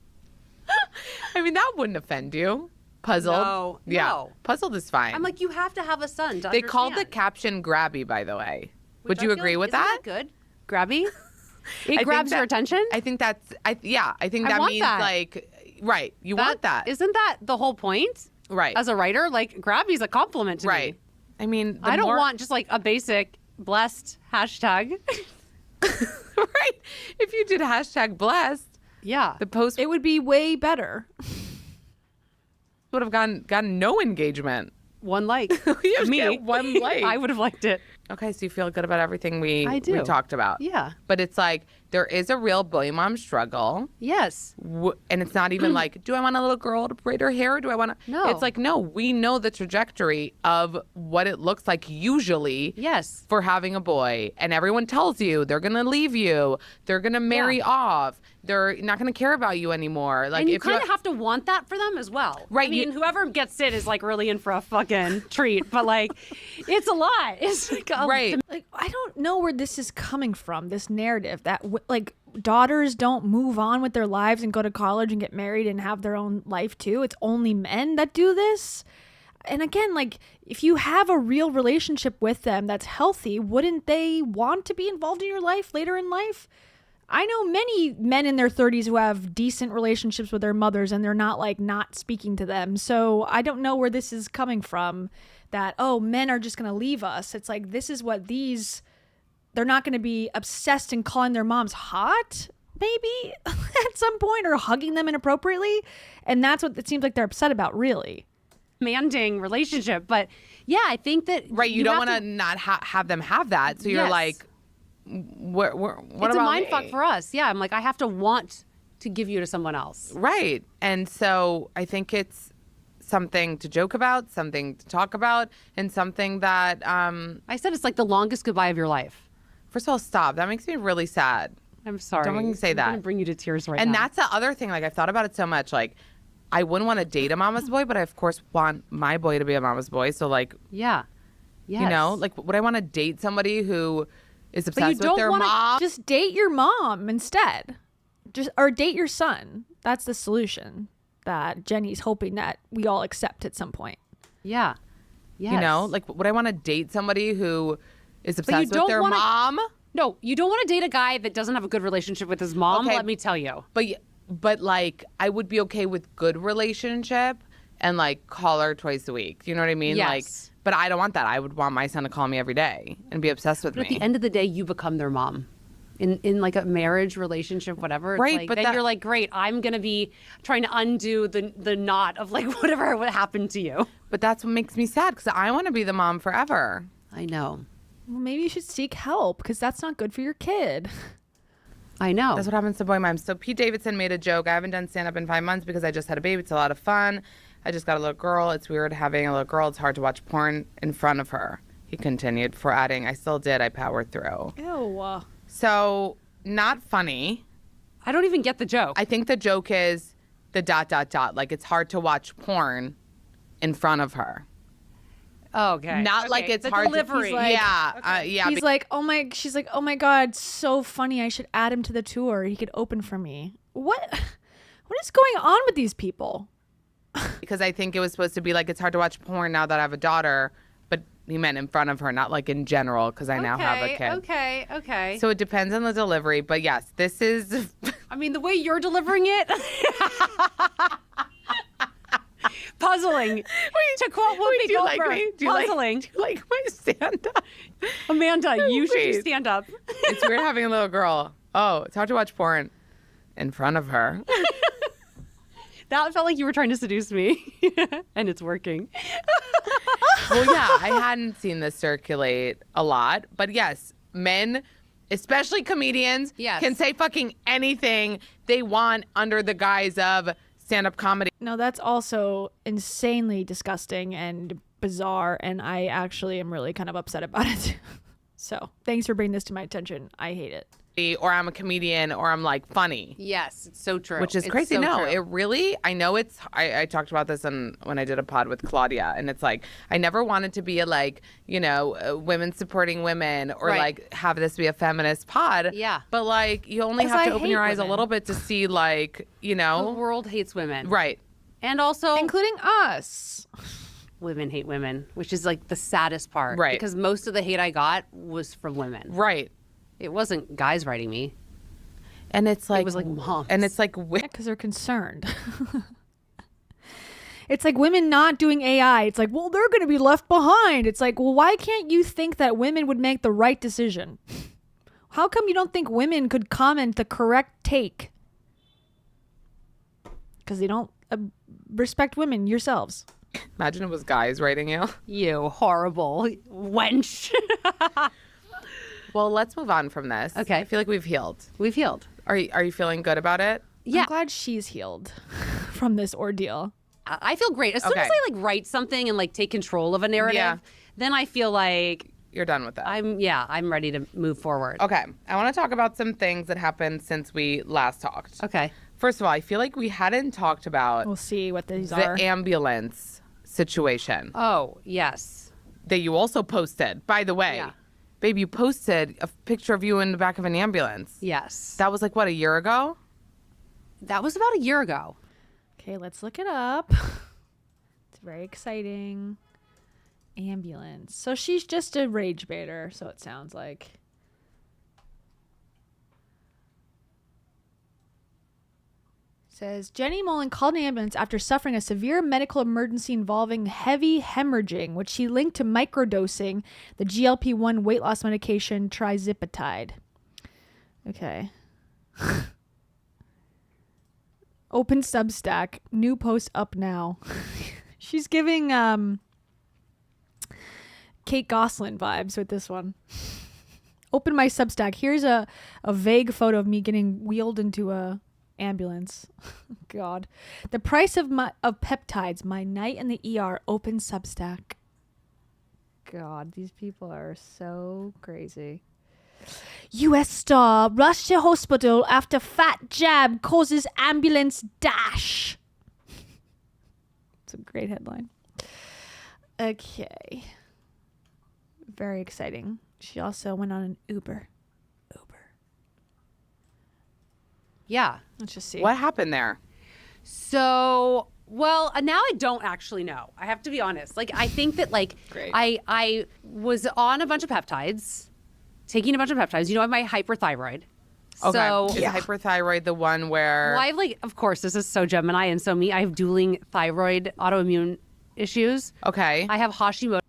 I mean, that wouldn't offend you. Puzzled? No. Yeah. No. Puzzled is fine. I'm like, you have to have a son to They called the understand. caption grabby, by the way. Which Would you I feel agree with isn't that? Good. Grabby? It I grabs think your attention? I think that's, I think I that want means that. right. You want that. Isn't that the whole point? Right. As a writer, grabby's a compliment to me. I mean, I don't want just a basic blessed hashtag. Right. If you did hashtag blessed. Yeah. The post. It would be way better. Would have gotten no engagement. One like. Me. One like. I would have liked it. Okay, so you feel good about everything we talked about. Yeah. But it's there is a real boy mom struggle. Yes. And it's not even do I want a little girl to braid her hair? Or do I want to? No. It's no, we know the trajectory of what it looks like usually. Yes. For having a boy. And everyone tells you they're going to leave you. They're going to marry off. They're not going to care about you anymore. And you kind of have to want that for them as well. Right. I mean, whoever gets it is really in for a fucking treat. But it's a lot. It's right. I don't know where this is coming from, this narrative that daughters don't move on with their lives and go to college and get married and have their own life too. It's only men that do this. And again, if you have a real relationship with them that's healthy, wouldn't they want to be involved in your life later in life? I know many men in their 30s who have decent relationships with their mothers and they're not not speaking to them. So I don't know where this is coming from that, oh, men are just going to leave us. It's this is what they're not going to be obsessed and calling their moms hot, maybe at some point, or hugging them inappropriately. And that's what it seems like they're upset about, really. Demanding relationship. But yeah, I think that. Right. You don't want to not have them have that. So you're what it's a mind fuck for us. Yeah, I'm I have to want to give you to someone else. Right. And so I think it's something to joke about, something to talk about, and something that I said it's the longest goodbye of your life. First of all, stop. That makes me really sad. I'm sorry. Don't make me say that. I'm going to bring you to tears right now. And that's the other thing. I've thought about it so much. I wouldn't want to date a mama's boy, but I of course want my boy to be a mama's boy. So like, yeah, yes. you know, like would I want to date somebody who is But you obsessed with don't their want mom? to just date your mom instead. Or date your son. That's the solution that Jenny's hoping that we all accept at some point. Yeah. Yes. You know, like would I want to date somebody who is But obsessed with their mom? No, you don't want to date a guy that doesn't have a good relationship with his mom. Okay. Let me tell you. But like I would be okay with good relationship and like call her twice a week. You know what I mean? Yes. Like, but I don't want that. I would want my son to call me every day and be obsessed with But me. at the end of the day, you become their mom. In like a marriage, relationship, whatever. It's Right, like, but then that- you're like, great, I'm going to be trying to undo the knot of like whatever would happen to you. But that's what makes me sad because I want to be the mom forever. I know. Well, maybe you should seek help because that's not good for your kid. I know. That's what happens to boy moms. So Pete Davidson made a joke. I haven't done stand-up in 5 months because I just had a baby. It's a lot of fun. I just got a little girl. It's weird having a little girl. It's hard to watch porn in front of her. He continued before adding, I still did. I powered through. Ew. So not funny. I don't even get the joke. I think the joke is the ... Like it's hard to watch porn in front of her. Oh, okay. Not Okay, like it's the hard delivery. to... Yeah. Yeah. He's like, she's like, oh my God, so funny. I should add him to the tour. He could open for me. What is going on with these people? Because I think it was supposed to be like, it's hard to watch porn now that I have a daughter, but he meant in front of her, not like in general, because I now have a kid. Okay. So it depends on the delivery, but yes, this is... I mean, the way you're delivering it... Puzzling. To quote Whoopi do you like Goldberg, me? Do you like- puzzling. do you like my stand-up? Amanda, you should Wait. stand up. It's weird having a little girl. Oh, it's hard to watch porn in front of her. That felt like you were trying to seduce me, and it's working. Well, yeah, I hadn't seen this circulate a lot, but yes, men, especially comedians, Yes. can say fucking anything they want under the guise of stand-up comedy. No, that's also insanely disgusting and bizarre, and I actually am really kind of upset about it. So thanks for bringing this to my attention. I hate it. Or I'm a comedian, or I'm like funny. Yes, it's so true. Which is It's crazy. so No, true. it really, I know it's, I talked about this when I did a pod with Claudia, and it's like, I never wanted to be a like, you know, women supporting women or Right. like have this be a feminist pod. Yeah. But like, you only 'Cause have I to open hate your eyes a women. little bit to see like, you The know. world hates women. Right. And also, Including us. women hate women, which is like the saddest part. Right. Because most of the hate I got was from women. Right. It wasn't guys writing me. And it's like, It was like moms. and it's like, Because they're concerned. It's like women not doing AI. It's like, well, they're going to be left behind. It's like, well, why can't you think that women would make the right decision? How come you don't think women could comment the correct take? Because they don't respect women yourselves. imagine it was guys writing you. You horrible wench. Well, let's move on from this. Okay. I feel like we've healed. We've healed. Are you feeling good about it? Yeah. I'm glad she's healed from this ordeal. I feel great. As soon as Okay. I like write something and like take control of a narrative, Yeah. then I feel like You're done with that. I'm ready to move forward. Okay. I want to talk about some things that happened since we last talked. Okay. First of all, I feel like we hadn't talked about We'll see what these the are. ambulance situation Oh, yes. that you also posted. By the way, Yeah. babe, you posted a picture of you in the back of an ambulance. Yes. That was like, what, a year ago? That was about a year ago. Okay, let's look it up. It's very exciting. Ambulance. So she's just a rage baiter, so it sounds like. Says Jenny Mollen called an ambulance after suffering a severe medical emergency involving heavy hemorrhaging, which she linked to microdosing the GLP-1 weight loss medication trizipatide. Okay. Open Substack. New post up now. She's giving Kate Gosselin vibes with this one. Open my Substack. Here's a vague photo of me getting wheeled into a ambulance. God. The price of peptides. My night in the ER. Open Substack. God, these people are so crazy. U.S. star rushed to hospital after fat jab causes ambulance dash. a great headline. Okay. Very exciting. She also went on an Uber. Yeah. Let's just see. What happened there? So, well, now I don't actually know. I have to be honest. Like, I think that, like, Great. I was on a bunch of peptides, taking a bunch of peptides. You know, I have my hyperthyroid. Okay. So, Is hyperthyroid the one where... well, I have, like, of course, this is so Gemini and so me. I have dueling thyroid autoimmune issues. Okay. I have Hashimoto.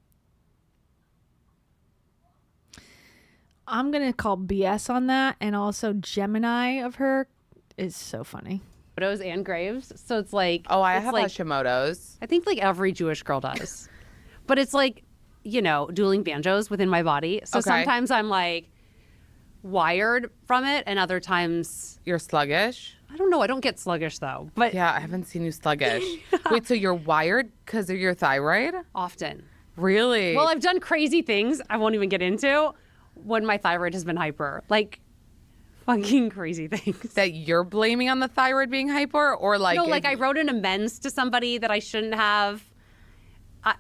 I'm going to call BS on that. And also Gemini of her is so funny. And Graves. So it's like... Oh, I it's have like, Hashimoto's. I think like every Jewish girl does. But it's like, you know, dueling banjos within my body. So Okay. sometimes I'm like wired from it and other times... You're sluggish? I don't know. I don't get sluggish though. But yeah, I haven't seen you sluggish. Wait, so you're wired because of your thyroid? Often. Really? Well, I've done crazy things I won't even get into when my thyroid has been hyper. Like... fucking crazy things. That you're blaming on the thyroid being hyper, or like... No, like I wrote an amends to somebody that I shouldn't have.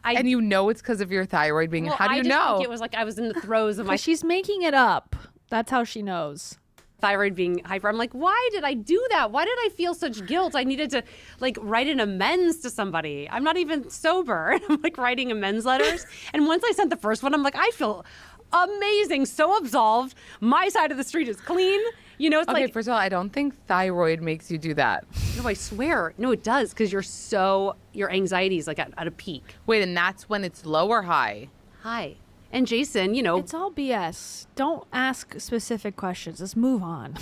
And you know it's because of your thyroid being... Well, How do you I just know? think it was like I was in the throes of my... She's making it up. That's how she knows. Thyroid being hyper. I'm like, why did I do that? Why did I feel such guilt? I needed to like write an amends to somebody. I'm not even sober. I'm like writing amends letters. And once I sent the first one, I'm like, I feel amazing, so absolved. My side of the street is clean. You know, it's okay, like... first of all, I don't think thyroid makes you do that. No, I swear. No, it does, because your anxiety is like at a peak. Wait, and that's when it's low or high? High. And Jason, you know... It's all BS. Don't ask specific questions. Let's move on.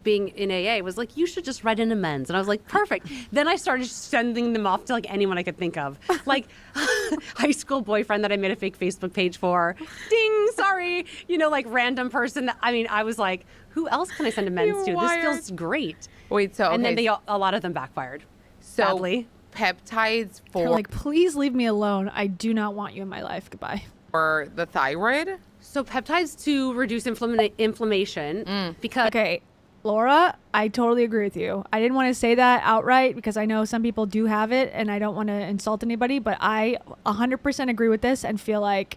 Being in AA was like, you should just write an amends. And I was like, perfect. Then I started sending them off to like anyone I could think of. Like high school boyfriend that I made a fake Facebook page for. Ding, sorry. You know, like random person. I mean, I was like, who else can I send amends to? This feels great. Wait, so... And then a lot of them backfired. So sadly. Peptides for... They're like, please leave me alone. I do not want you in my life. Goodbye. For the thyroid? So peptides to reduce inflammation because... Okay. Laura, I totally agree with you. I didn't want to say that outright because I know some people do have it and I don't want to insult anybody, but I 100% agree with this and feel like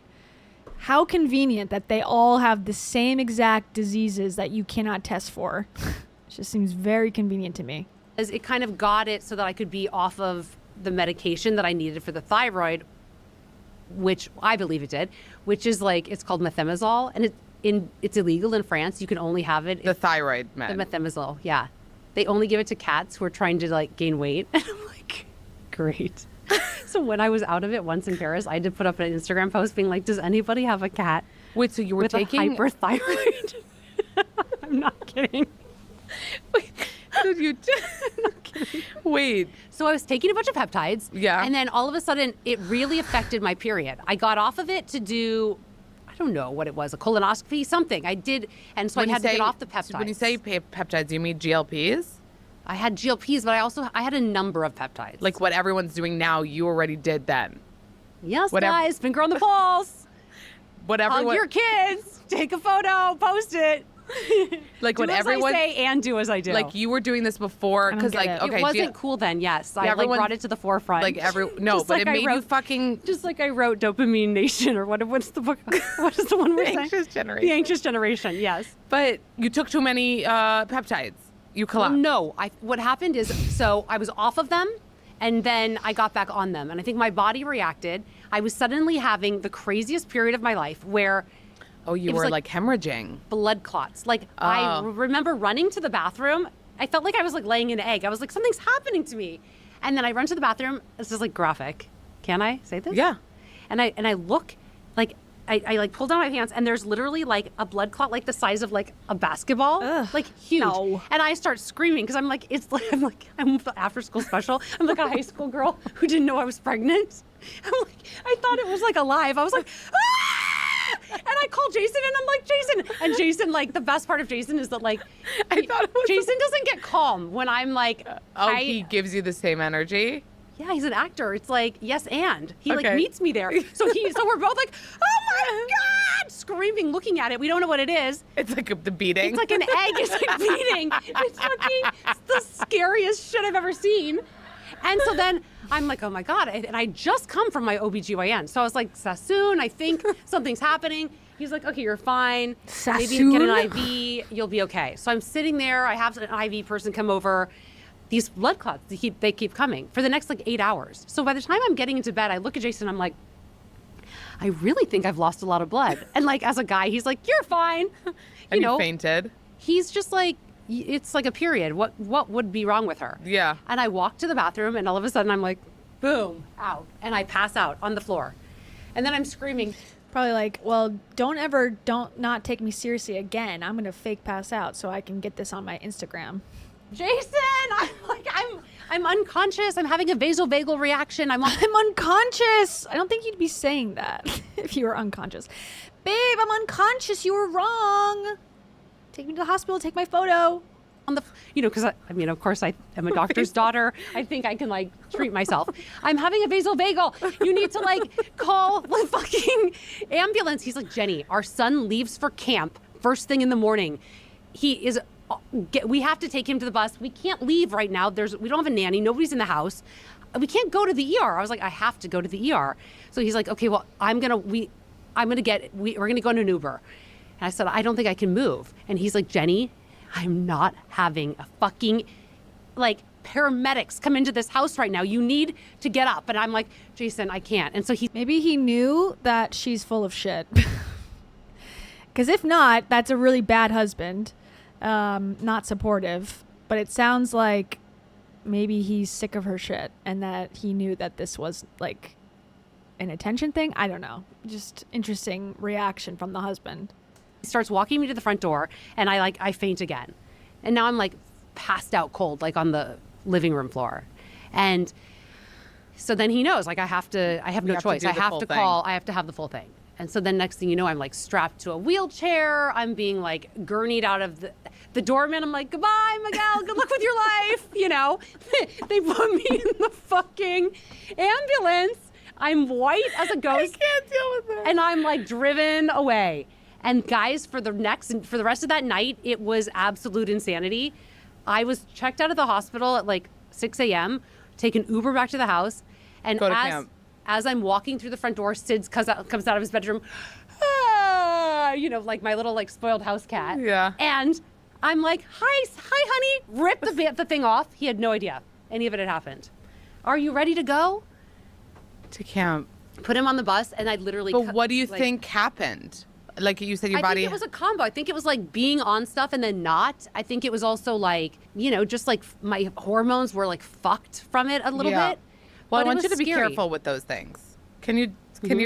how convenient that they all have the same exact diseases that you cannot test for. It just seems very convenient to me. As it kind of got it so that I could be off of the medication that I needed for the thyroid, which I believe it did, which is like, it's called methimazole, and it's illegal in France. You can only have it. The thyroid med. The methimazole, yeah. They only give it to cats who are trying to like gain weight. And I'm like, great. So when I was out of it once in Paris, I had to put up an Instagram post being like, does anybody have a cat? Wait, so you were with taking a hyperthyroid? I'm not kidding. Wait, did you? Wait. So I was taking a bunch of peptides. Yeah. And then all of a sudden, it really affected my period. I got off of it to do, I don't know what it was, a colonoscopy, something. I did, and so I had to get off the peptides. When you say peptides, you mean GLPs? I had GLPs, but I had a number of peptides. Like what everyone's doing now, you already did then. Yes, guys, finger on the pulse. Whatever. Hug your kids. Take a photo. Post it. Like do when as everyone I say and do as I do. Like you were doing this before because like okay, it wasn't cool then. Yes, I like brought it to the forefront. Like Just but like it made you fucking just like I wrote Dopamine Nation or what's the book? What is the one we're saying? Anxious Generation. The Anxious Generation. Yes, but you took too many peptides. You collapsed. No, what happened is so I was off of them. And then I got back on them. And I think my body reacted. I was suddenly having the craziest period of my life where... Oh, you were like hemorrhaging. Blood clots. Like I remember running to the bathroom. I felt like I was like laying an egg. I was like, something's happening to me. And then I run to the bathroom. This is like graphic. Can I say this? Yeah. And I look like... I like pull down my pants and there's literally like a blood clot like the size of like a basketball. Ugh, like huge. no. And I start screaming because I'm like, I'm the after school special. I'm like a high school girl who didn't know I was pregnant. I thought it was like alive. I was like, ah! And I called Jason and I'm like, Jason. And Jason, like the best part of Jason is that like, Jason doesn't get calm when I'm like, he gives you the same energy. Yeah, he's an actor. It's like, yes, and he like Okay. meets me there. So we're both like, oh my God, screaming, looking at it. We don't know what it is. It's like the beating. It's like an egg. It's like beating. It's the scariest shit I've ever seen. And so then I'm like, oh my God. And I just come from my OBGYN. So I was like, Sassoon, I think something's happening. He's like, okay, you're fine. Maybe get an IV, you'll be okay. So I'm sitting there. I have an IV person come over. These blood clots, they keep coming for the next like 8 hours. So by the time I'm getting into bed, I look at Jason, I'm like, I really think I've lost a lot of blood. And like, as a guy, he's like, you're fine. And you fainted. He's just like, it's like a period. What would be wrong with her? Yeah. And I walk to the bathroom and all of a sudden I'm like, boom, out. And I pass out on the floor. And then I'm screaming. Probably like, well, don't not take me seriously again. I'm going to fake pass out so I can get this on my Instagram. Jason, I'm unconscious. I'm having a vasovagal reaction. I'm unconscious. I don't think you'd be saying that if you were unconscious. Babe, I'm unconscious. You were wrong. Take me to the hospital. Take my photo. On the, because I mean, of course, I am a doctor's daughter. I think I can like treat myself. I'm having a vasovagal. You need to like call the fucking ambulance. He's like, Jenny, our son leaves for camp first thing in the morning. We have to take him to the bus. We can't leave right now. We don't have a nanny. Nobody's in the house. We can't go to the ER. I was like, I have to go to the ER. So he's like, okay, well, we're gonna go in an Uber. And I said, I don't think I can move. And he's like, Jenny, I'm not having a fucking, paramedics come into this house right now. You need to get up. And I'm like, Jason, I can't. And so maybe he knew that she's full of shit. Because if not, that's a really bad husband. Not supportive. But it sounds like maybe he's sick of her shit and that he knew that this was like an attention thing. I don't know. Just interesting reaction from the husband. He starts walking me to the front door and I faint again. And now I'm like passed out cold, like on the living room floor. And so then he knows, like I have no choice. I have to call, I have to have the full thing. And so then next thing you know, I'm like strapped to a wheelchair. I'm being like gurneyed out of the doorman. I'm like, goodbye, Miguel. Good luck with your life. They put me in the fucking ambulance. I'm white as a ghost. I can't deal with that. And I'm like driven away. And guys, for the rest of that night, it was absolute insanity. I was checked out of the hospital at like 6 a.m., taken Uber back to the house. And as I'm walking through the front door, Sid comes out of his bedroom, like my little like spoiled house cat. Yeah. And I'm like, hi, honey, rip the thing off. He had no idea any of it had happened. Are you ready to go? To camp. Put him on the bus, and I literally. But what do you think happened? Like you said, your body. I think it was a combo. I think it was like being on stuff and then not. I think it was also like, just like my hormones were like fucked from it a little bit. Well, I want you to be careful with those things. Can you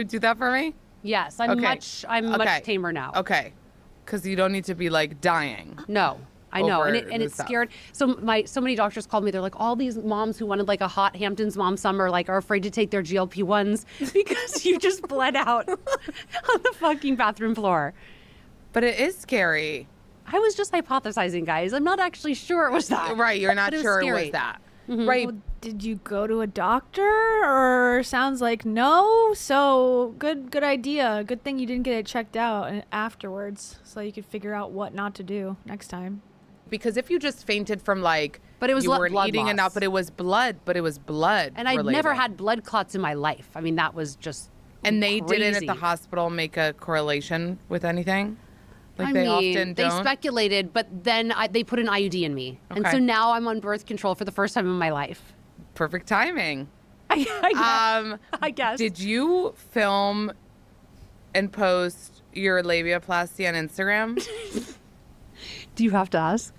do that for me? Yes, I'm much tamer now. Okay, because you don't need to be like dying. No. I know, and it's scared. So many doctors called me. They're like, all these moms who wanted like a hot Hamptons mom summer, like are afraid to take their GLP-1s because you just bled out on the fucking bathroom floor. But it is scary. I was just hypothesizing, guys. I'm not actually sure it was that. Right, you're not sure it was that. Mm-hmm. Right. Well, did you go to a doctor, or sounds like no? So good idea. Good thing you didn't get it checked out afterwards, so you could figure out what not to do next time. Because if you just fainted from but it was you weren't blood eating loss. enough, but it was blood. And I'd never had blood clots in my life. I mean, that was just And they crazy. didn't at the hospital make a often don't? They speculated, but then they put an IUD in me. Okay. And so now I'm on birth control for the first time in my life. Perfect timing. I guess. Did you film and post your labiaplasty on Instagram? Do you have to ask?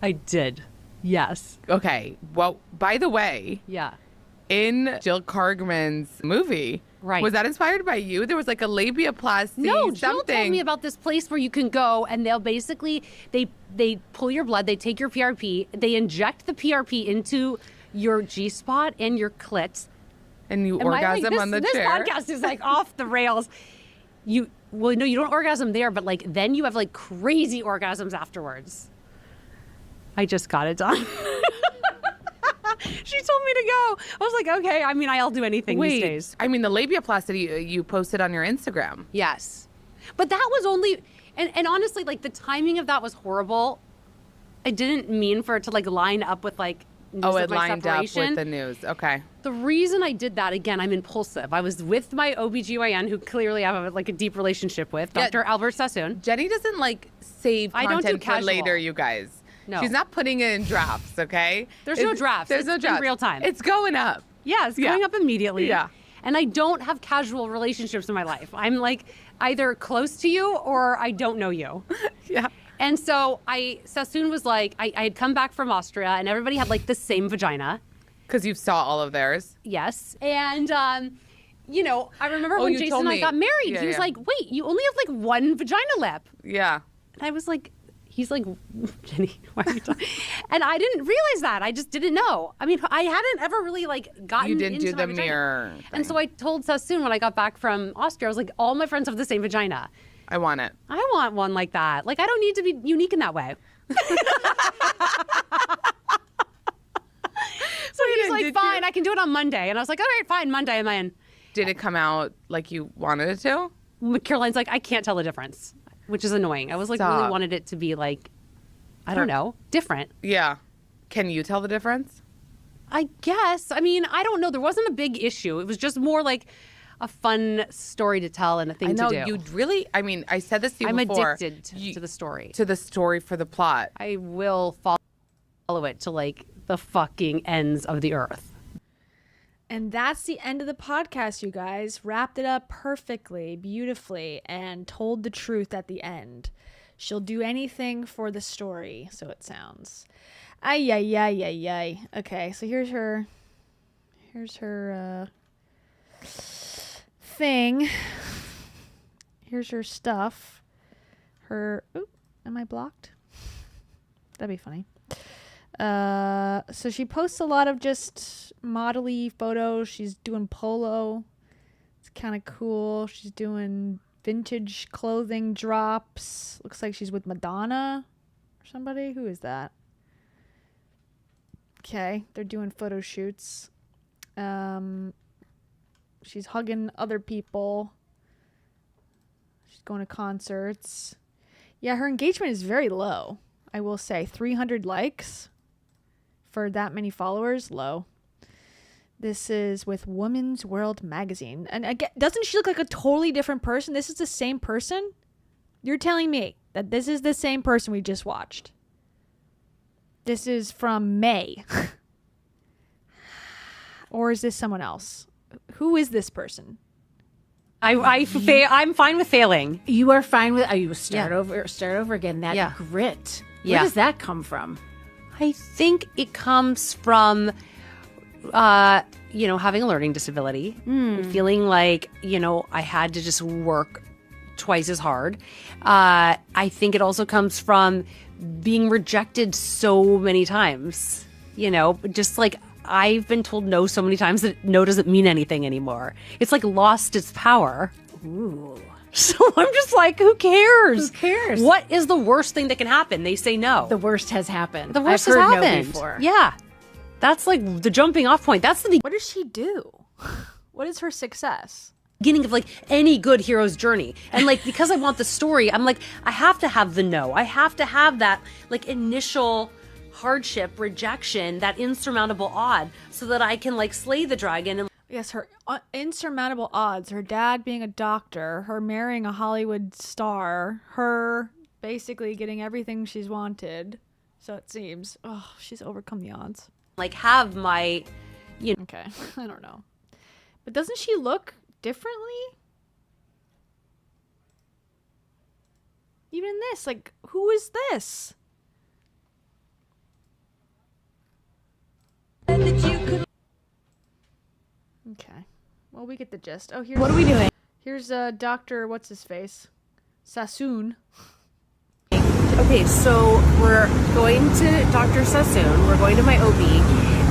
I did. Yes. Okay. Well, by the way. Yeah. In Jill Kargman's movie. Right. Was that inspired by you? There was like a labiaplasty No, something. Jill told me about this place where you can go and they'll basically, they pull your blood, they take your PRP, they inject the PRP into your G-spot and your clit. And you orgasm on the chair. This podcast is like off the rails. You don't orgasm there, but like then you have like crazy orgasms afterwards. I just got it done. She told me to go. I was like, okay. I mean, I'll do anything these days. I mean, the labiaplasty you posted on your Instagram. Yes. But that was only, and honestly, like the timing of that was horrible. I didn't mean for it to like line up with like news Oh, of it my lined up separation. with the news. Okay. The reason I did that, again, I'm impulsive. I was with my OBGYN, who clearly I have like a deep relationship with, Dr. Albert Sassoon. Jenny doesn't like save I don't do content for casual. later, you guys. No. She's not putting it in drafts, okay? There's no drafts. There's no It's in drafts. real time. It's going up. Yeah, it's going up immediately. Yeah. And I don't have casual relationships in my life. I'm like either close to you or I don't know you. Yeah. And so Sassoon was like, I had come back from Austria and everybody had like the same vagina. Because you saw all of theirs. Yes. And, you know, I remember Oh, when you Jason told and I me. got married, Yeah, he was yeah. like, wait, you only have like one vagina lip. Yeah. And I was like, he's like, Jenny, why are you talking? And I didn't realize that. I just didn't know. I mean, I hadn't ever really like gotten You didn't into do my the vagina. mirror And so I told Sassoon when I got back from Austria, I was like, all my friends have the same vagina. I want it. I want one like that. Like, I don't need to be unique in that way. So he's like, fine, I can do it on Monday. And I was like, all right, fine, Monday, I'm in. Did it come out like you wanted it to? Caroline's like, I can't tell the difference, which is annoying. I was like, Stop. really wanted it to be like, I don't know, different. Yeah. Can you tell the difference? I guess. I mean, I don't know. There wasn't a big issue. It was just more like a fun story to tell and a thing I know, to do. you really, I mean, I said this to you I'm before. addicted to the story. To the story for the plot. I will follow it to like the fucking ends of the earth. And that's the end of the podcast, you guys. Wrapped it up perfectly, beautifully, and told the truth at the end. She'll do anything for the story, so it sounds. Ay, ay, ay, ay, ay. Okay, so here's her thing. Here's her stuff. Oop, am I blocked? That'd be funny. So she posts a lot of just model-y photos. She's doing polo. It's kind of cool. She's doing vintage clothing drops. Looks like she's with Madonna or somebody. Who is that? Okay, they're doing photo shoots. She's hugging other people. She's going to concerts. Yeah, her engagement is very low, I will say. 300 likes for that many followers, low. This is with Women's World magazine. And again, doesn't she look like a totally different person? This is the same person? You're telling me that this is the same person we just watched. This is from May. Or is this someone else? Who is this person? I'm fine with failing. You are fine with. You start over again. That Yeah. grit. Yeah. Where does that come from? I think it comes from, having a learning disability, and feeling like, I had to just work twice as hard. I think it also comes from being rejected so many times, just like I've been told no so many times that no doesn't mean anything anymore. It's like lost its power. Ooh. So I'm just like, who cares? Who cares? What is the worst thing that can happen? They say no. The worst has happened. The worst I've has heard happened. No before. Yeah. That's like the jumping off point. That's the What does she do? What is her success? beginning of like any good hero's journey. And like, because I want the story, I'm like, I have to have the no. I have to have that like initial hardship, rejection, that insurmountable odd so that I can like slay the dragon. And Yes, her insurmountable odds, her dad being a doctor, her marrying a Hollywood star, her basically getting everything she's wanted. So it seems, she's overcome the odds. like have my, Okay, I don't know. But doesn't she look differently? Even in this, like, who is this? Okay. Well, we get the gist. Oh, here's... What are we doing? Here's Dr. What's-his-face? Sassoon. Okay, so we're going to Dr. Sassoon. We're going to my OB.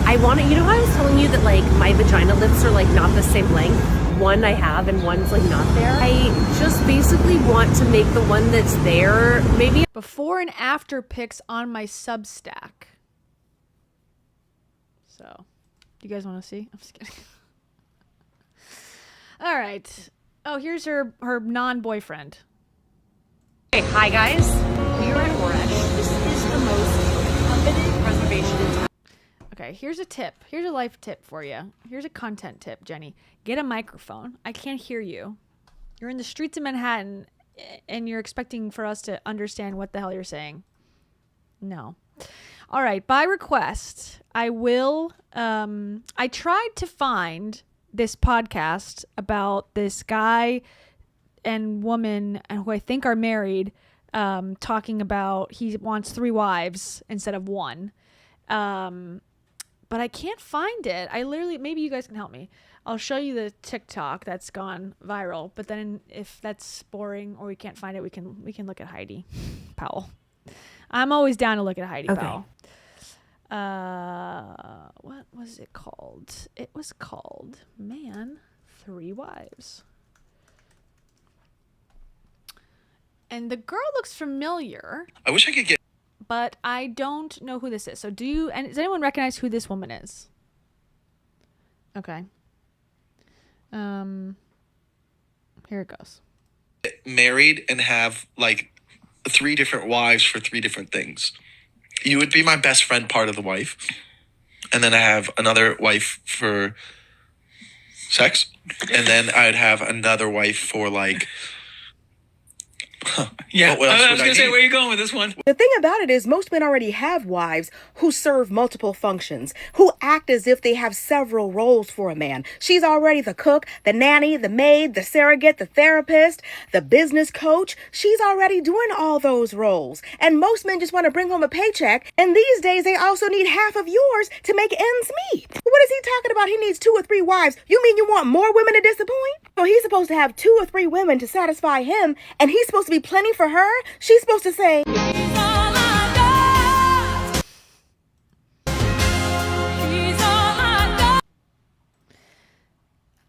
I want to, how I was telling you that like my vagina lips are like not the same length? One I have and one's like not there. I just basically want to make the one that's there maybe Before and after pics on my Substack. So, do you guys want to see? I'm just kidding. All right. Oh, here's her non-boyfriend. Hey, hi guys. We are at Orange. This is the most masturbation. Okay, here's a tip. Here's a life tip for you. Here's a content tip, Jenny. Get a microphone. I can't hear you. You're in the streets of Manhattan and you're expecting for us to understand what the hell you're saying. No. All right, by request, I will I tried to find this podcast about this guy and woman who I think are married, talking about he wants 3 wives instead of 1. But I can't find it. I literally, maybe you guys can help me. I'll show you the TikTok that's gone viral. But then if that's boring or we can't find it, we can look at Heidi Powell. I'm always down to look at Heidi Powell. What was it called? It was called Man, 3 Wives. And the girl looks familiar. I wish I could get. But I don't know who this is. So does anyone recognize who this woman is? Okay. Here it goes. Married and have like 3 different wives for 3 different things. You would be my best friend part of the wife. And then I have another wife for sex. And then I'd have another wife for like... Yeah, what else I was would going to say, need? where are you going with this one? The thing about it is most men already have wives who serve multiple functions, who act as if they have several roles for a man. She's already the cook, the nanny, the maid, the surrogate, the therapist, the business coach. She's already doing all those roles. And most men just want to bring home a paycheck. And these days they also need half of yours to make ends meet. What is he talking about? He needs 2 or 3 wives. You mean you want more women to disappoint? So he's supposed to have 2 or 3 women to satisfy him, and he's supposed to be plenty for her? She's supposed to say,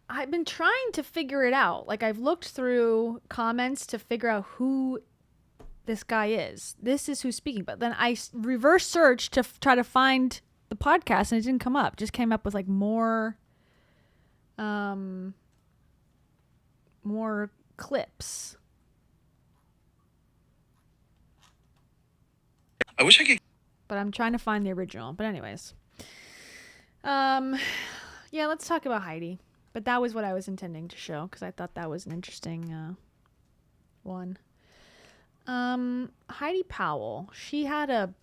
I've been trying to figure it out. Like, I've looked through comments to figure out who this guy is. This is who's speaking. But then I reverse searched to try to find the podcast, and it didn't come up. It just came up with like more clips. I wish I could. But I'm trying to find the original. But anyways. Yeah, let's talk about Heidi. But that was what I was intending to show because I thought that was an interesting one. Heidi Powell, she had a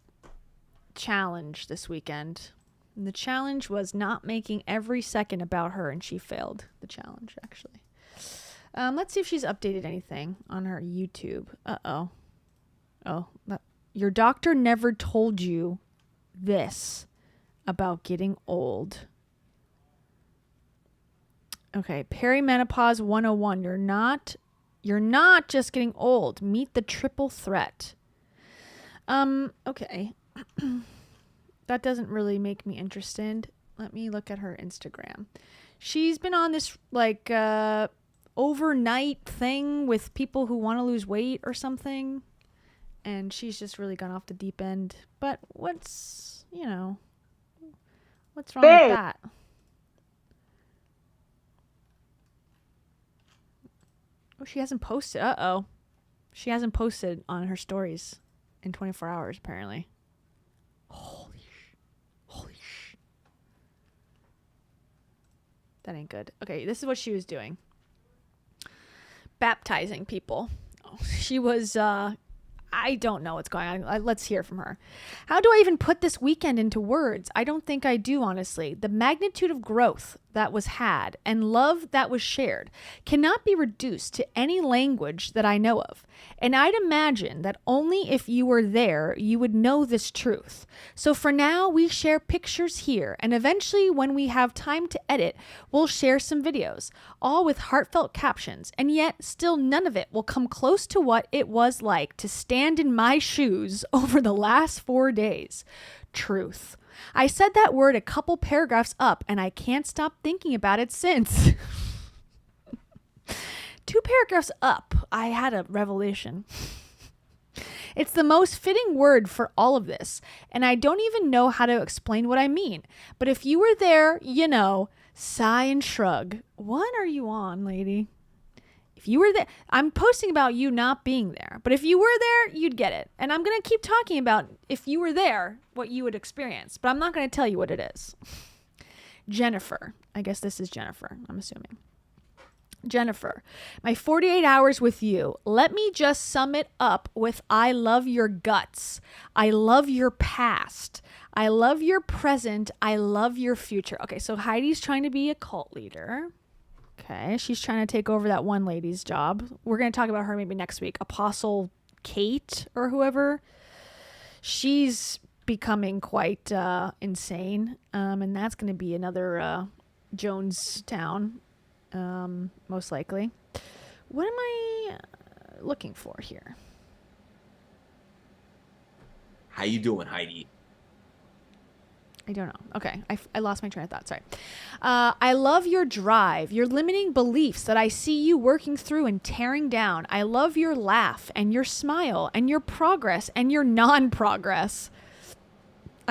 challenge this weekend. And the challenge was not making every second about her, and she failed the challenge, actually. Let's see if she's updated anything on her YouTube. Uh-oh. Your doctor never told you this about getting old. Okay, perimenopause 101. You're not just getting old. Meet the triple threat. Okay. That doesn't really make me interested. Let me look at her Instagram. She's been on this like overnight thing with people who want to lose weight or something. And she's just really gone off the deep end. But what's wrong with that? Oh, she hasn't posted. Uh-oh. She hasn't posted on her stories in 24 hours, apparently. Holy sh. That ain't good. Okay, this is what she was doing. Baptizing people. She was, I don't know what's going on. Let's hear from her. How do I even put this weekend into words? I don't think I do, honestly. The magnitude of growth that was had and love that was shared cannot be reduced to any language that I know of. And I'd imagine that only if you were there, you would know this truth. So for now, we share pictures here, and eventually when we have time to edit, we'll share some videos, all with heartfelt captions, and yet still none of it will come close to what it was like to stand in my shoes over the last 4 days. Truth. I said that word a couple paragraphs up, and I can't stop thinking about it since. 2 paragraphs up, I had a revelation. It's the most fitting word for all of this, and I don't even know how to explain what I mean. But if you were there, sigh and shrug. What are you on, lady? If you were there, I'm posting about you not being there, but if you were there, you'd get it. And I'm going to keep talking about if you were there, what you would experience, but I'm not going to tell you what it is. Jennifer. I guess this is Jennifer, I'm assuming. Jennifer, my 48 hours with you. Let me just sum it up with I love your guts. I love your past. I love your present. I love your future. Okay, so Heidi's trying to be a cult leader. Okay, she's trying to take over that one lady's job. We're going to talk about her maybe next week. Apostle Kate or whoever. She's becoming quite insane. And that's going to be another Jonestown, most likely. What am I looking for here? How you doing, Heidi? I don't know. Okay. I lost my train of thought. Sorry. I love your drive, your limiting beliefs that I see you working through and tearing down. I love your laugh and your smile and your progress and your non-progress.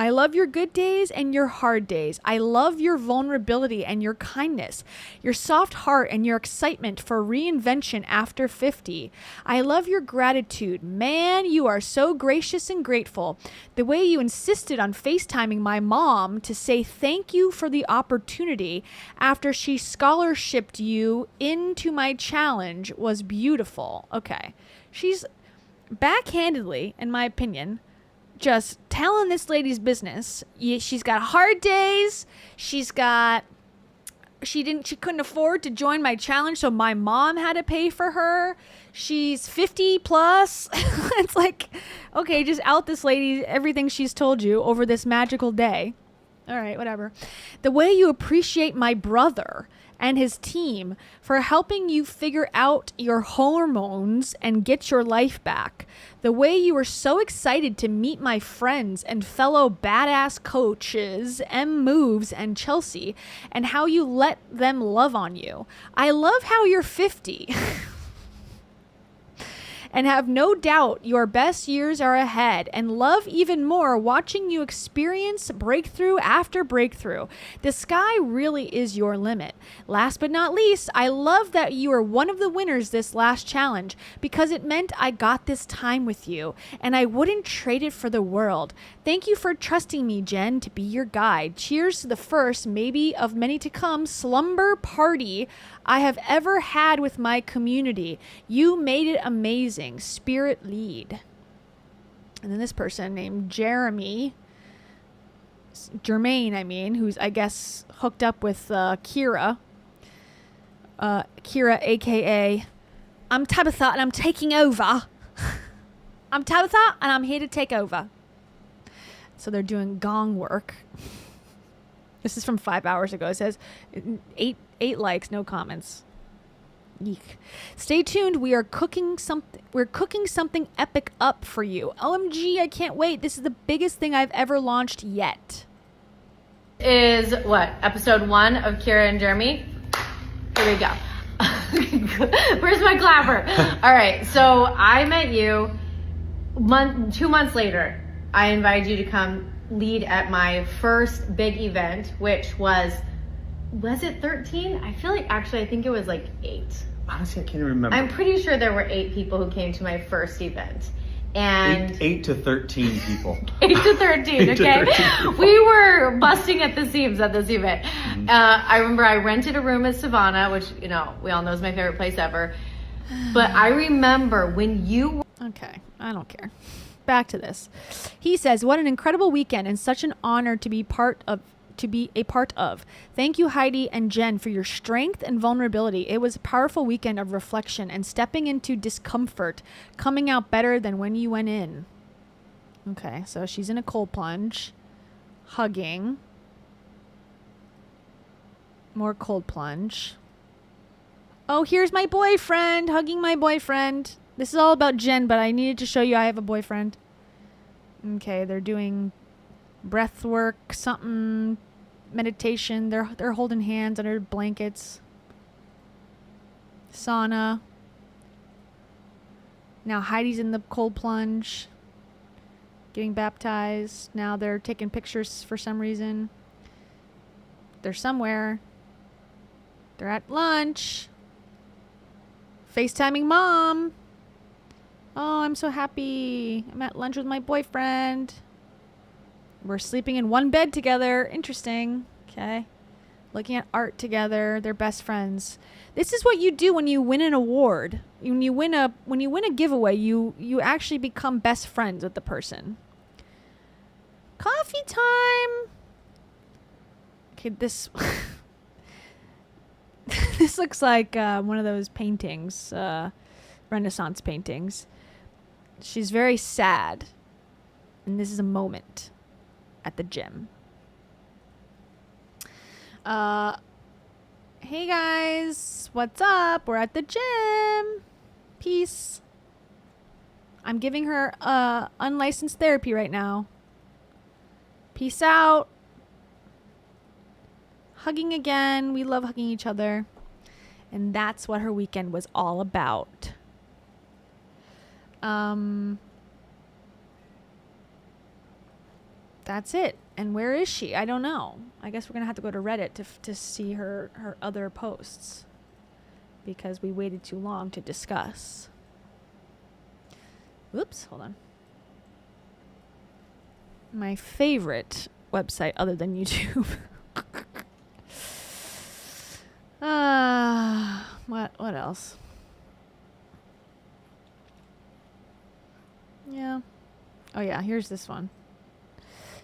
I love your good days and your hard days. I love your vulnerability and your kindness, your soft heart and your excitement for reinvention after 50. I love your gratitude. Man, you are so gracious and grateful. The way you insisted on FaceTiming my mom to say thank you for the opportunity after she scholarshiped you into my challenge was beautiful. Okay. She's backhandedly, in my opinion, just telling this lady's business. She's got hard days. She couldn't afford to join my challenge, so my mom had to pay for her. She's 50 plus. It's like, okay, just out this lady everything she's told you over this magical day. All right, whatever. The way you appreciate my brother and his team for helping you figure out your hormones and get your life back. The way you were so excited to meet my friends and fellow badass coaches, M Moves and Chelsea, and how you let them love on you. I love how you're 50. And have no doubt your best years are ahead, and love even more watching you experience breakthrough after breakthrough. The sky really is your limit. Last but not least, I love that you are one of the winners this last challenge because it meant I got this time with you, and I wouldn't trade it for the world. Thank you for trusting me, Jen, to be your guide. Cheers to the first, maybe of many to come, slumber party I have ever had with my community. You made it amazing. Spirit lead. And then this person named Jermaine, who's I guess hooked up with Kira. Kira, aka I'm Tabitha and I'm taking over. I'm Tabitha and I'm here to take over. So they're doing gong work. This is from 5 hours ago. It says 8 likes, no comments. Eek. Stay tuned. We are cooking something. We're cooking something epic up for you. OMG, I can't wait. This is the biggest thing I've ever launched yet. Is what? Episode 1 of Kira and Jeremy. Here we go. Where's my clapper? All right. So I met you 2 months later. I invited you to come lead at my first big event, which was it 13? I feel like actually I think it was like 8. Honestly, I can't remember. I'm pretty sure there were 8 people who came to my first event. And 8 to 13 people. 8 to 13, okay? We were busting at the seams at this event. Mm-hmm. I remember I rented a room at Savannah, which, you know, we all know is my favorite place ever. But I remember when you... Okay, I don't care. Back to this. He says, what an incredible weekend and such an honor to be a part of. Thank you, Heidi and Jen, for your strength and vulnerability. It was a powerful weekend of reflection and stepping into discomfort, coming out better than when you went in. Okay, so she's in a cold plunge, hugging, more cold plunge. Oh, here's my boyfriend, hugging my boyfriend. This is all about Jen, but I needed to show you I have a boyfriend. Okay, they're doing breath work, something, meditation. They're holding hands under blankets. Sauna. Now Heidi's in the cold plunge, getting baptized. Now they're taking pictures for some reason. They're somewhere. They're at lunch. FaceTiming mom. Oh, I'm so happy. I'm at lunch with my boyfriend. We're sleeping in one bed together. Interesting. Okay. Looking at art together. They're best friends. This is what you do when you win an award. When you win a giveaway, you actually become best friends with the person. Coffee time. Okay, this this looks like one of those paintings, Renaissance paintings. She's very sad. And this is a moment at the gym. Hey guys, what's up? We're at the gym. Peace. I'm giving her unlicensed therapy right now. Peace out. Hugging again. We love hugging each other. And that's what her weekend was all about. That's it. And where is she? I don't know. I guess we're going to have to go to Reddit to see her other posts. Because we waited too long to discuss. Whoops, hold on. My favorite website other than YouTube. What else? Yeah. Oh yeah, here's this one.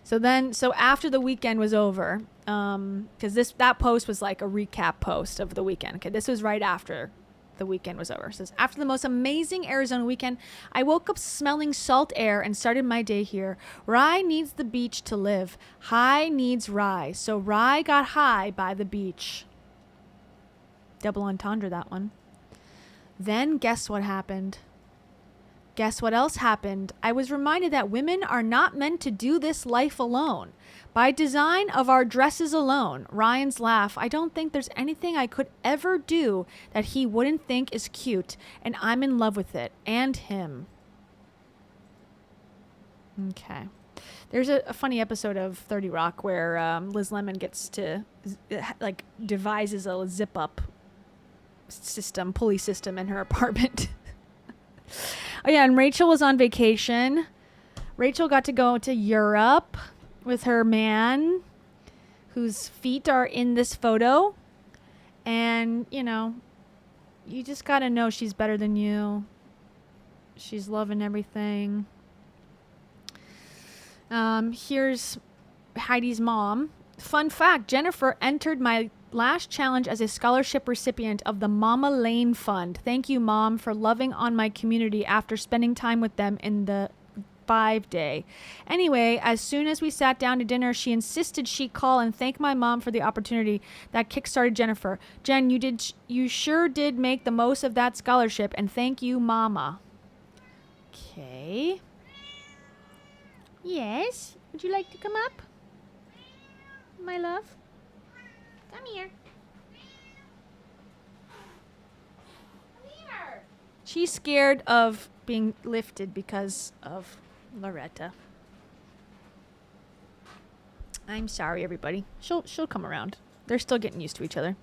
So after the weekend was over, because that post was like a recap post of the weekend. Okay, this was right after the weekend was over. It says, after the most amazing Arizona weekend, I woke up smelling salt air and started my day here. Rye needs the beach to live. High needs Rye. So Rye got high by the beach. Double entendre, that one. Then guess what happened? Guess what else happened? I was reminded that women are not meant to do this life alone. By design of our dresses alone, Ryan's laugh, I don't think there's anything I could ever do that he wouldn't think is cute, and I'm in love with it, and him. Okay. There's a funny episode of 30 Rock where Liz Lemon gets to, devises a zip-up pulley system in her apartment. Oh yeah, and Rachel was on vacation. Rachel got to go to Europe with her man, whose feet are in this photo. And, you just got to know she's better than you. She's loving everything. Here's Heidi's mom. Fun fact, Jennifer entered my last challenge as a scholarship recipient of the Mama Lane Fund. Thank you, Mom, for loving on my community after spending time with them in the 5-day. Anyway, as soon as we sat down to dinner, she insisted she call and thank my mom for the opportunity that kickstarted Jennifer. Jen, you sure did make the most of that scholarship, and thank you, Mama. Okay. Yes? Would you like to come up? My love? Come here. Come here. She's scared of being lifted because of Loretta. I'm sorry, everybody. She'll come around. They're still getting used to each other.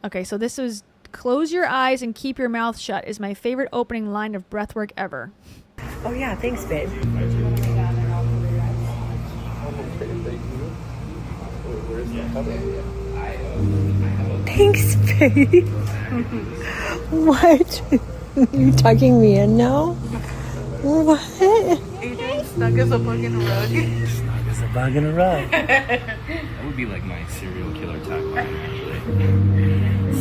Okay, so this is close your eyes and keep your mouth shut is my favorite opening line of breathwork ever. Oh yeah, thanks, babe. Thanks, babe. What? You tucking me in now? What? Adrian snug as a bug in a rug. Snug as a bug in a rug. That would be like my serial killer tagline, actually.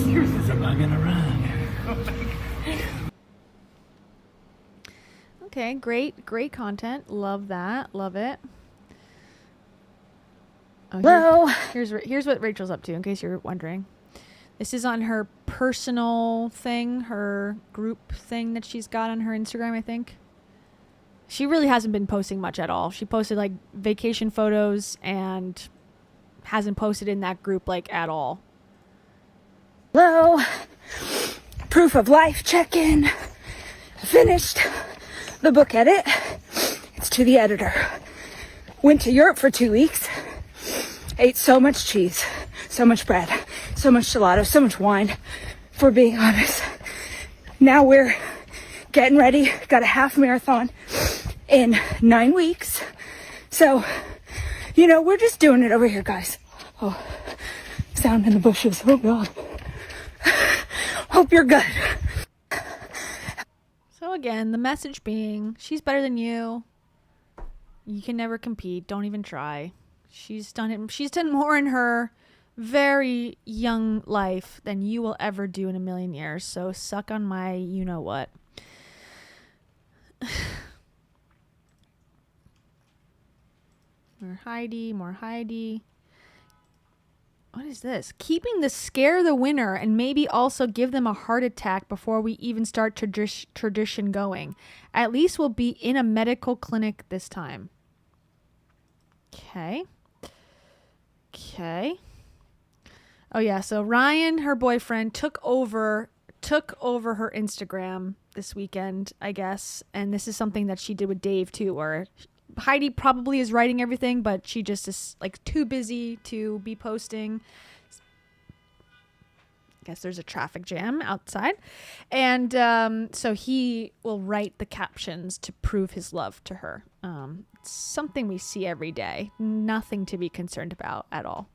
Snug as a bug in a rug. Okay, great content. Love that. Love it. Oh, here's what Rachel's up to, in case you're wondering. This is on her personal thing, her group thing that she's got on her Instagram, I think. She really hasn't been posting much at all. She posted like vacation photos and hasn't posted in that group like at all. Hello. Proof of life check-in. Finished the book edit. It's to the editor. Went to Europe for 2 weeks. Ate so much cheese, so much bread, so much gelato, so much wine. For being honest, Now we're getting ready. Got a half marathon in 9 weeks. So, you know, we're just doing it over here, guys. Oh, sound in the bushes. Oh, God. Hope you're good. So again, the message being, she's better than you. You can never compete. Don't even try. She's done it. She's done more in her very young life than you will ever do in a million years. So suck on my you know what. More Heidi. What is this? Keeping the scare the winner and maybe also give them a heart attack before we even start tradition going. At least we'll be in a medical clinic this time. Okay. Oh yeah, so Ryan, her boyfriend, took over her Instagram this weekend, I guess. And this is something that she did with Dave too, where Heidi probably is writing everything, but she just is like too busy to be posting. I guess there's a traffic jam outside. And so he will write the captions to prove his love to her. It's something we see every day. Nothing to be concerned about at all.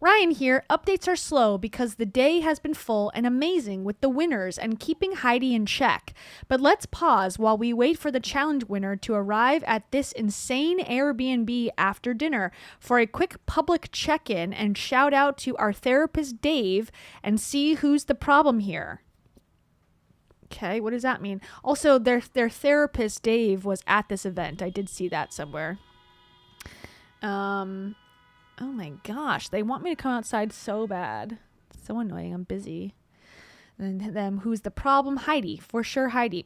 Ryan here, updates are slow because the day has been full and amazing with the winners and keeping Heidi in check. But let's pause while we wait for the challenge winner to arrive at this insane Airbnb after dinner for a quick public check-in and shout out to our therapist Dave and see who's the problem here. Okay, what does that mean? Also, their therapist Dave was at this event. I did see that somewhere. Oh my gosh, they want me to come outside so bad. It's so annoying. I'm busy. And them, who's the problem? Heidi, for sure. Heidi,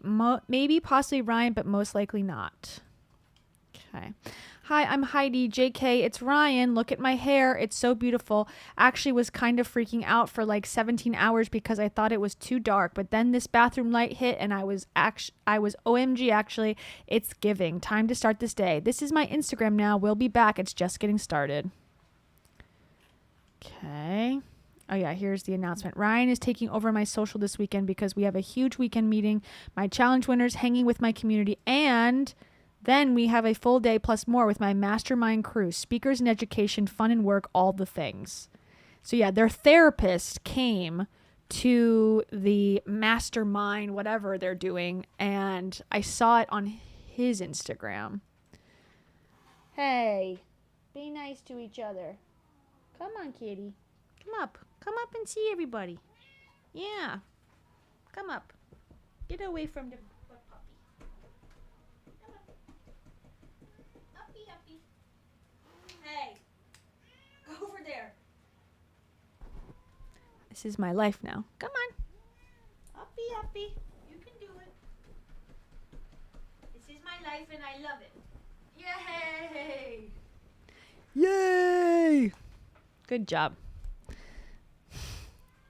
maybe possibly Ryan, but most likely not. Okay. Hi, I'm Heidi. JK, it's Ryan. Look at my hair. It's so beautiful. Actually was kind of freaking out for like 17 hours because I thought it was too dark. But then this bathroom light hit and I was OMG actually. It's giving. Time to start this day. This is my Instagram now. We'll be back. It's just getting started. Okay. Oh yeah, here's the announcement. Ryan is taking over my social this weekend because we have a huge weekend meeting. My challenge winners hanging with my community, and then we have a full day plus more with my mastermind crew, speakers and education, fun and work, all the things. So yeah, their therapist came to the mastermind, whatever they're doing, and I saw it on his Instagram. Hey, be nice to each other. Come on, kitty. Come up. Come up and see everybody. Yeah. Come up. Get away from the Hey, go over there. This is my life now. Come on. Uppy. You can do it. This is my life and I love it. Yay! Good job.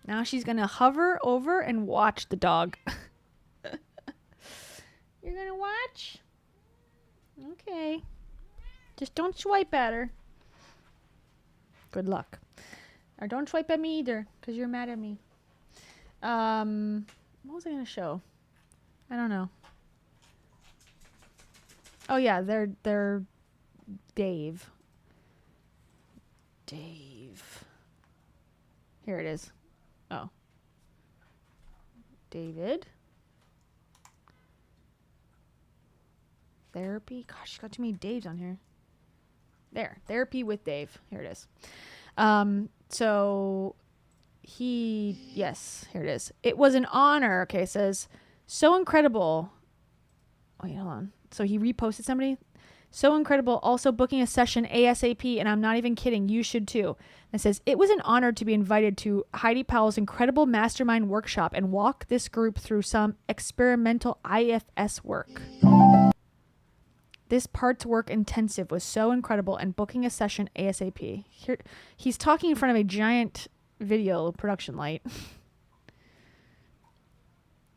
Now she's going to hover over and watch the dog. You're going to watch? Okay. Just don't swipe at her. Good luck. Or don't swipe at me either, because you're mad at me. What was I going to show? I don't know. Oh yeah, they're Dave. Here it is. Oh. David. Therapy. Gosh, she's got too many Daves on here. There. Therapy with Dave. Here it is. So yes, here it is. It was an honor. Okay, it says, so incredible. Wait, hold on. So he reposted somebody. So incredible. Also booking a session ASAP. And I'm not even kidding. You should too. And it says, it was an honor to be invited to Heidi Powell's incredible mastermind workshop and walk this group through some experimental IFS work. This parts work intensive was so incredible and booking a session ASAP. Here, he's talking in front of a giant video production light.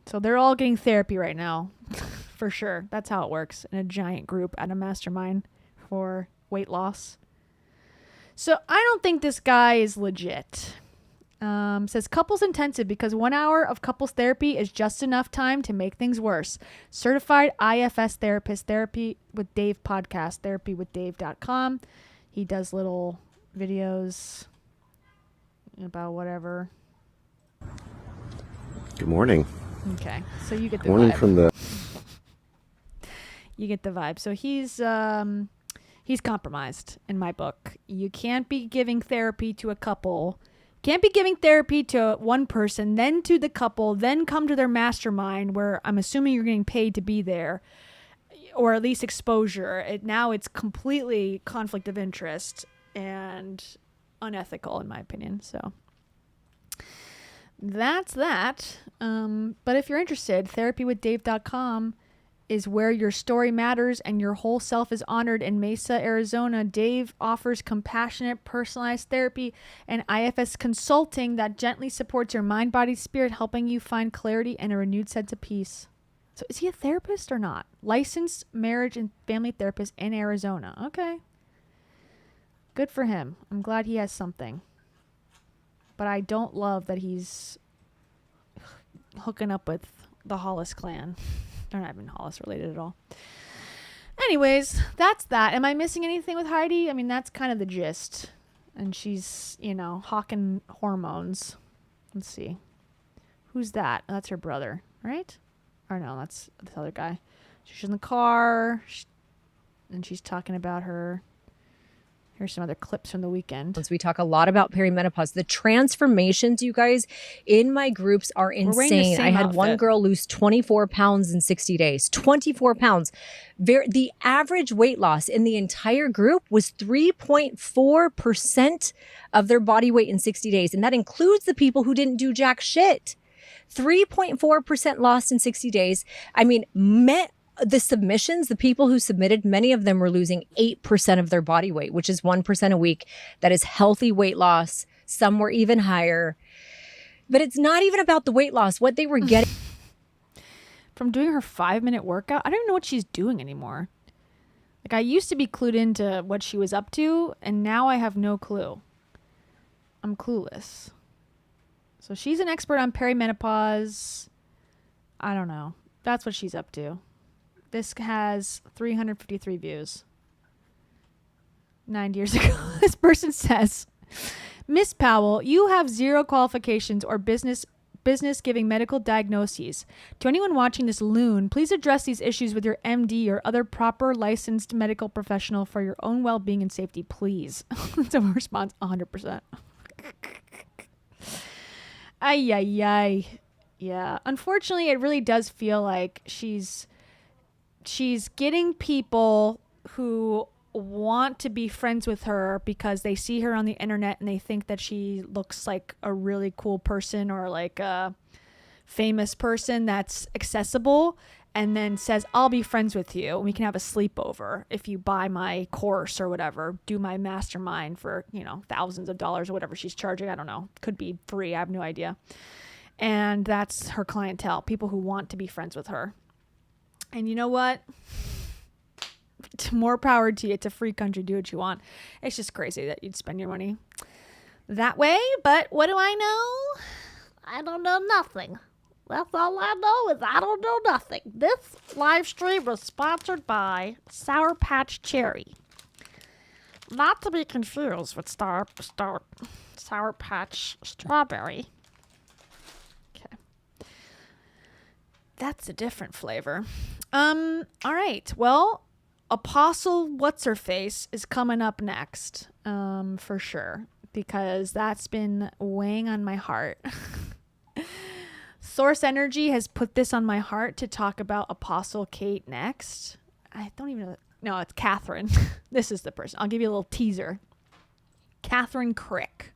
So they're all getting therapy right now. For sure. That's how it works in a giant group at a mastermind for weight loss. So I don't think this guy is legit. Says couples intensive because 1 hour of couples therapy is just enough time to make things worse. Certified IFS therapist, Therapy with Dave podcast, therapywithdave.com. He does little videos about whatever. Good morning. Okay, so you get the Morning vibe. from the. You get the vibe. So he's compromised in my book. You can't be giving therapy to a couple. Can't be giving therapy to one person, then to the couple, then come to their mastermind where I'm assuming you're getting paid to be there, or at least exposure. Now it's completely conflict of interest and unethical in my opinion. So that's that. But if you're interested, therapywithdave.com is where your story matters and your whole self is honored. In Mesa, Arizona, Dave offers compassionate, personalized therapy and IFS consulting that gently supports your mind, body, spirit, helping you find clarity and a renewed sense of peace. So is he a therapist or not? Licensed marriage and family therapist in Arizona. Okay. Good for him. I'm glad he has something. But I don't love that he's hooking up with the Hollis clan. They're not even Hollis related at all. Anyways, that's that. Am I missing anything with Heidi? I mean, that's kind of the gist. And she's, hawking hormones. Let's see. Who's that? That's her brother, right? Or no, that's this other guy. She's in the car, and she's talking about her. Here's some other clips from the weekend. We talk a lot about perimenopause. The transformations, you guys, in my groups are insane. I had one girl lose 24 pounds in 60 days. 24 pounds. The average weight loss in the entire group was 3.4% of their body weight in 60 days. And that includes the people who didn't do jack shit. 3.4% lost in 60 days. I mean, the submissions, the people who submitted, many of them were losing 8% of their body weight, which is 1% a week. That is healthy weight loss. Some were even higher. But it's not even about the weight loss. What they were getting from doing her 5-minute workout, I don't even know what she's doing anymore. Like, I used to be clued into what she was up to, and now I have no clue. I'm clueless. So she's an expert on perimenopause. I don't know. That's what she's up to. This has 353 views. 9 years ago. This person says, Miss Powell, you have zero qualifications or business giving medical diagnoses. To anyone watching this loon, please address these issues with your MD or other proper licensed medical professional for your own well-being and safety, please. That's a response, 100%. Ay, ay, ay. Yeah. Unfortunately, it really does feel like she's getting people who want to be friends with her because they see her on the internet and they think that she looks like a really cool person or like a famous person that's accessible, and then says, I'll be friends with you. We can have a sleepover if you buy my course or whatever, do my mastermind for, thousands of dollars or whatever she's charging. I don't know. Could be free. I have no idea. And that's her clientele, people who want to be friends with her. And you know what? More power to you. It's a free country. Do what you want. It's just crazy that you'd spend your money that way. But what do I know? I don't know nothing. That's all I know is I don't know nothing. This live stream was sponsored by Sour Patch Cherry. Not to be confused with Sour Patch Strawberry. Okay. That's a different flavor. All right. Well, Apostle What's-Her-Face is coming up next, for sure, because that's been weighing on my heart. Source Energy has put this on my heart to talk about Apostle Kate next. I don't even know. No, it's Catherine. This is the person. I'll give you a little teaser. Catherine Crick.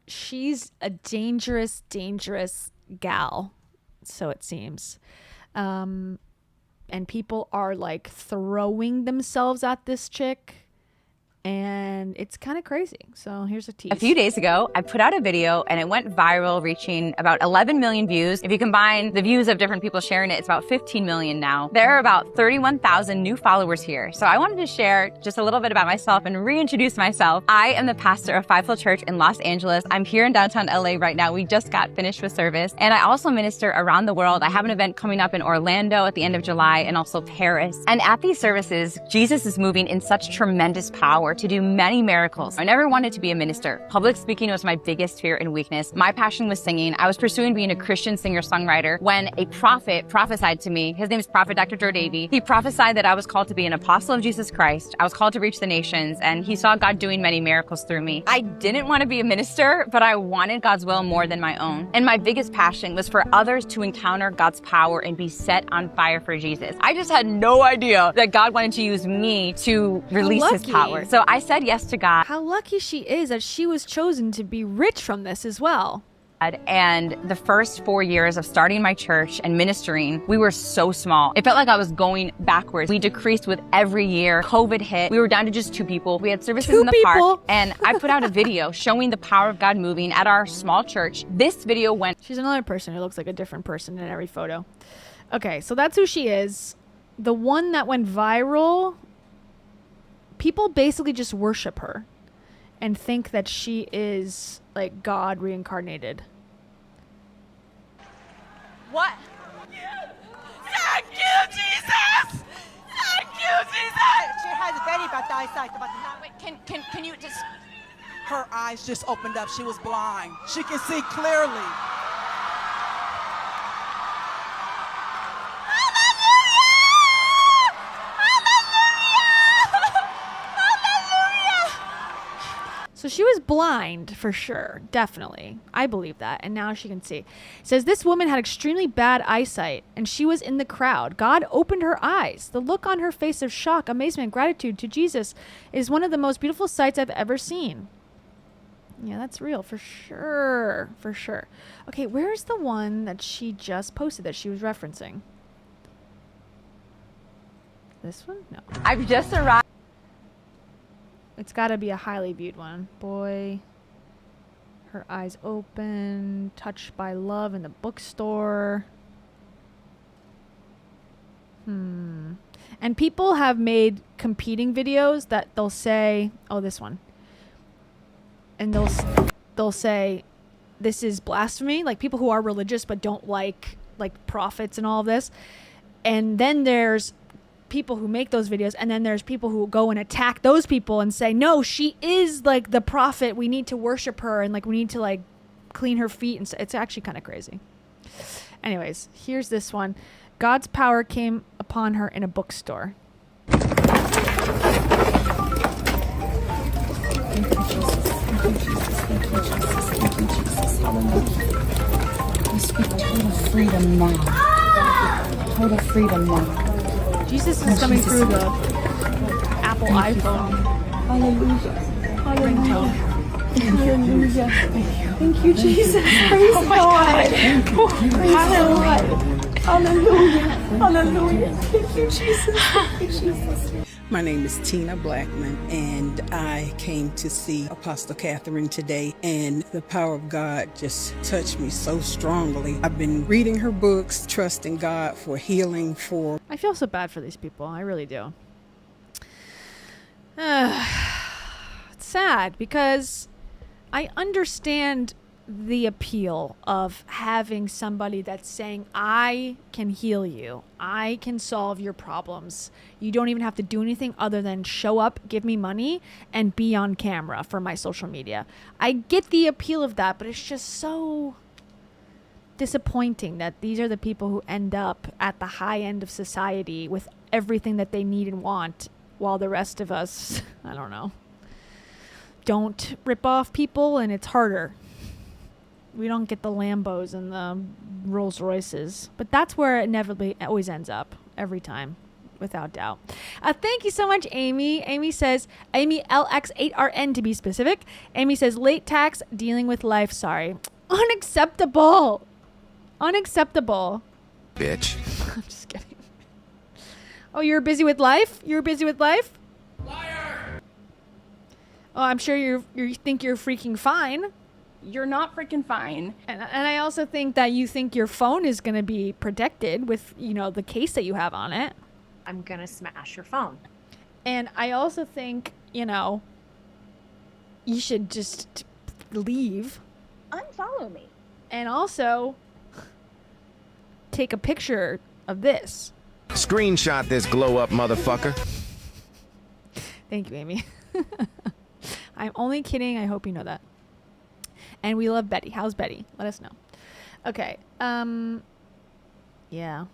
She's a dangerous, dangerous gal, so it seems. And people are like throwing themselves at this chick And it's kind of crazy. So here's a tease. A few days ago, I put out a video and it went viral, reaching about 11 million views. If you combine the views of different people sharing it, it's about 15 million now. There are about 31,000 new followers here. So I wanted to share just a little bit about myself and reintroduce myself. I am the pastor of Fivefold Church in Los Angeles. I'm here in downtown LA right now. We just got finished with service. And I also minister around the world. I have an event coming up in Orlando at the end of July and also Paris. And at these services, Jesus is moving in such tremendous power to do many miracles. I never wanted to be a minister. Public speaking was my biggest fear and weakness. My passion was singing. I was pursuing being a Christian singer-songwriter when a prophet prophesied to me. His name is Prophet Dr. Joe Davey. He prophesied that I was called to be an apostle of Jesus Christ. I was called to reach the nations, and he saw God doing many miracles through me. I didn't want to be a minister, but I wanted God's will more than my own. And my biggest passion was for others to encounter God's power and be set on fire for Jesus. I just had no idea that God wanted to use me to release his power. So I said yes to God. How lucky she is that she was chosen to be rich from this as well. And the first 4 years of starting my church and ministering, we were so small. It felt like I was going backwards. We decreased with every year. COVID hit. We were down to just 2 people. We had services in the park. And I put out a video showing the power of God moving at our small church. This video went... She's another person who looks like a different person in every photo. Okay, so that's who she is. The one that went viral, people basically just worship her and think that she is like God reincarnated. What? Thank you, Jesus! Thank you, Jesus! She has very bad eyesight, but now... Wait, can you just... Her eyes just opened up. She was blind. She can see clearly. So she was blind for sure, definitely. I believe that. And now she can see. It says this woman had extremely bad eyesight and she was in the crowd. God opened her eyes. The look on her face of shock, amazement, gratitude to Jesus is one of the most beautiful sights I've ever seen. Yeah, that's real for sure. For sure. Okay, where's the one that she just posted that she was referencing? This one? No. I've just arrived. It's got to be a highly viewed one. Boy, her eyes open, touched by love in the bookstore. And people have made competing videos that they'll say, oh, this one. And they'll say, this is blasphemy. Like people who are religious but don't like prophets and all of this. And then there's people who make those videos, and then there's people who go and attack those people and say, no, she is like the prophet, we need to worship her, and like we need to like clean her feet, and it's actually kind of crazy. Anyways, here's this one. God's power came upon her in a bookstore. We speak total freedom now. Total freedom now. Jesus is coming through the Apple iPhone. Hallelujah. Hallelujah. Hallelujah. Thank you, Jesus. Praise God. Hallelujah. Hallelujah. Hallelujah. Thank you, Jesus. Thank you, Jesus. My name is Tina Blackman, and I came to see Apostle Catherine today, and the power of God just touched me so strongly. I've been reading her books, trusting God for healing, for... I feel so bad for these people. I really do. It's sad because I understand the appeal of having somebody that's saying, I can heal you. I can solve your problems. You don't even have to do anything other than show up, give me money, and be on camera for my social media. I get the appeal of that, but it's just so disappointing that these are the people who end up at the high end of society with everything that they need and want, while the rest of us, I don't know, don't rip off people, and it's harder. We don't get the Lambos and the Rolls Royces, but that's where it inevitably always ends up every time, without doubt. Thank you so much, Amy. Amy says, Amy LX8RN to be specific. Amy says, late tax, dealing with life. Sorry. Unacceptable. Unacceptable. Bitch. I'm just kidding. Oh, you're busy with life? You're busy with life? Oh, I'm sure you think you're freaking fine. You're not freaking fine. And I also think that you think your phone is going to be protected with, the case that you have on it. I'm gonna smash your phone. And I also think, you should just leave. Unfollow me. And also take a picture of this. Screenshot this glow up motherfucker. Thank you, Amy. I'm only kidding. I hope you know that. And we love Betty. How's Betty? Let us know. Okay. Yeah.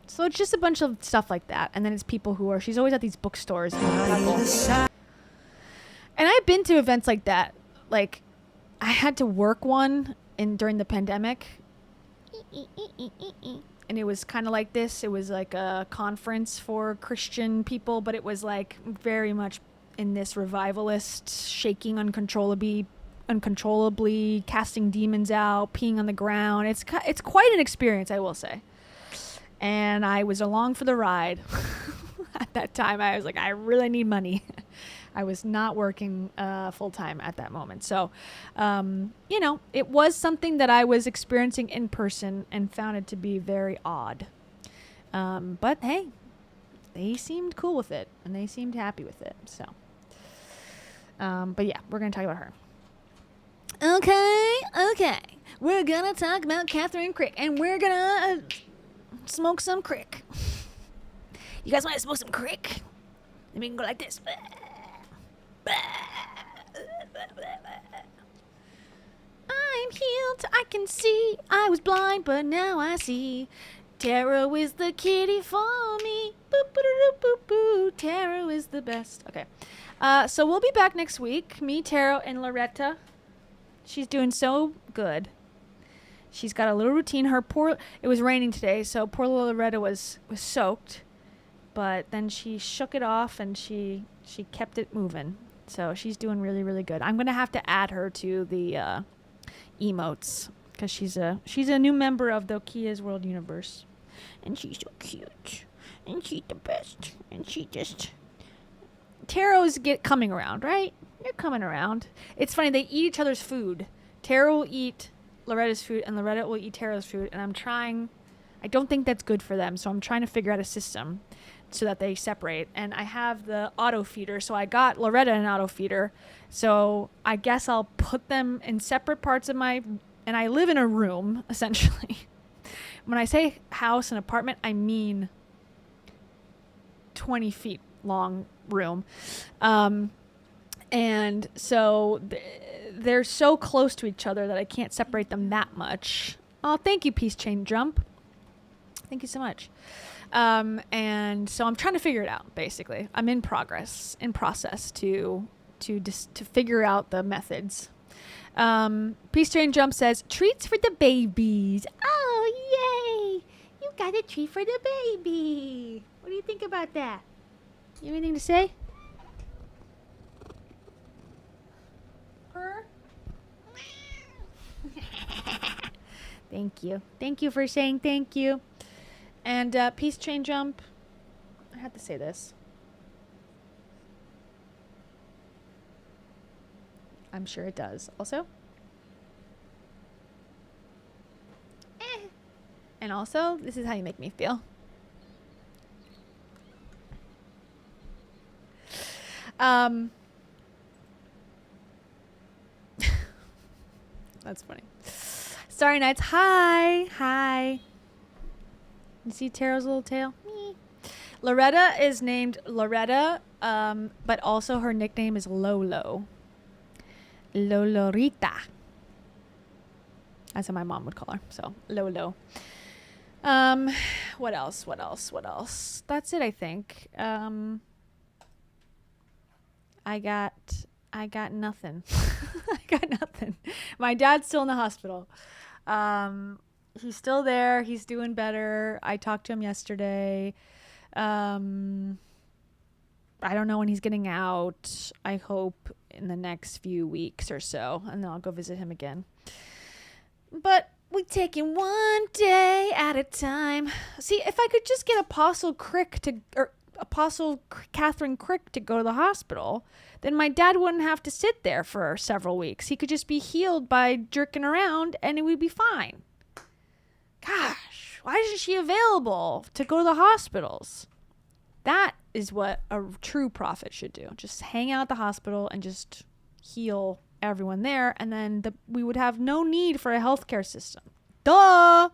So it's just a bunch of stuff like that. And then it's people she's always at these bookstores. And I've been to events like that. Like, I had to work one during the pandemic. And it was kind of like this. It was like a conference for Christian people, but it was like very much in this revivalist, shaking uncontrollably, casting demons out, peeing on the ground. It's quite an experience, I will say. And I was along for the ride. At that time, I was like, I really need money. I was not working full time at that moment. So, it was something that I was experiencing in person and found it to be very odd. But hey, they seemed cool with it and they seemed happy with it. So, but yeah, we're going to talk about her. Okay. We're going to talk about Catherine Crick and we're going to smoke some crick. You guys want to smoke some crick? Then we can go like this. I'm healed, I can see. I was blind, but now I see. Tarot is the kitty for me. Boop, boop, boop, boop. Tarot is the best. Okay. So we'll be back next week. Me, Tarot, and Loretta. She's doing so good. She's got a little routine. It was raining today, so poor little Loretta was soaked. But then she shook it off and she kept it moving. So she's doing really, really good. I'm going to have to add her to the emotes because she's a new member of the Kia's World Universe. And she's so cute. And she's the best. And she just... Tarot's coming around, right? They're coming around. It's funny. They eat each other's food. Tarot will eat Loretta's food and Loretta will eat Tarot's food. And I don't think that's good for them. So I'm trying to figure out a system so that they separate. And I have the auto feeder. So I got Loretta an auto feeder. So I guess I'll put them in separate parts of and I live in a room, essentially. When I say house and apartment, I mean 20 feet long room. And so they're so close to each other that I can't separate them that much. Oh, thank you, Peace Chain Jump. Thank you so much. And so I'm trying to figure it out, basically. I'm in process to figure out the methods. Peace Chain Jump says, treats for the babies. Oh, yay. You got a treat for the baby. What do you think about that? You have anything to say? Purr? Thank you. Thank you for saying thank you. And Peace Chain Jump, I had to say this. I'm sure it does. Also. And also, this is how you make me feel. That's funny. Starry Nights. Hi. You see Taro's little tail? Me. Loretta is named Loretta, but also her nickname is Lolo. Lolorita. That's how my mom would call her. So, Lolo. What else? That's it, I think. I got nothing. I got nothing. My dad's still in the hospital. He's still there. He's doing better. I talked to him yesterday. I don't know when he's getting out. I hope in the next few weeks or so, and then I'll go visit him again. But we take it one day at a time. See, if I could just get Apostle Crick Apostle Catherine Crick to go to the hospital, then my dad wouldn't have to sit there for several weeks. He could just be healed by jerking around and it would be fine. Gosh, why isn't she available to go to the hospitals? That is what a true prophet should do. Just hang out at the hospital and just heal everyone there, and then we would have no need for a healthcare system. Duh!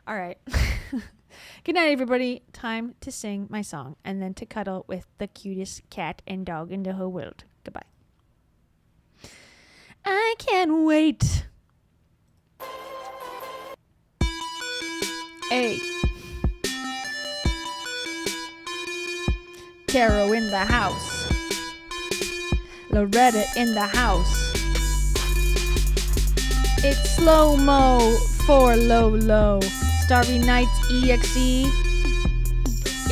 All right. Good night, everybody. Time to sing my song and then to cuddle with the cutest cat and dog in the whole world. Goodbye. I can't wait. Hey. Caro in the house. Loretta in the house. It's slow-mo for low. Starry Nights EXE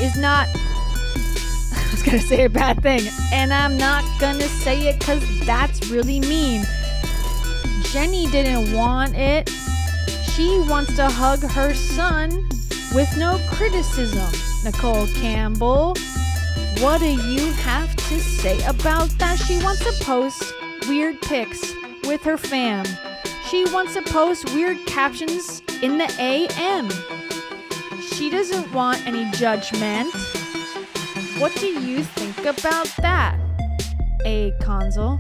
is not... I was gonna say a bad thing, and I'm not gonna say it because that's really mean. Jenny didn't want it. She wants to hug her son with no criticism. Nicole Campbell, what do you have to say about that? She wants to post weird pics with her fam. She wants to post weird captions in the AM. She doesn't want any judgment. What do you think about that, A. Consul?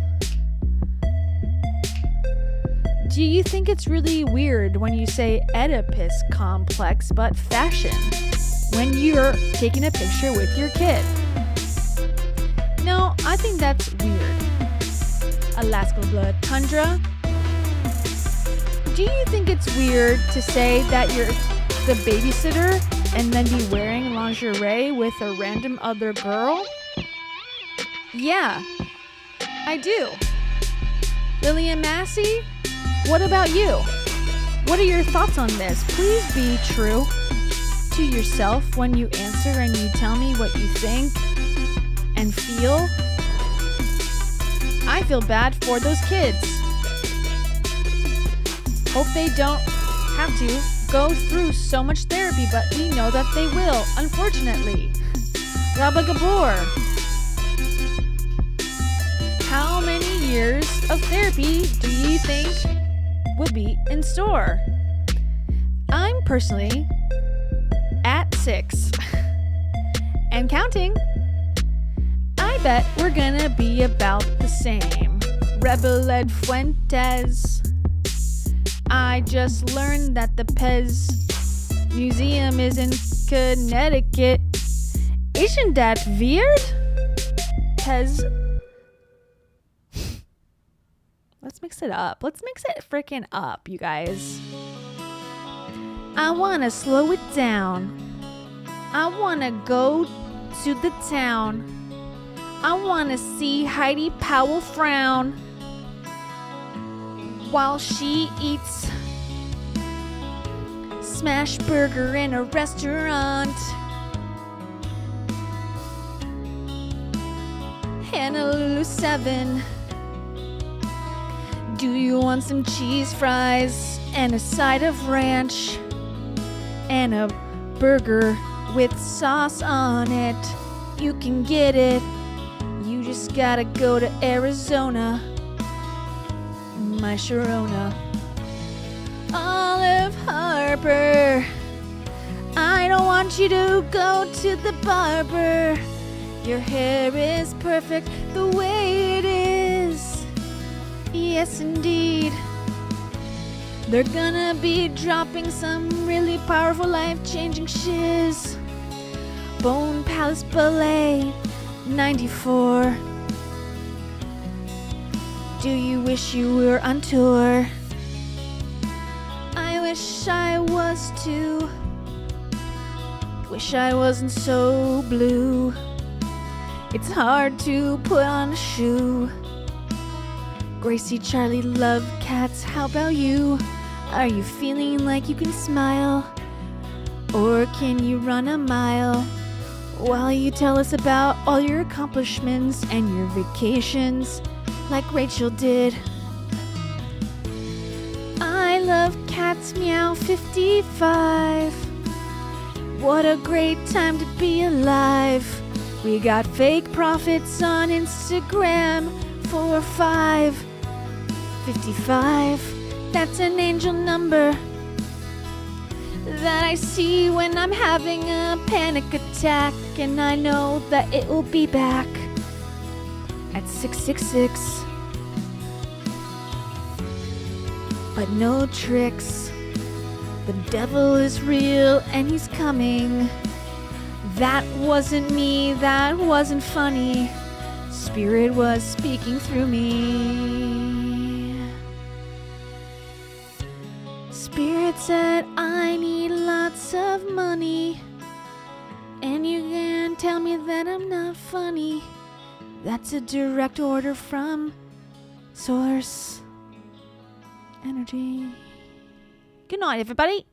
Do you think it's really weird when you say Oedipus complex but fashion when you're taking a picture with your kid? No, I think that's weird. Alaska Blood Tundra. Do you think it's weird to say that you're the babysitter and then be wearing lingerie with a random other girl? Yeah, I do. Lillian Massey, what about you? What are your thoughts on this? Please be true to yourself when you answer and you tell me what you think and feel. I feel bad for those kids. Hope they don't have to go through so much therapy, but we know that they will, unfortunately. Rabba Gabor. How many years of therapy do you think will be in store? I'm personally at 6 and counting. I bet we're gonna be about the same. Rebel Ed Fuentes. I just learned that the Pez Museum is in Connecticut. Isn't that weird? Pez. Let's mix it up. Let's mix it freaking up, you guys. I wanna slow it down. I wanna go to the town. I wanna see Heidi Powell frown while she eats smash burger in a restaurant. Honolulu 7. Do you want some cheese fries and a side of ranch and a burger with sauce on it? You can get it. You just gotta go to Arizona. My Sharona. Olive Harper, I don't want you to go to the barber. Your hair is perfect the way it is. Yes, indeed. They're gonna be dropping some really powerful, life-changing shiz. Bone Palace Ballet, 94. Do you wish you were on tour? I wish I was too. Wish I wasn't so blue. It's hard to put on a shoe. Gracie, Charlie, love cats. How about you? Are you feeling like you can smile? Or can you run a mile? While you tell us about all your accomplishments and your vacations, like Rachel did. I love cats, meow 55. What a great time to be alive. We got fake profits on Instagram for 555. That's an angel number that I see when I'm having a panic attack, and I know that it will be back at 666. But no tricks. The devil is real and he's coming. That wasn't me, that wasn't funny. Spirit was speaking through me. Spirit said I need lots of money, and you can tell me that I'm not funny. That's a direct order from Source Energy. Good night, everybody.